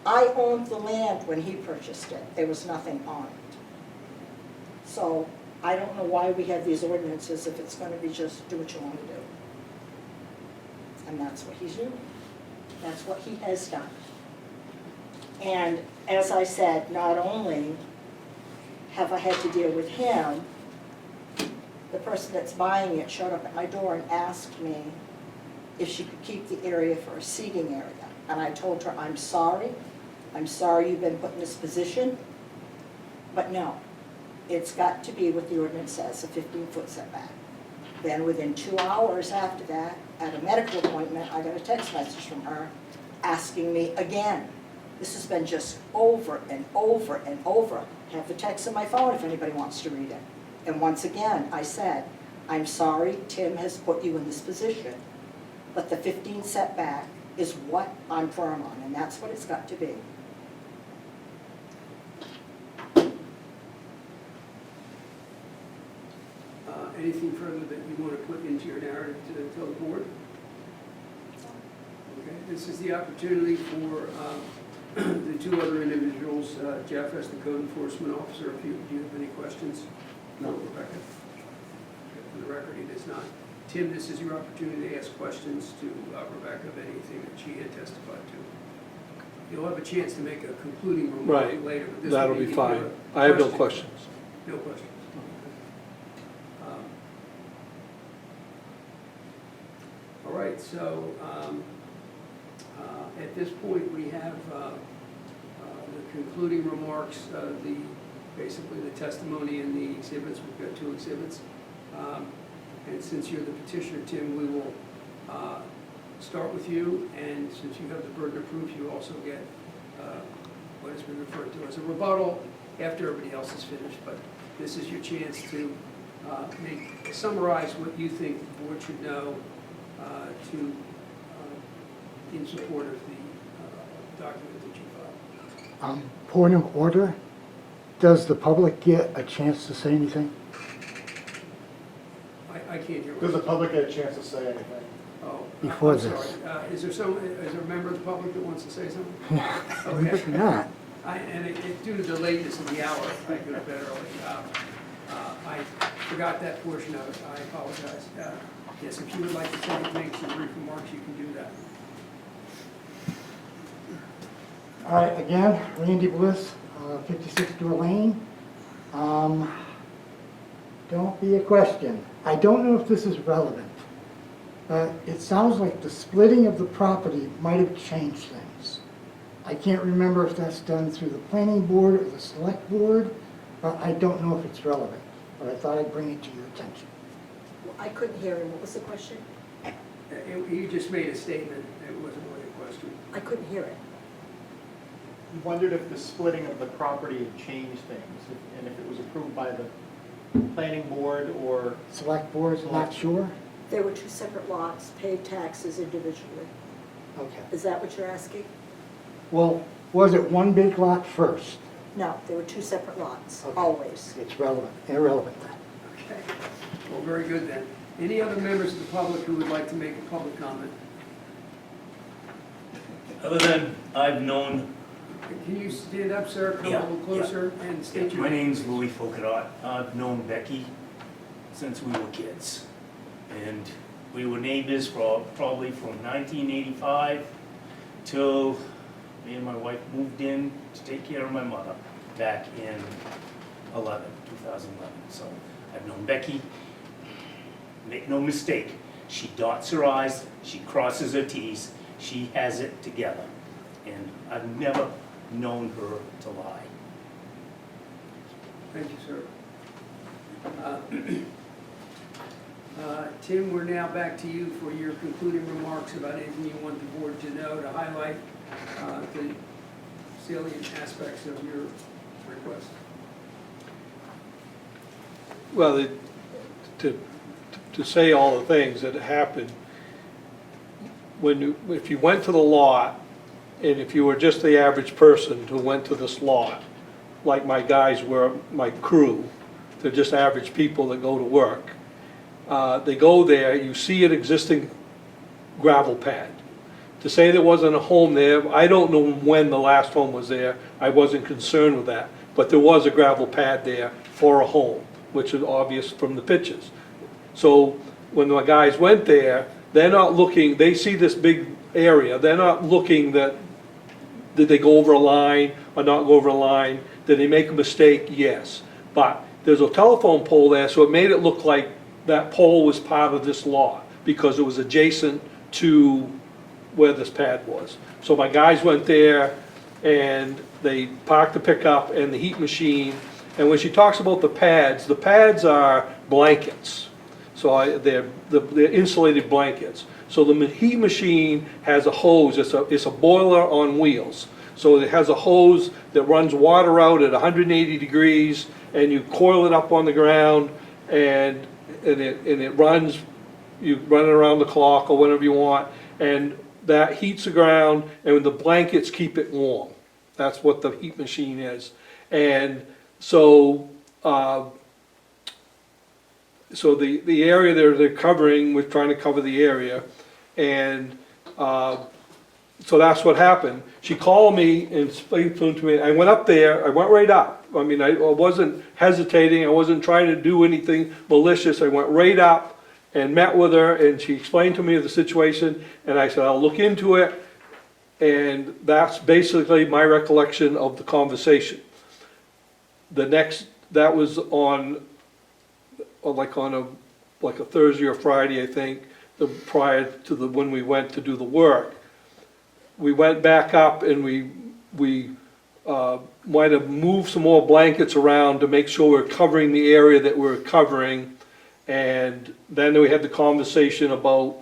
I owned the land when he purchased it. There was nothing on it. So I don't know why we have these ordinances if it's going to be just do what you want to do. And that's what he's doing. That's what he has done. And as I said, not only have I had to deal with him, the person that's buying it showed up at my door and asked me if she could keep the area for a seating area. And I told her, I'm sorry you've been put in this position, but no, it's got to be what the ordinance says, a 15-foot setback. Then within 2 hours after that, at a medical appointment, I got a text message from her asking me again. This has been just over and over and over. I have the text on my phone if anybody wants to read it. And once again, I said, I'm sorry Tim has put you in this position, but the 15 setback is what I'm firm on, and that's what it's got to be. Anything further that you want to put into your narrative to tell the board? Okay, this is the opportunity for the two other individuals, Jeff as the code enforcement officer, if you, do you have any questions? No. Rebecca? Okay, for the record, he does not. Tim, this is your opportunity to ask questions to Rebecca of anything that she had testified to. you'll have a chance to make a concluding remark Right. later. but this That'll will be your fine. I have no question. questions. No questions. All right, so at this point, we have the concluding remarks, basically the testimony and the exhibits. We've got 2 exhibits. And since you're the petitioner, Tim, we will start with you. And since you have the burden of proof, you also get what has been referred to as a rebuttal after everybody else is finished. But this is your chance to summarize what you think the board should know in support of the document that you filed. Point of order, does the public get a chance to say anything? I can't hear. Does the public get a chance to say anything? Oh, Before I'm sorry. this? Is there a member of the public that wants to say something? Believe it or not. Due to the lateness of the hour, I could have been early. I forgot that portion of it. I apologize. Yes, if you would like to make some brief remarks, you can do that. All right, again, Randy Bliss, 56 Door Lane. Don't be a question. I don't know if this is relevant, but it sounds like the splitting of the property might have changed things. I can't remember if that's done through the planning board or the select board, but I don't know if it's relevant. But I thought I'd bring it to your attention. I couldn't hear him. What was the question? You just made a statement. It wasn't really a question. I couldn't hear it. You wondered if the splitting of the property had changed things, and if it was approved by the planning board or... Select board's not sure? There were 2 separate lots, paid taxes individually. Okay. Is that what you're asking? Well, was it one big lot first? No, there were 2 separate lots, Okay. always. It's relevant, irrelevant then. Okay. Well, very good then. Any other members of the public who would like to make a public comment? Other than I've known, Can you stand up, sir, come a Yeah, little closer and state your my name? name's Louis Fogadot. I've known Becky since we were kids. And we were neighbors for probably from 1985 till me and my wife moved in to take care of my mother back in 2011. So I've known Becky. Make no mistake, she dots her i's, she crosses her t's, she has it together. And I've never known her to lie. Thank you, sir. Tim, we're now back to you for your concluding remarks about anything you want the board to know, to highlight the salient aspects of your request. Well, to say all the things that happened, if you went to the lot, and if you were just the average person who went to this lot, like my guys were, my crew, they're just average people that go to work. They go there, you see an existing gravel pad. To say there wasn't a home there, I don't know when the last home was there, I wasn't concerned with that. But there was a gravel pad there for a home, which is obvious from the pictures. So when my guys went there, they're not looking, they see this big area, they're not looking that, did they go over a line or not go over a line? Did they make a mistake? Yes. But there's a telephone pole there, so it made it look like that pole was part of this lot because it was adjacent to where this pad was. So my guys went there and they parked the pickup and the heat machine. And when she talks about the pads are blankets. So they're insulated blankets. So the heat machine has a hose, it's a boiler on wheels. So it has a hose that runs water out at 180 degrees and you coil it up on the ground and it runs, you run it around the clock or whatever you want, and that heats the ground and the blankets keep it warm. That's what the heat machine is. And so the area they're covering, we're trying to cover the area, and so that's what happened. She called me and explained to me. I went up there. I went right up. I mean, I wasn't hesitating. I wasn't trying to do anything malicious. I went right up and met with her, and she explained to me the situation. And I said, I'll look into it. And that's basically my recollection of the conversation. That was on a Thursday or Friday, I think, prior to when we went to do the work. We went back up and we might have moved some more blankets around to make sure we're covering the area that we're covering. And then we had the conversation about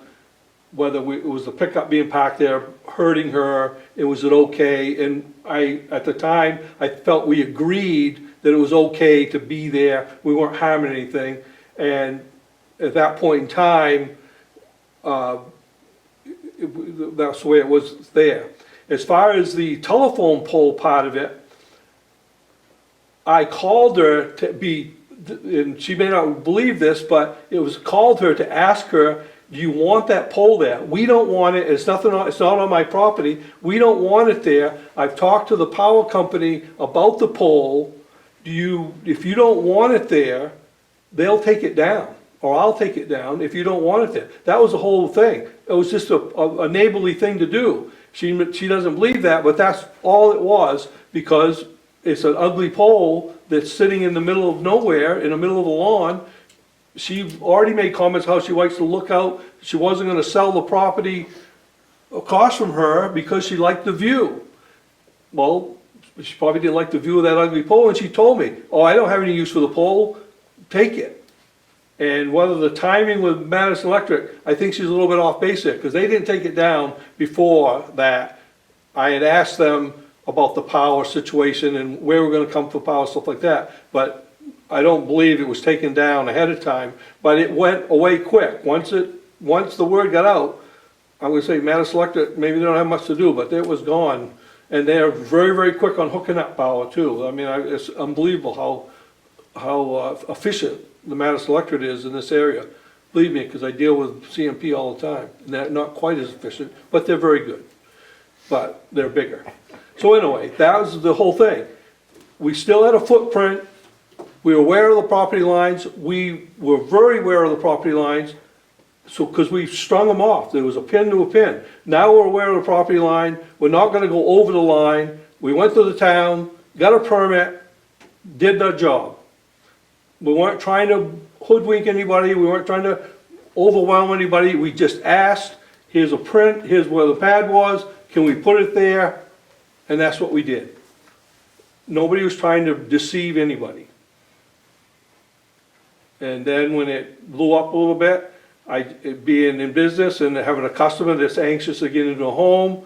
whether it was the pickup being parked there hurting her, and was it okay? And at the time, I felt we agreed that it was okay to be there, we weren't harming anything. And at that point in time, that's the way it was there. As far as the telephone pole part of it, I called her to be, and she may not believe this, but it was called her to ask her, do you want that pole there? We don't want it, it's not on my property, we don't want it there. I've talked to the power company about the pole. If you don't want it there, they'll take it down, or I'll take it down if you don't want it there. That was the whole thing. It was just a neighborly thing to do. She doesn't believe that, but that's all it was, because it's an ugly pole that's sitting in the middle of nowhere, in the middle of the lawn. She already made comments how she likes to look out. She wasn't gonna sell the property across from her because she liked the view. Well, she probably didn't like the view of that ugly pole, and she told me, oh, I don't have any use for the pole, take it. And whether the timing with Madison Electric, I think she's a little bit off base there, because they didn't take it down before that. I had asked them about the power situation and where we're gonna come for power, stuff like that, but I don't believe it was taken down ahead of time, but it went away quick. Once the word got out, I would say Madison Electric, maybe they don't have much to do, but it was gone. And they're very, very quick on hooking up power too. I mean, it's unbelievable how efficient the Madison Electric is in this area. Believe me, because I deal with CMP all the time. And they're not quite as efficient, but they're very good. But they're bigger. So anyway, that was the whole thing. We still had a footprint. We were aware of the property lines. We were very aware of the property lines. So, because we strung them off, there was a pin to a pin. Now we're aware of the property line, we're not gonna go over the line. We went to the town, got a permit, did the job. We weren't trying to hoodwink anybody, we weren't trying to overwhelm anybody, we just asked, here's a print, here's where the pad was, can we put it there? And that's what we did. Nobody was trying to deceive anybody. And then when it blew up a little bit, being in business and having a customer that's anxious to get into a home,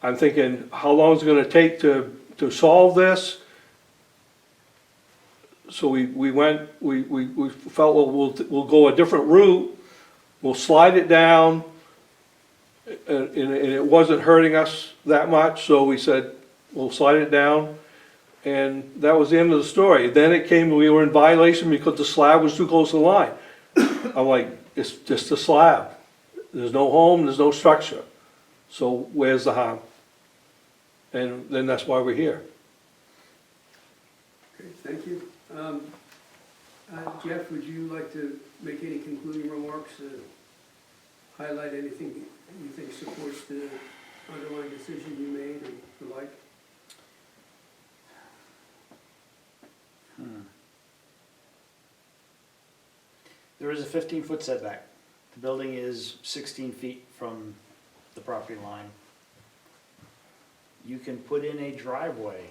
I'm thinking, how long is it gonna take to solve this? So we felt, well, we'll go a different route, we'll slide it down, and it wasn't hurting us that much, so we said, we'll slide it down. And that was the end of the story. Then it came, we were in violation because the slab was too close to the line. I'm like, it's just a slab. There's no home, there's no structure. So where's the harm? And then that's why we're here. Okay, thank you. Jeff, would you like to make any concluding remarks, highlight anything you think supports the underlying decision you made or the like? There is a 15-foot setback. The building is 16 feet from the property line. You can put in a driveway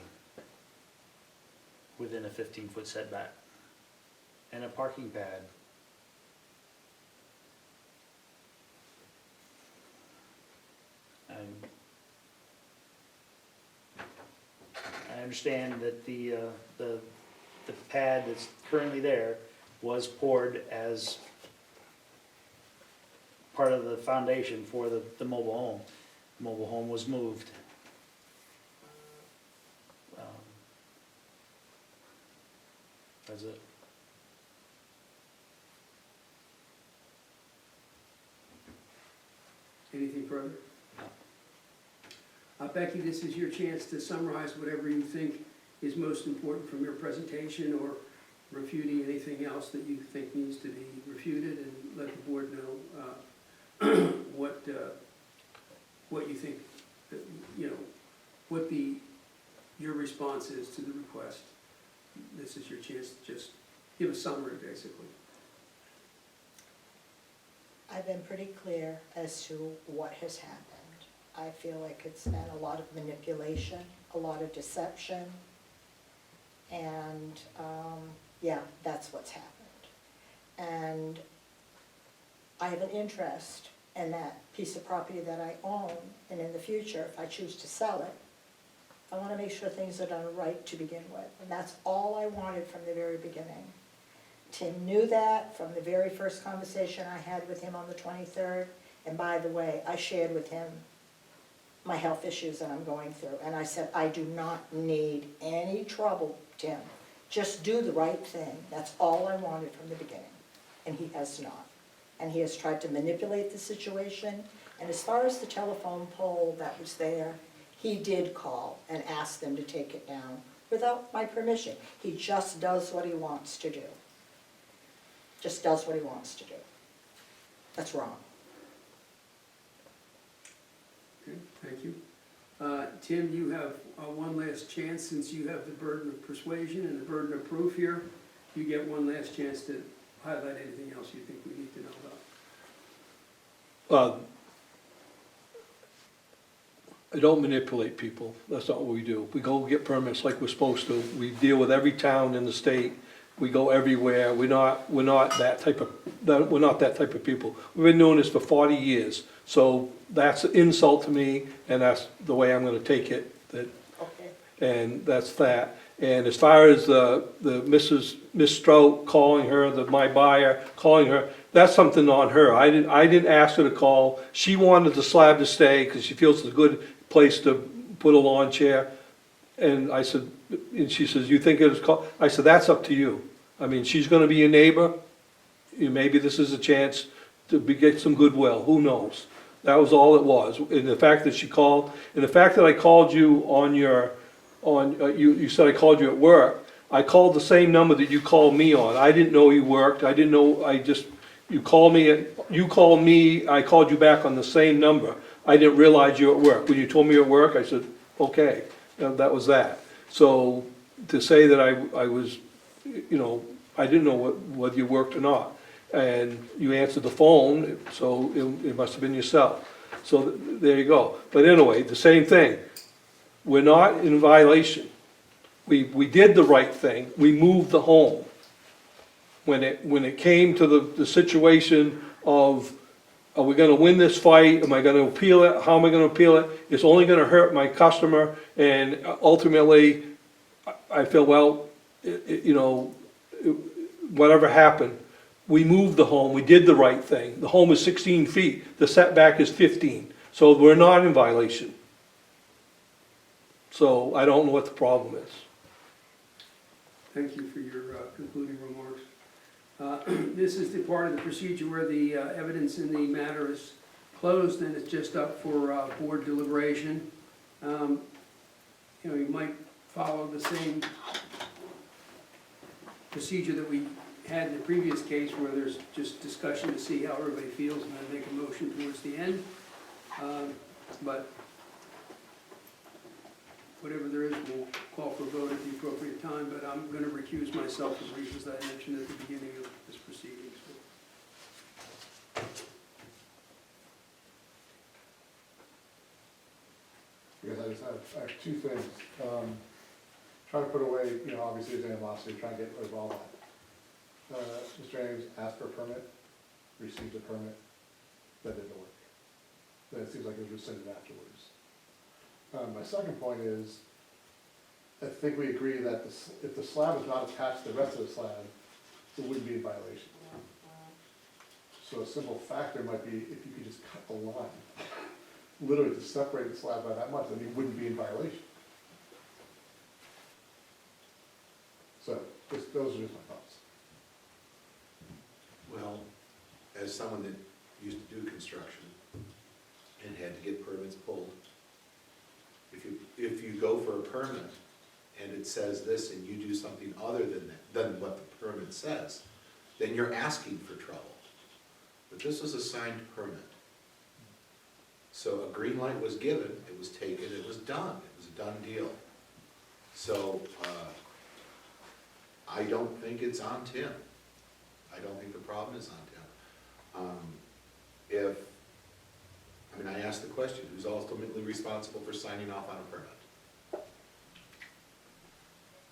within a 15-foot setback and a parking pad. I understand that the pad that's currently there was poured as part of the foundation for the mobile home. The mobile home was moved. That's it. Anything further? Becky, this is your chance to summarize whatever you think is most important from your presentation, or refuting anything else that you think needs to be refuted, and let the board know what you think what your response is to the request. This is your chance to just give a summary, basically. I've been pretty clear as to what has happened. I feel like it's been a lot of manipulation, a lot of deception, and, yeah, that's what's happened. And I have an interest in that piece of property that I own, and in the future, if I choose to sell it, I want to make sure things are done right to begin with. And that's all I wanted from the very beginning. Tim knew that from the very first conversation I had with him on the 23rd. And by the way, I shared with him my health issues that I'm going through. And I said, I do not need any trouble, Tim. Just do the right thing. That's all I wanted from the beginning. And he has not. And he has tried to manipulate the situation. And as far as the telephone pole that was there, he did call and ask them to take it down without my permission. He just does what he wants to do. Just does what he wants to do. That's wrong. Okay, thank you. Tim, you have one last chance, since you have the burden of persuasion and the burden of proof here. You get one last chance to highlight anything else you think we need to know about. I don't manipulate people, that's not what we do. We go get permits like we're supposed to. We deal with every town in the state. We go everywhere. We're not that type of people. We've been doing this for 40 years. So that's an insult to me, and that's the way I'm gonna take it. Okay. And that's that. And as far as the Miss Strout calling her, my buyer calling her, that's something on her. I didn't ask her to call. She wanted the slab to stay because she feels it's a good place to put a lawn chair. And I said, and she says, you think it was called? I said, that's up to you. I mean, she's gonna be your neighbor. Maybe this is a chance to get some goodwill, who knows? That was all it was. And the fact that she called, and the fact that I called you on your, you said I called you at work. I called the same number that you called me on. I didn't know you worked. I didn't know, you called me, I called you back on the same number. I didn't realize you were at work. When you told me you were at work, I said, okay, that was that. So to say that I was, I didn't know whether you worked or not. And you answered the phone, so it must have been yourself. So there you go. But anyway, the same thing. We're not in violation. We did the right thing. We moved the home. When it came to the situation of, are we gonna win this fight? Am I gonna appeal it? How am I gonna appeal it? It's only gonna hurt my customer, and ultimately, I feel, well, whatever happened, we moved the home, we did the right thing. The home is 16 feet, the setback is 15, so we're not in violation. So I don't know what the problem is. Thank you for your concluding remarks. This is the part of the procedure where the evidence in the matter is closed and it's just up for board deliberation. You might follow the same procedure that we had in the previous case, where there's just discussion to see how everybody feels and then make a motion towards the end. But whatever there is, we'll call for a vote at the appropriate time, but I'm going to recuse myself for the reasons that I mentioned at the beginning of this proceeding. Because I have two things. Trying to put away, obviously there's animosity, trying to get rid of all that. Mr. James asked for a permit, received a permit, that didn't work. Then it seems like it was rescinded afterwards. My second point is, I think we agree that if the slab is not attached to the rest of the slab, it wouldn't be in violation. So a simple factor might be if you could just cut the line, literally to separate the slab by that much, then it wouldn't be in violation. So those are just my thoughts. Well, as someone that used to do construction and had to get permits pulled, if you go for a permit and it says this and you do something other than what the permit says, then you're asking for trouble. But this is a signed permit. So a green light was given, it was taken, it was done, it was a done deal. So, I don't think it's on Tim. I don't think the problem is on Tim. I asked the question, who's ultimately responsible for signing off on a permit?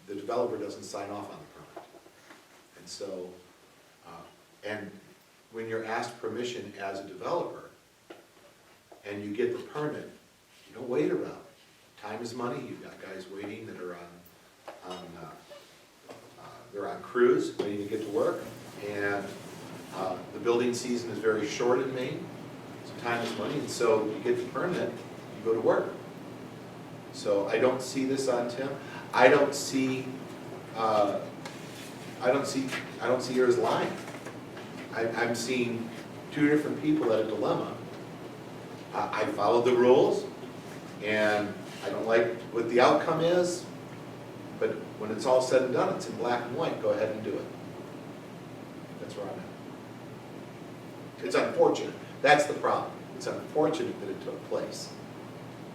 The developer doesn't sign off on the permit. And so, and when you're asked permission as a developer, and you get the permit, you don't wait around. Time is money, you've got guys waiting that are they're on crews, waiting to get to work, and the building season is very short in Maine, so time is money, and so you get the permit, you go to work. So I don't see this on Tim. I don't see yours lying. I'm seeing two different people at a dilemma. I followed the rules, and I don't like what the outcome is, but when it's all said and done, it's in black and white, go ahead and do it. That's where I'm at. It's unfortunate, that's the problem. It's unfortunate that it took place.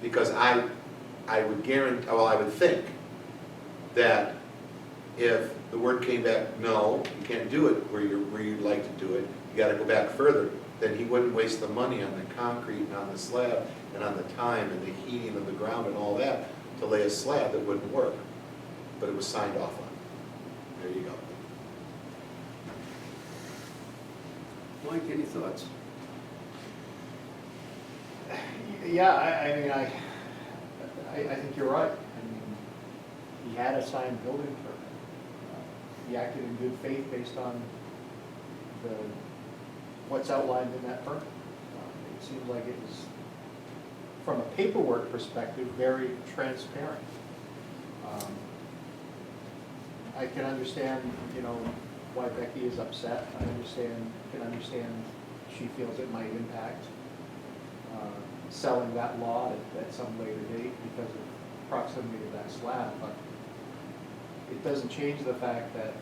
Because I would guarantee, well, I would think that if the word came back, no, you can't do it where you'd like to do it, you gotta go back further, then he wouldn't waste the money on the concrete and on the slab and on the time and the heating of the ground and all that to lay a slab that wouldn't work. But it was signed off on. There you go. Mike, any thoughts? Yeah, I think you're right. I mean, he had a signed building permit. He acted in good faith based on what's outlined in that permit. It seemed like it was, from a paperwork perspective, very transparent. I can understand, why Becky is upset. I can understand she feels it might impact selling that lot at some later date because of proximity to that slab, but it doesn't change the fact that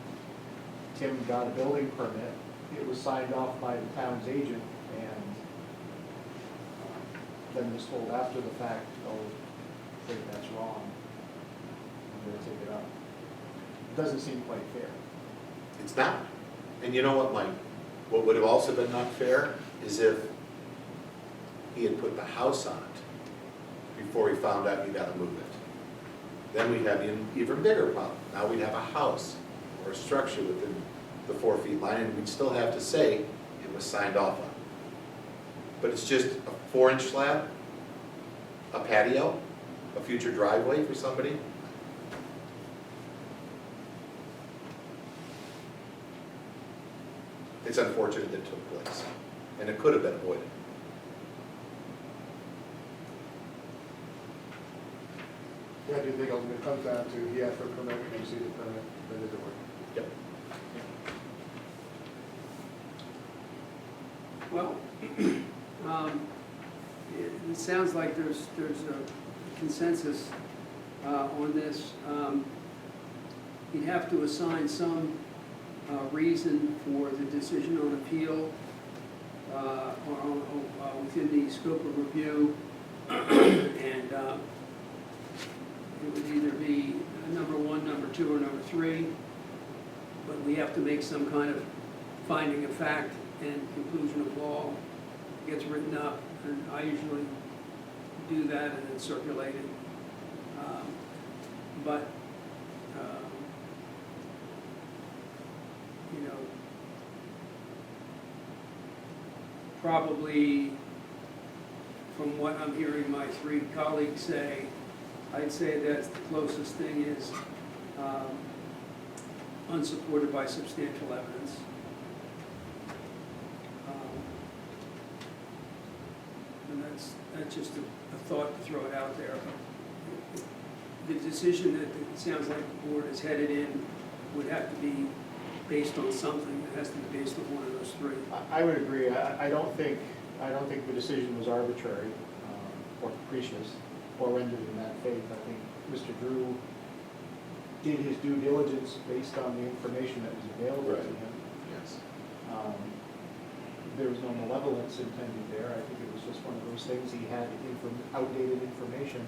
Tim got a building permit, it was signed off by the town's agent, and then was told after the fact, oh, I think that's wrong, I'm gonna take it up. It doesn't seem quite fair. It's not. And you know what, Mike? What would have also been not fair is if he had put the house on it before he found out you gotta move it. Then we'd have an even bigger problem. Now we'd have a house or a structure within the 4 feet line, and we'd still have to say it was signed off on. But it's just a 4-inch slab, a patio, a future driveway for somebody. It's unfortunate that it took place, and it could have been avoided. Yeah, I do think ultimately it comes down to he asked for a permit, we received the permit, they did the work. Yep. Well, it sounds like there's a consensus on this. You'd have to assign some reason for the decision on appeal or within the scope of review. And it would either be number 1, number 2, or number 3. But we have to make some kind of finding of fact and conclusion of law. It gets written up, and I usually do that and then circulate it. But probably from what I'm hearing my 3 colleagues say, I'd say that's the closest thing is unsupported by substantial evidence. And that's just a thought to throw it out there. The decision that it sounds like the board is headed in would have to be based on something. It has to be based on one of those 3. I would agree. I don't think the decision was arbitrary or capricious or rendered in bad faith. I think Mr. Drew did his due diligence based on the information that was available to him. Yes. there was no malevolence intended there. I think it was just one of those things, he had outdated information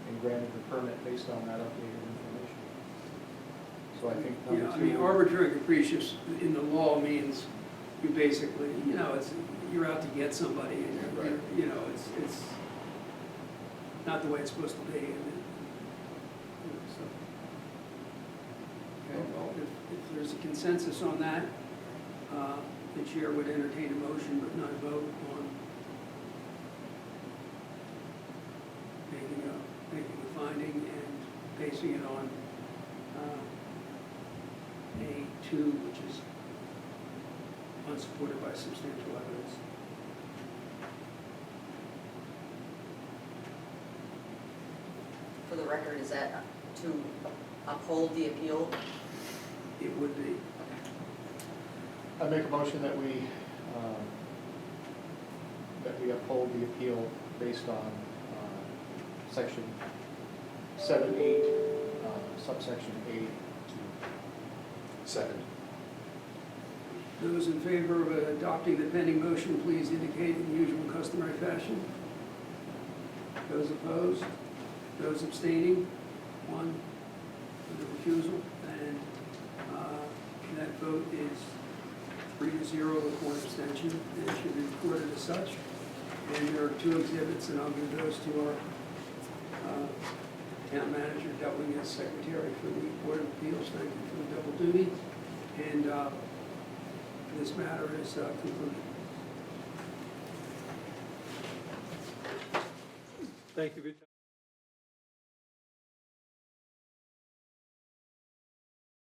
and granted the permit based on that outdated information. So I think Yeah, number I mean, two, arbitrary and capricious in the law means you basically, you know, you're out to get somebody and Right. you know, it's not the way it's supposed to be. And you know, so. Okay, well, if there's a consensus on that, the chair would entertain a motion but not vote on making a finding and basing it on A2, which is unsupported by substantial evidence. For the record, is that to uphold the appeal? It would be. I make a motion that we uphold the appeal based on section 7(8), subsection A2. Second. Those in favor of adopting the pending motion, please indicate in the usual customary fashion. Those opposed? Those abstaining? One with a recusal, and that vote is 3-0 with one abstention, and it should be recorded as such. And there are two exhibits, and I'll give those to our town manager, doubling as secretary for the Board of Appeals. Thank you for the double duty. And this matter is concluded. Thank you for your time.